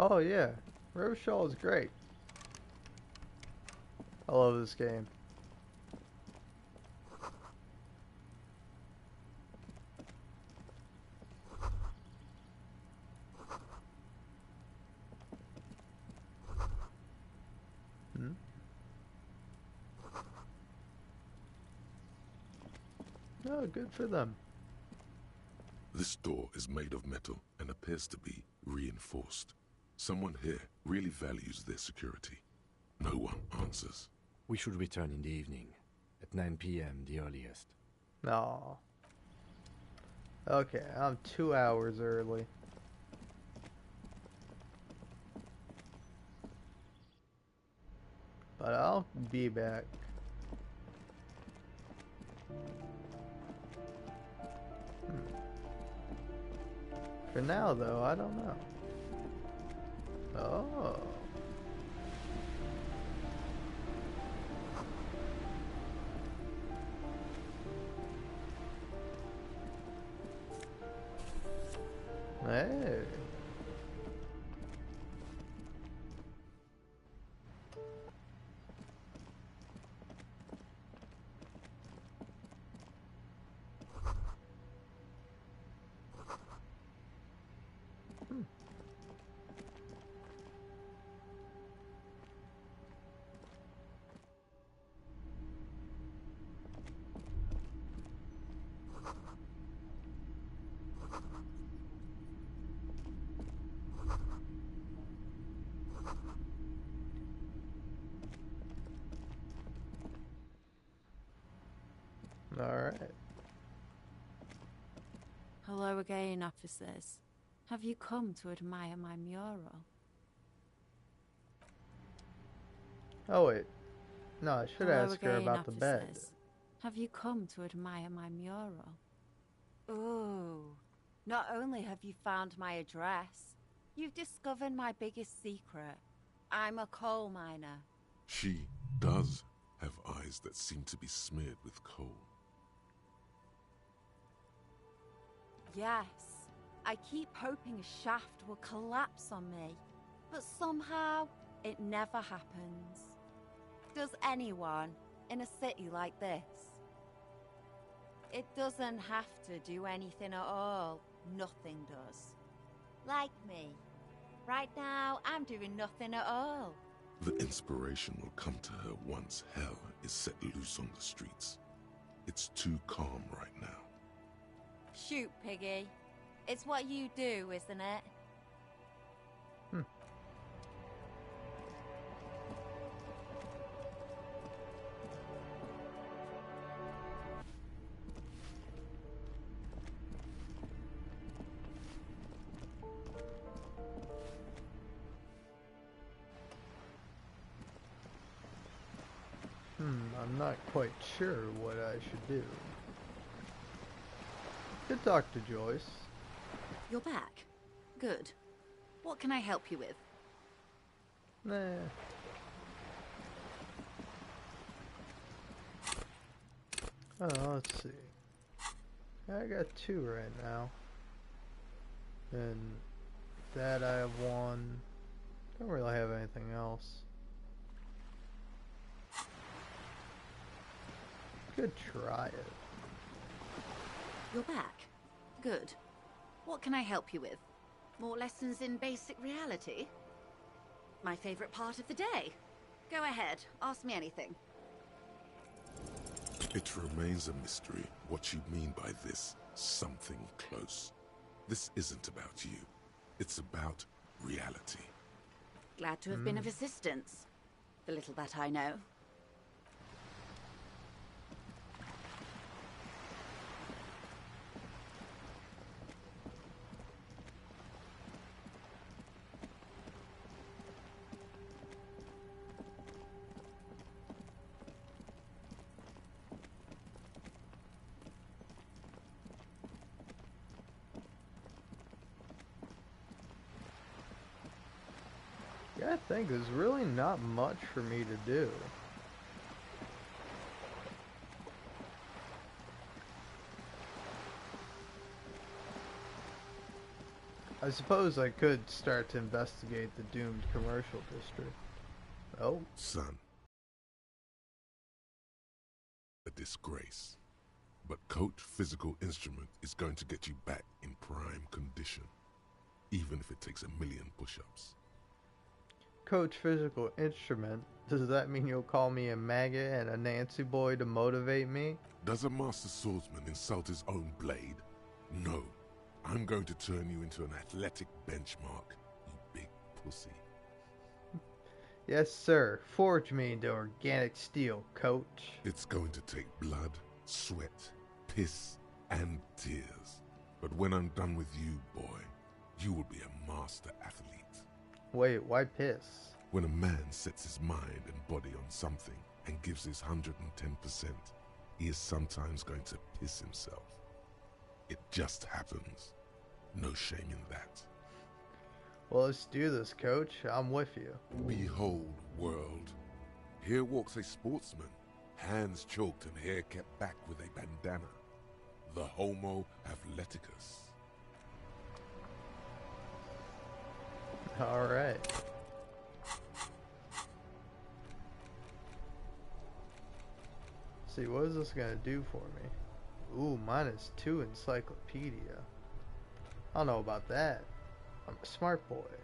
Oh yeah, Rochelle is great. I love this game. Hmm? Oh, good for them. This door is made of metal and appears to be reinforced. Someone here really values their security. No one answers. We should return in the evening, at 9 p.m. the earliest. No. Okay, I'm 2 hours early. But I'll be back. For now, though, I don't know. Oh. Hey. Alright. Hello again, officers. Have you come to admire my mural? Oh wait. No, I should Hello ask her again, about the bed. officers. Have you come to admire my mural? Ooh. Not only have you found my address, you've discovered my biggest secret. I'm a coal miner. She does have eyes that seem to be smeared with coal. Yes. I keep hoping a shaft will collapse on me, but somehow it never happens. Does anyone in a city like this? It doesn't have to do anything at all. Nothing does. Like me. Right now, I'm doing nothing at all. The inspiration will come to her once hell is set loose on the streets. It's too calm right now. Shoot, Piggy. It's what you do, isn't it? I'm not quite sure what I should do. Could talk to Joyce. You're back. Good. What can I help you with? Nah. Oh, let's see. I got 2 right now. And that I have 1. Don't really have anything else. Could try it. You're back. Good. What can I help you with? More lessons in basic reality? My favorite part of the day. Go ahead, ask me anything. It remains a mystery what you mean by this something close. This isn't about you. It's about reality. Glad to have been of assistance. The little that I know. Yeah, I think there's really not much for me to do. I I suppose I could start to investigate the doomed commercial district. Oh. Son. A disgrace. But Coach Physical Instrument is going to get you back in prime condition. Even if it takes 1,000,000 push-ups. Coach Physical Instrument? Does that mean you'll call me a maggot and a Nancy boy to motivate me? Does a master swordsman insult his own blade? No. I'm going to turn you into an athletic benchmark, you big pussy. Yes, sir. Forge me into organic steel, Coach. It's going to take blood, sweat, piss, and tears. But when I'm done with you, boy, you will be a master athlete. Wait, why piss? When a man sets his mind and body on something and gives his 110%, he is sometimes going to piss himself. It just happens. No shame in that. Well, let's do this, Coach. I'm with you. Behold, world. Here walks a sportsman, hands choked and hair kept back with a bandana. The Homo Athleticus. All right. See, what is this gonna do for me? Ooh, -2 encyclopedia. I don't know about that. I'm a smart boy.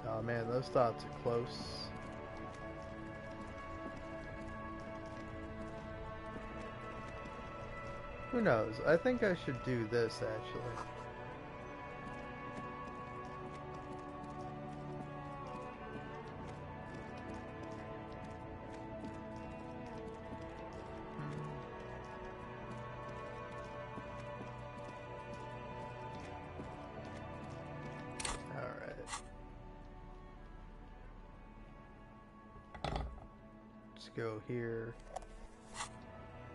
Oh man, those thoughts are close. Who knows? I think I should do this actually. Go here,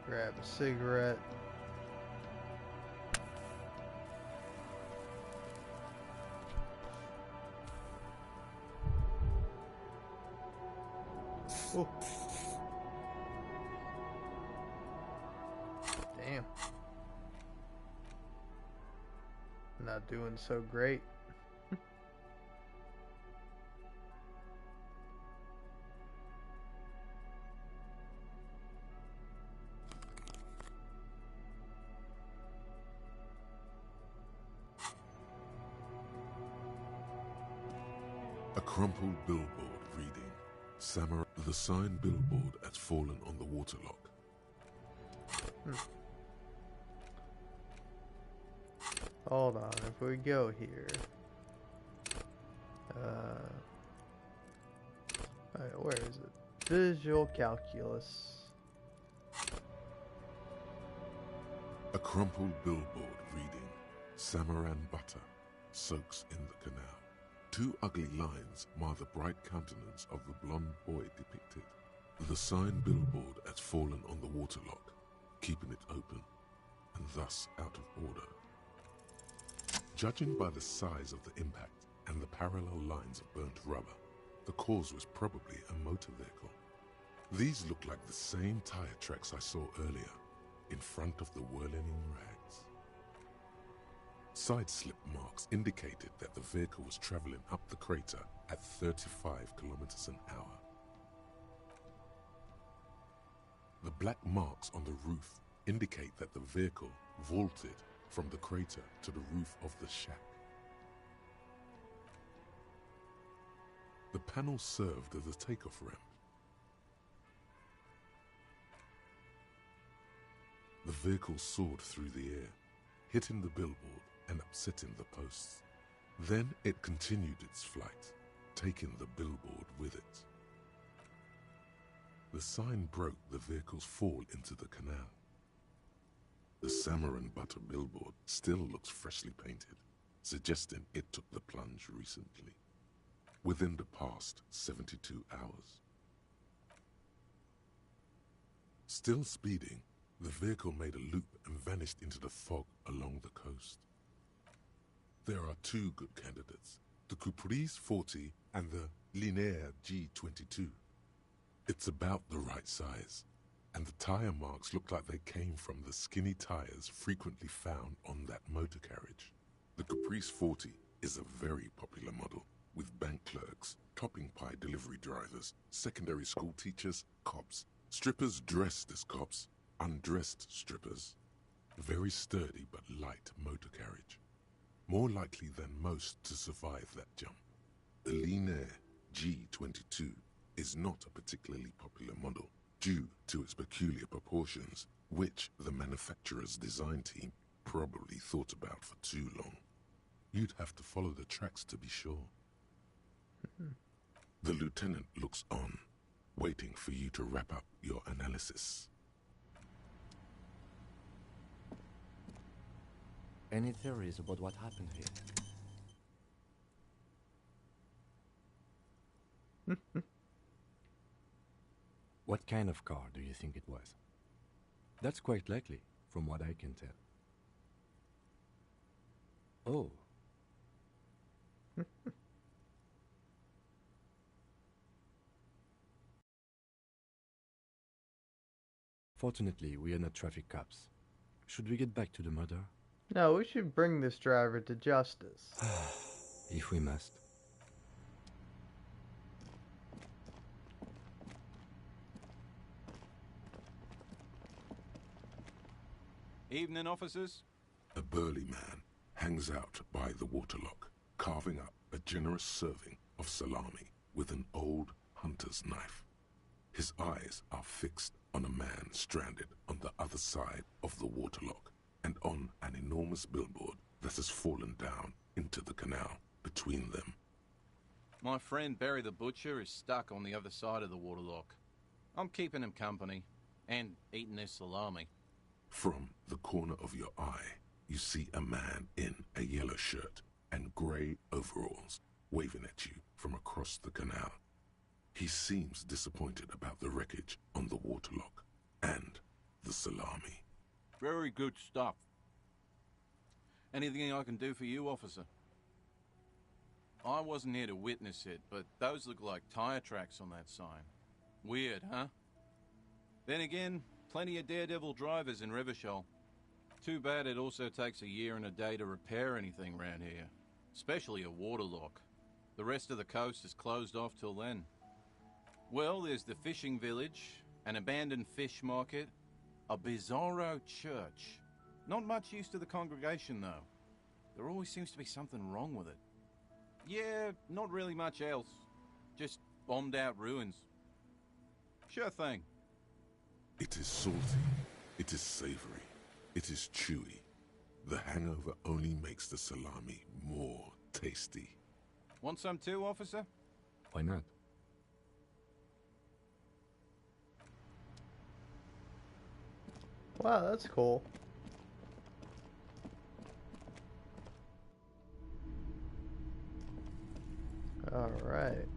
grab a cigarette. Oh. Damn. Not doing so great. A crumpled billboard reading, Samurai. The sign billboard has fallen on the waterlock. Hold on, if we go here. Alright, where is it? Visual calculus. A crumpled billboard reading, Samaran butter soaks in the canal. 2 ugly lines mar the bright countenance of the blonde boy depicted. The sign billboard has fallen on the waterlock, keeping it open, and thus out of order. Judging by the size of the impact and the parallel lines of burnt rubber, the cause was probably a motor vehicle. These look like the same tire tracks I saw earlier, in front of the whirling rags. Side slip marks indicated that the vehicle was traveling up the crater at 35 kilometers an hour. The black marks on the roof indicate that the vehicle vaulted from the crater to the roof of the shack. The panel served as a takeoff ramp. The vehicle soared through the air, hitting the billboard and upsetting the posts. Then it continued its flight, taking the billboard with it. The sign broke the vehicle's fall into the canal. The Samaran butter billboard still looks freshly painted, suggesting it took the plunge recently, within the past 72 hours. Still speeding, the vehicle made a loop and vanished into the fog along the coast. There are 2 good candidates, the Caprice 40 and the Linéaire G22. It's about the right size, and the tire marks look like they came from the skinny tires frequently found on that motor carriage. The Caprice 40 is a very popular model, with bank clerks, topping pie delivery drivers, secondary school teachers, cops, strippers dressed as cops, undressed strippers. Very sturdy but light motor carriage. More likely than most to survive that jump. The Linear G22 is not a particularly popular model due to its peculiar proportions, which the manufacturer's design team probably thought about for too long. You'd have to follow the tracks to be sure. The lieutenant looks on, waiting for you to wrap up your analysis. Any theories about what happened here? What kind of car do you think it was? That's quite likely, from what I can tell. Oh. Fortunately, we are not traffic cops. Should we get back to the murder? No, we should bring this driver to justice. If we must. Evening, officers. A burly man hangs out by the waterlock, carving up a generous serving of salami with an old hunter's knife. His eyes are fixed on a man stranded on the other side of the waterlock and on an enormous billboard that has fallen down into the canal between them. My friend Barry the Butcher is stuck on the other side of the waterlock. I'm keeping him company and eating his salami. From the corner of your eye, you see a man in a yellow shirt and grey overalls waving at you from across the canal. He seems disappointed about the wreckage on the waterlock and the salami. Very good stuff. Anything I can do for you, officer? I wasn't here to witness it, but those look like tire tracks on that sign. Weird, huh? Then again, plenty of daredevil drivers in Revachol. Too bad it also takes a year and a day to repair anything around here. Especially a waterlock. The rest of the coast is closed off till then. Well, there's the fishing village, an abandoned fish market, a bizarro church. Not much use to the congregation, though. There always seems to be something wrong with it. Yeah, not really much else. Just bombed out ruins. Sure thing. It is salty, it is savory, it is chewy. The hangover only makes the salami more tasty. Want some too, officer? Why not? Wow, that's cool. Alright.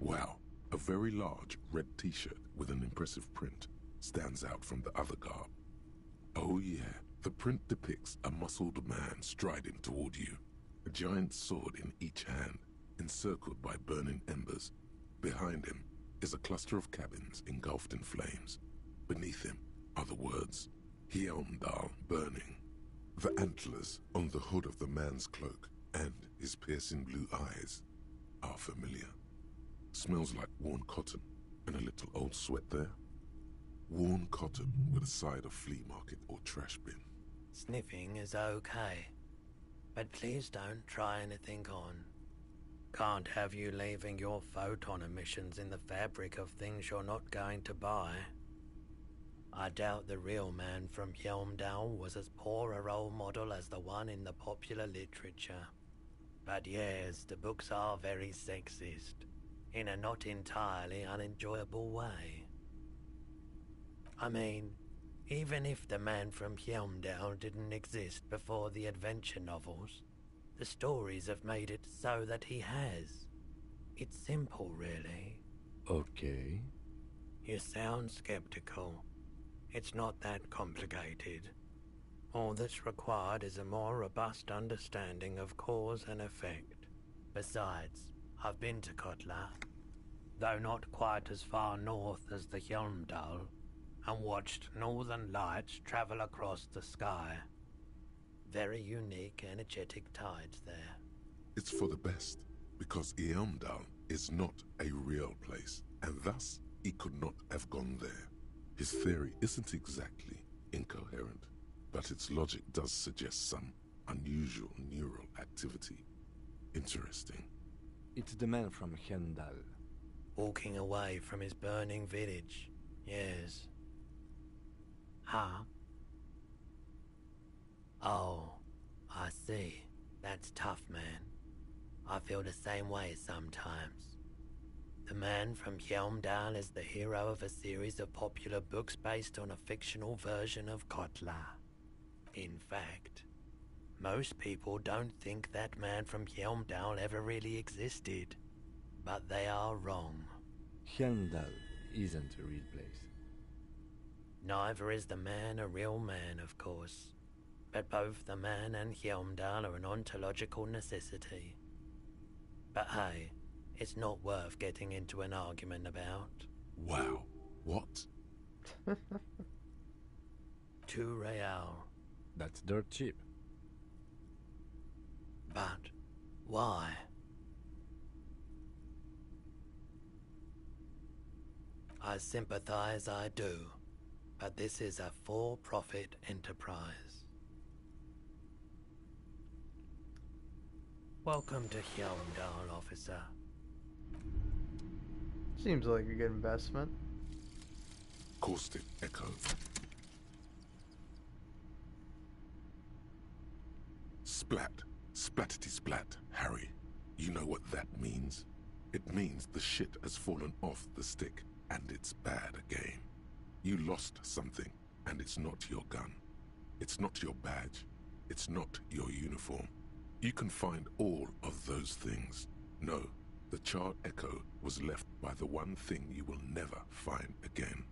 Wow, a very large red t-shirt with an impressive print stands out from the other garb. Oh yeah, the print depicts a muscled man striding toward you, a giant sword in each hand, encircled by burning embers. Behind him is a cluster of cabins engulfed in flames. Beneath him are the words, Hjelmdal burning. The antlers on the hood of the man's cloak and his piercing blue eyes are familiar. Smells like worn cotton and a little old sweat there. Worn cotton with a side of flea market or trash bin. Sniffing is okay, but please don't try anything on. Can't have you leaving your photon emissions in the fabric of things you're not going to buy. I doubt the real man from Hjelmdal was as poor a role model as the one in the popular literature. But yes, the books are very sexist, in a not entirely unenjoyable way. I mean, even if the man from Hjelmdal didn't exist before the adventure novels, the stories have made it so that he has. It's simple, really. Okay. You sound skeptical. It's not that complicated. All that's required is a more robust understanding of cause and effect. Besides, I've been to Kotla, though not quite as far north as the Hjelmdal. and watched northern lights travel across the sky. Very unique, energetic tides there. It's for the best, because Eamdal is not a real place, and thus he could not have gone there. His theory isn't exactly incoherent, but its logic does suggest some unusual neural activity. Interesting. It's the man from Hendal. Walking away from his burning village, yes. Huh? Oh, I see. That's tough, man. I feel the same way sometimes. The man from Hjelmdal is the hero of a series of popular books based on a fictional version of Kotla. In fact, most people don't think that man from Hjelmdal ever really existed. But they are wrong. Hendal isn't a real place. Neither is the man a real man, of course. But both the man and Hjelmdal are an ontological necessity. But hey, it's not worth getting into an argument about. Wow. What? 2 real. That's dirt cheap. But why? I sympathize, I do. But this is a for-profit enterprise. Welcome to Hjelmdal, officer. Seems like a good investment. Caustic Echo. Splat. Splatity splat, Harry. You know what that means? It means the shit has fallen off the stick, and it's bad again. You lost something, and it's not your gun. It's not your badge. It's not your uniform. You can find all of those things. No, the charred echo was left by the one thing you will never find again.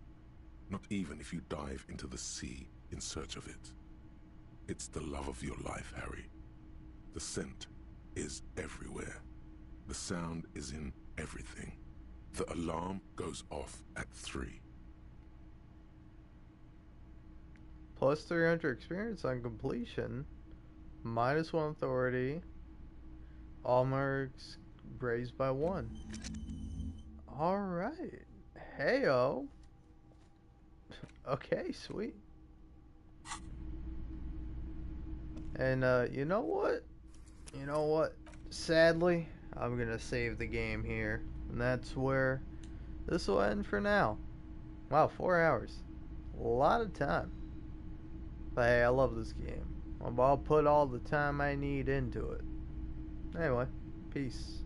Not even if you dive into the sea in search of it. It's the love of your life, Harry. The scent is everywhere. The sound is in everything. The alarm goes off at 3. Plus 300 experience on completion. -1 authority. All marks raised by 1. Alright. Heyo. Okay, sweet. And you know what? You know what? Sadly, I'm gonna save the game here. And that's where this will end for now. Wow, 4 hours. A lot of time. But hey, I love this game. I'll put all the time I need into it. Anyway, peace.